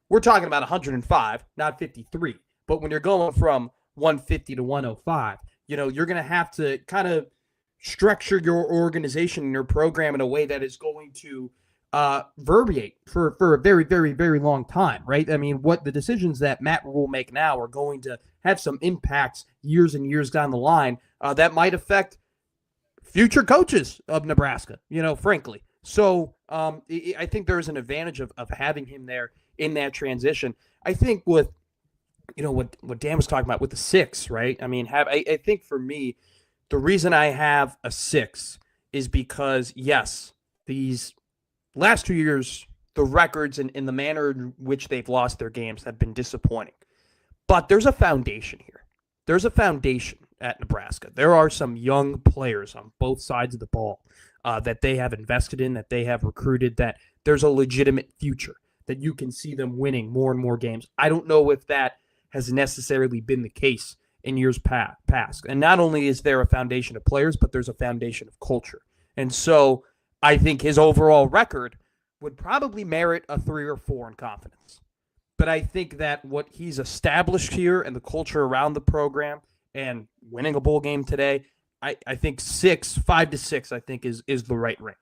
we're talking about 105, not 53. But when you're going from 150 to 105, you're going to have to kind of structure your organization and your program in a way that is going to verbiate for a very, very, very long time, right? I mean, what the decisions that Matt will make now are going to have some impacts years and years down the line that might affect future coaches of Nebraska, frankly. So I think there's an advantage of having him there in that transition. I think with, what Dan was talking about with the 6, right? I mean, I think for me, the reason I have a 6 is because, yes, these last 2 years, the records and the manner in which they've lost their games have been disappointing. But there's a foundation here. There's a foundation at Nebraska. There are some young players on both sides of the ball that they have invested in, that they have recruited, that there's a legitimate future, that you can see them winning more and more games. I don't know if that has necessarily been the case in years past. And not only is there a foundation of players, but there's a foundation of culture. And so I think his overall record would probably merit a 3 or 4 in confidence. But I think that what he's established here and the culture around the program and winning a bowl game today, I think 5 to 6, I think is the right range.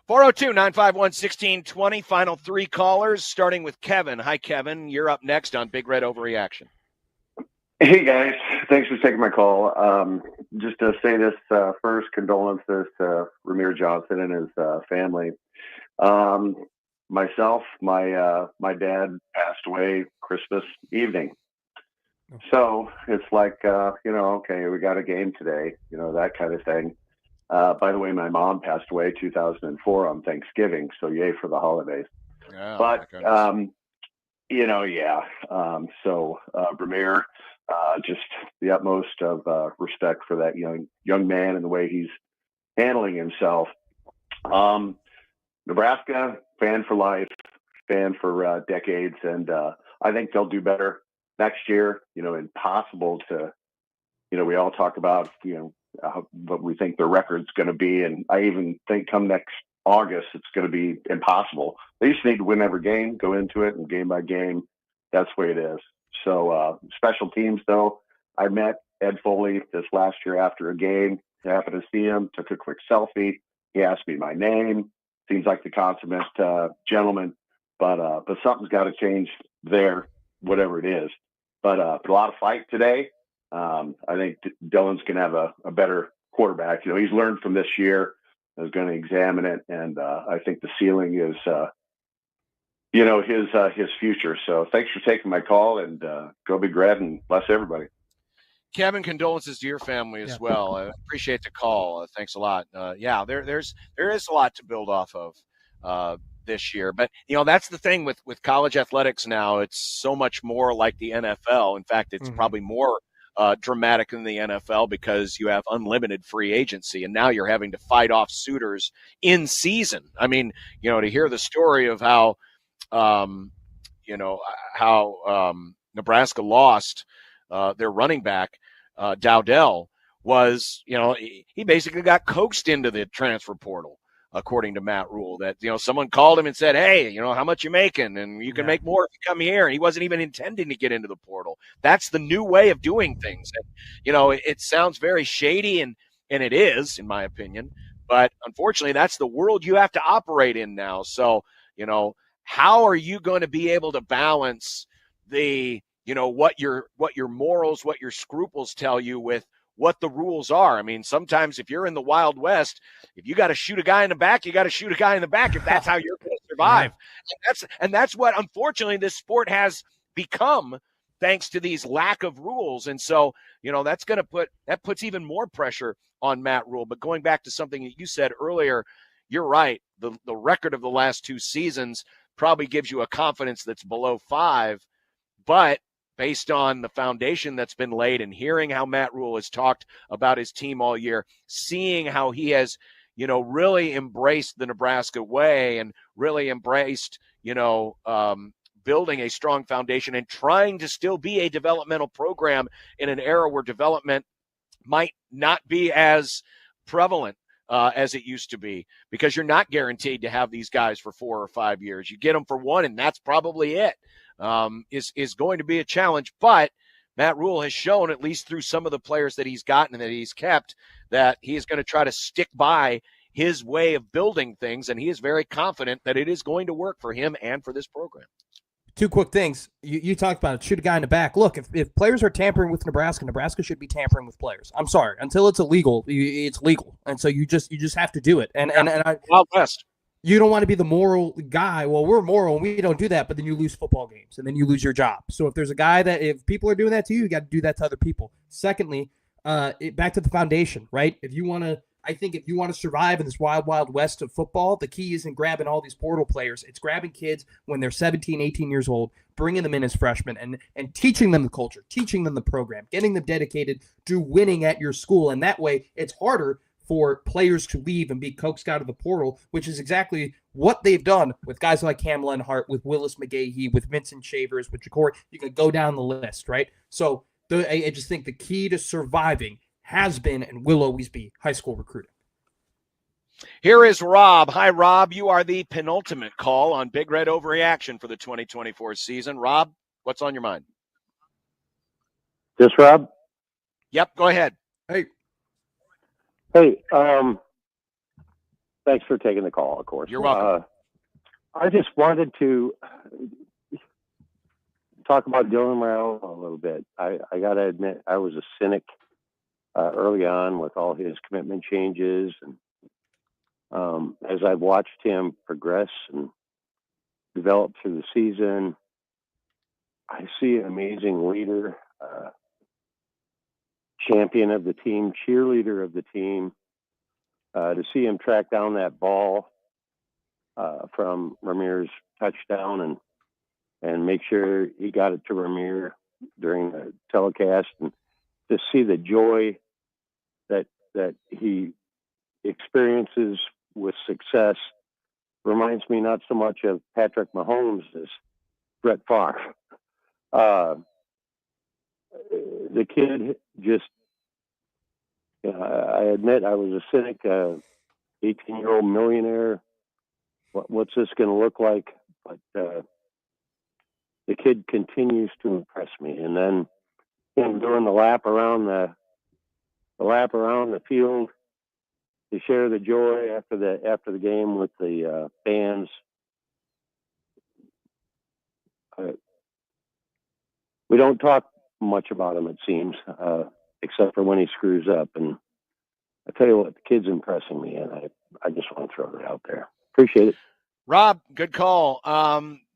402-951-1620, final 3 callers, starting with Kevin. Hi, Kevin. You're up next on Big Red Overreaction. Hey, guys. Thanks for taking my call. Just to say this first, condolences to Ramir Johnson and his family. Myself, my dad passed away Christmas evening. So it's like, okay, we got a game today, that kind of thing. By the way, my mom passed away 2004 on Thanksgiving, so yay for the holidays. Yeah, but, so Ramir, just the utmost of respect for that young man and the way he's handling himself. Nebraska, fan for life, fan for decades, and I think they'll do better next year. Impossible to, we all talk about, what we think their record's going to be, and I even think come next August it's going to be impossible. They just need to win every game, go into it, and game by game, that's the way it is. So special teams, though, I met Ed Foley this last year after a game. I happened to see him, took a quick selfie. He asked me my name. Seems like the consummate gentleman, but something's got to change there, whatever it is. But a lot of fight today. I think Dylan's going to have a better quarterback. He's learned from this year. Is going to examine it, and I think the ceiling is, his future. So thanks for taking my call, and go Big Red, and bless everybody. Kevin, condolences to your family as well. I appreciate the call. Thanks a lot. There is a lot to build off of this year. But, that's the thing with college athletics now. It's so much more like the NFL. In fact, it's probably more dramatic than the NFL because you have unlimited free agency, and now you're having to fight off suitors in season. I mean, to hear the story of how Nebraska lost their running back, Dowdell, was, he basically got coaxed into the transfer portal, according to Matt Rule, that, someone called him and said, hey, how much you making? And you can make more if you come here. And he wasn't even intending to get into the portal. That's the new way of doing things. And, it sounds very shady, and it is, in my opinion. But unfortunately, that's the world you have to operate in now. So, how are you going to be able to balance the, what your morals, what your scruples tell you with what the rules are? I mean, sometimes if you're in the Wild West, if you got to shoot a guy in the back, you got to shoot a guy in the back if that's how you're going to survive. And that's what, unfortunately, this sport has become thanks to these lack of rules. And so, that's going to puts even more pressure on Matt Rule. But going back to something that you said earlier, you're right. The record of the last 2 seasons probably gives you a confidence that's below 5, but based on the foundation that's been laid and hearing how Matt Rule has talked about his team all year, seeing how he has, really embraced the Nebraska way and really embraced, building a strong foundation and trying to still be a developmental program in an era where development might not be as prevalent as it used to be, because you're not guaranteed to have these guys for 4 or 5 years. You get them for 1, and that's probably it. Is going to be a challenge. But Matt Rule has shown, at least through some of the players that he's gotten and that he's kept, that he is going to try to stick by his way of building things, and he is very confident that it is going to work for him and for this program. 2 quick things. You talked about it. Shoot a guy in the back. Look, if players are tampering with Nebraska should be tampering with players. I'm sorry. Until it's illegal, it's legal. And so you just have to do it. And Wild West. You don't want to be the moral guy. Well, we're moral and we don't do that, but then you lose football games and then you lose your job. So if there's a guy if people are doing that to you, you got to do that to other people. Secondly, back to the foundation, right? I think if you want to survive in this wild, wild west of football, the key isn't grabbing all these portal players. It's grabbing kids when they're 17, 18 years old, bringing them in as freshmen and teaching them the culture, teaching them the program, getting them dedicated to winning at your school. And that way it's harder for players to leave and be coaxed out of the portal, which is exactly what they've done with guys like Cam Lenhart, with Willis McGahee, with Vincent Shavers, with Ja'Cory. You can go down the list, right? So I just think the key to surviving has been and will always be high school recruiting. Here is Rob. Hi, Rob. You are the penultimate call on Big Red Overreaction for the 2024 season. Rob, what's on your mind? This Rob? Yep, go ahead. Hey, thanks for taking the call, of course. You're welcome. I just wanted to talk about Dylan Raiola a little bit. I got to admit, I was a cynic early on with all his commitment changes. And as I've watched him progress and develop through the season, I see an amazing leader, champion of the team, cheerleader of the team. To see him track down that ball from Ramir's touchdown and make sure he got it to Ramir during the telecast, and to see the joy that he experiences with success reminds me not so much of Patrick Mahomes as Brett Favre. The kid just, I admit I was a cynic, 18-year-old millionaire. What's this going to look like? But the kid continues to impress me. And then him doing the lap around the field to share the joy after the game with the fans. We don't talk much about him, it seems, except for when he screws up. And I tell you what, the kid's impressing me, and I just want to throw it out there. Appreciate it. Rob, good call.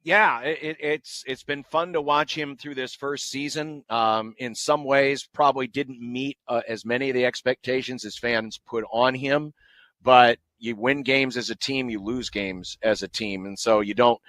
Yeah, it's been fun to watch him through this first season. In some ways, probably didn't meet as many of the expectations as fans put on him, but you win games as a team, you lose games as a team, and so you don't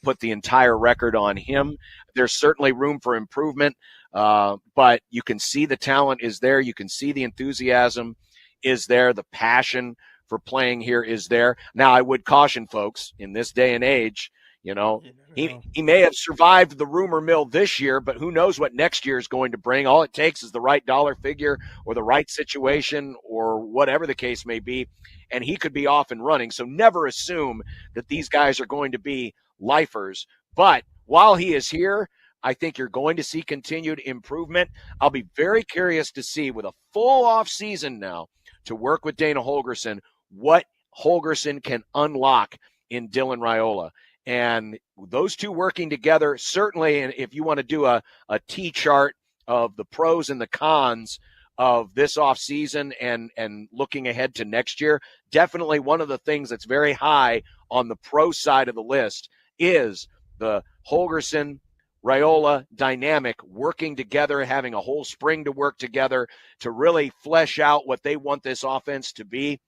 put the entire record on him. There's certainly room for improvement, but you can see the talent is there. You can see the enthusiasm is there. The passion for playing here is there. Now, I would caution folks in this day and age, he may have survived the rumor mill this year, but who knows what next year is going to bring. All it takes is the right dollar figure or the right situation or whatever the case may be, and he could be off and running. So never assume that these guys are going to be lifers. But while he is here, I think you're going to see continued improvement. I'll be very curious to see, with a full off season now to work with Dana Holgorsen, what Holgorsen can unlock in Dylan Raiola. And those two working together, certainly, and if you want to do a T-chart of the pros and the cons of this offseason and looking ahead to next year, definitely one of the things that's very high on the pro side of the list is the Holgorsen Raiola dynamic working together, having a whole spring to work together to really flesh out what they want this offense to be.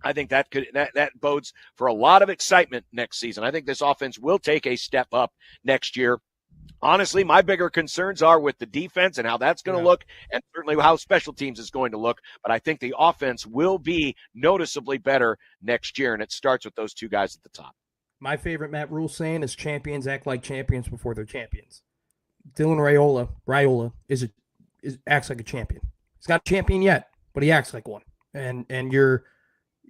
I think that bodes for a lot of excitement next season. I think this offense will take a step up next year. Honestly, my bigger concerns are with the defense and how that's going to look, and certainly how special teams is going to look. But I think the offense will be noticeably better next year, and it starts with those two guys at the top. My favorite Matt Rule saying is champions act like champions before they're champions. Dylan Raiola acts like a champion. He's not a champion yet, but he acts like one. And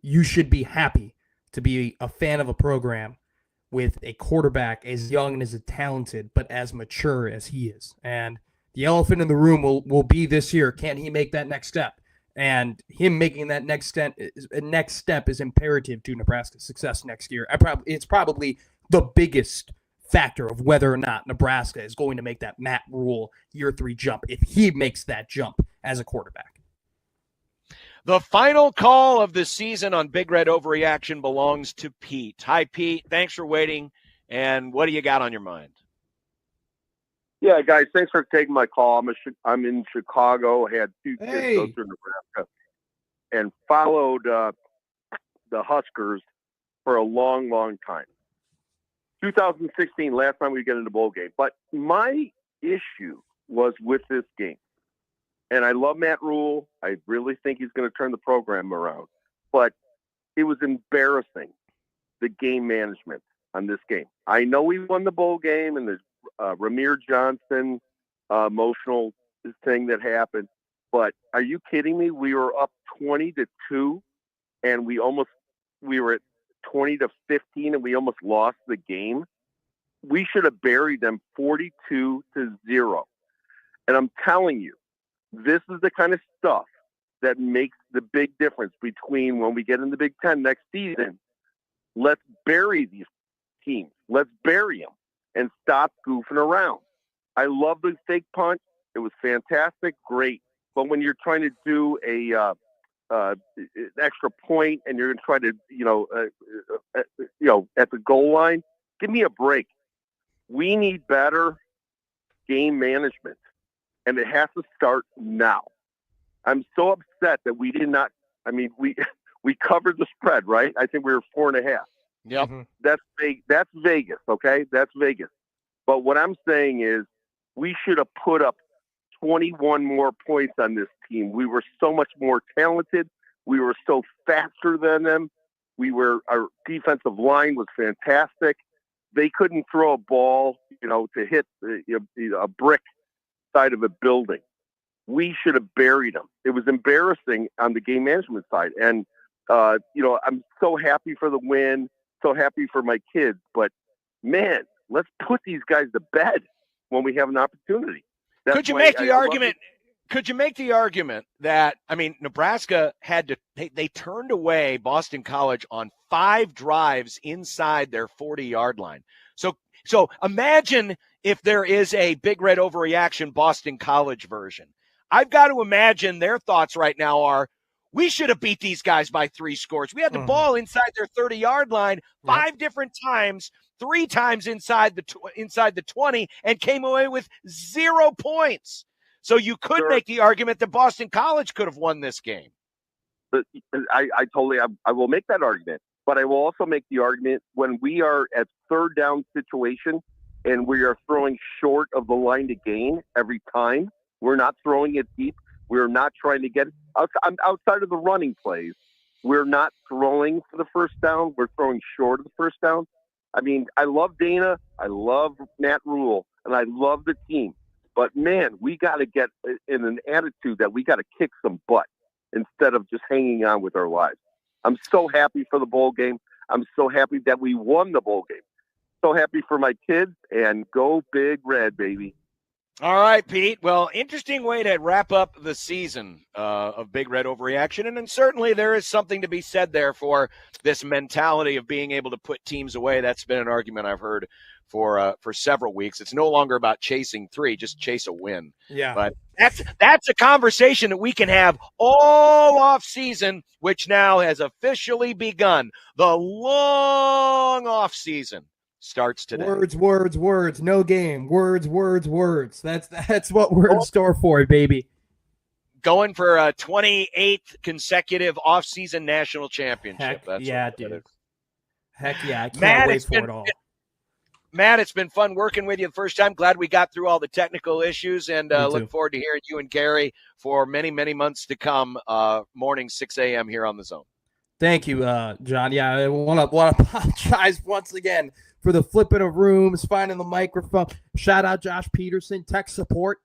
you should be happy to be a fan of a program with a quarterback as young and as talented, but as mature as he is. And the elephant in the room will be this year. Can he make that next step? And him making that next step is imperative to Nebraska's success next year. It's probably the biggest factor of whether or not Nebraska is going to make that Matt Rule year 3 jump if he makes that jump as a quarterback. The final call of the season on Big Red Overreaction belongs to Pete. Hi, Pete. Thanks for waiting. And what do you got on your mind? Yeah, guys, thanks for taking my call. I'm in Chicago. I had 2 kids go through Nebraska and followed the Huskers for a long, long time. 2016, last time we get in the bowl game. But my issue was with this game. And I love Matt Rule. I really think he's going to turn the program around. But it was embarrassing, the game management on this game. I know we won the bowl game, and there's Ramir Johnson emotional thing that happened. But are you kidding me? We were up 20-2, and we were at 20-15, and we almost lost the game. We should have buried them 42-0. And I'm telling you, this is the kind of stuff that makes the big difference between when we get in the Big Ten next season. Let's bury these teams. Let's bury them and stop goofing around. I love the fake punt. It was fantastic, great. But when you're trying to do an extra point and you're going to try to, at the goal line, give me a break. We need better game management. And it has to start now. I'm so upset that we did not. I mean, we covered the spread, right? I think we were 4.5. Yep. That's Vegas, okay? That's Vegas. But what I'm saying is we should have put up 21 more points on this team. We were so much more talented. We were so faster than them. Our defensive line was fantastic. They couldn't throw a ball, to hit a brick side of a building. We should have buried them. It was embarrassing on the game management side. And, I'm so happy for the win, so happy for my kids. But, man, let's put these guys to bed when we have an opportunity. Could you make the argument that, Nebraska they turned away Boston College on 5 drives inside their 40-yard line. So imagine if there is a Big Red Overreaction Boston College version. I've got to imagine their thoughts right now are, we should have beat these guys by 3 scores. We had the ball inside their 30-yard line 5 different times, 3 times inside the 20, and came away with 0 points. So you could make the argument that Boston College could have won this game. But I will make that argument. But I will also make the argument when we are at third down situation and we are throwing short of the line to gain every time, we're not throwing it deep. We're not trying to get outside of the running plays. We're not throwing for the first down. We're throwing short of the first down. I mean, I love Dana. I love Matt Rule, and I love the team. But, man, we got to get in an attitude that we got to kick some butt instead of just hanging on with our lives. I'm so happy for the bowl game. I'm so happy that we won the bowl game. So happy for my kids, and go Big Red, baby. All right, Pete. Well, interesting way to wrap up the season of Big Red Overreaction. And then certainly there is something to be said there for this mentality of being able to put teams away. That's been an argument I've heard for several weeks. It's no longer about chasing 3, just chase a win. Yeah. But that's a conversation that we can have all off season, which now has officially begun. The long off season starts today. Words. No game. Words. That's what we're in store for, baby. Going for a 28th consecutive off-season national championship. Heck That's yeah, dude. Heck yeah. I can't Matt, wait for it all. Matt, it's been fun working with you the first time. Glad we got through all the technical issues, and look forward to hearing you and Gary for many, many months to come, morning 6 a.m. here on The Zone. Thank you, John. Yeah, I want to apologize once again for the flipping of rooms, finding the microphone. Shout out Josh Peterson, tech support,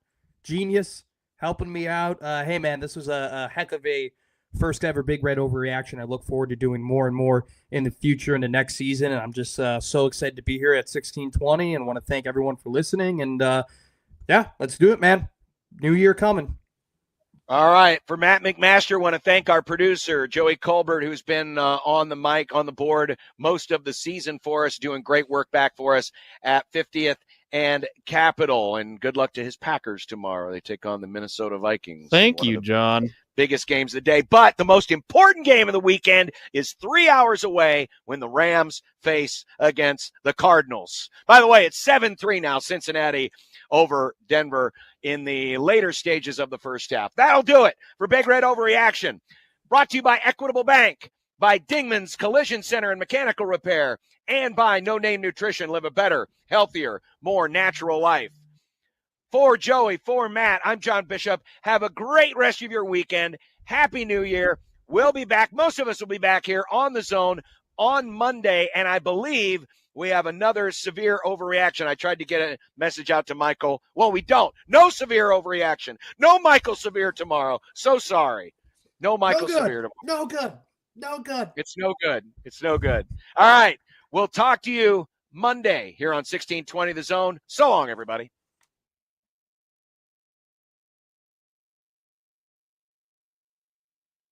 genius, helping me out. Hey, man, this was a heck of a first ever Big Red Overreaction. I look forward to doing more and more in the future in the next season, and I'm just so excited to be here at 1620 and want to thank everyone for listening. And, yeah, let's do it, man. New year coming. All right. For Matt McMaster, want to thank our producer, Joey Colbert, who's been on the mic, on the board most of the season for us, doing great work back for us at 50th and Capitol. And good luck to his Packers tomorrow. They take on the Minnesota Vikings. Thank you, John. Biggest games of the day. But the most important game of the weekend is 3 hours away when the Rams face against the Cardinals. By the way, it's 7-3 now, Cincinnati over Denver in the later stages of the first half. That'll do it for Big Red Overreaction. Brought to you by Equitable Bank, by Dingman's Collision Center and Mechanical Repair, and by No Name Nutrition. Live a better, healthier, more natural life. For Joey, for Matt, I'm John Bishop. Have a great rest of your weekend. Happy New Year. We'll be back. Most of us will be back here on The Zone on Monday, and I believe we have another severe overreaction. I tried to get a message out to Michael. Well, we don't. No severe overreaction. No Michael Severe tomorrow. So sorry. No Michael Severe tomorrow. No good. It's no good. All right. We'll talk to you Monday here on 1620 The Zone. So long, everybody.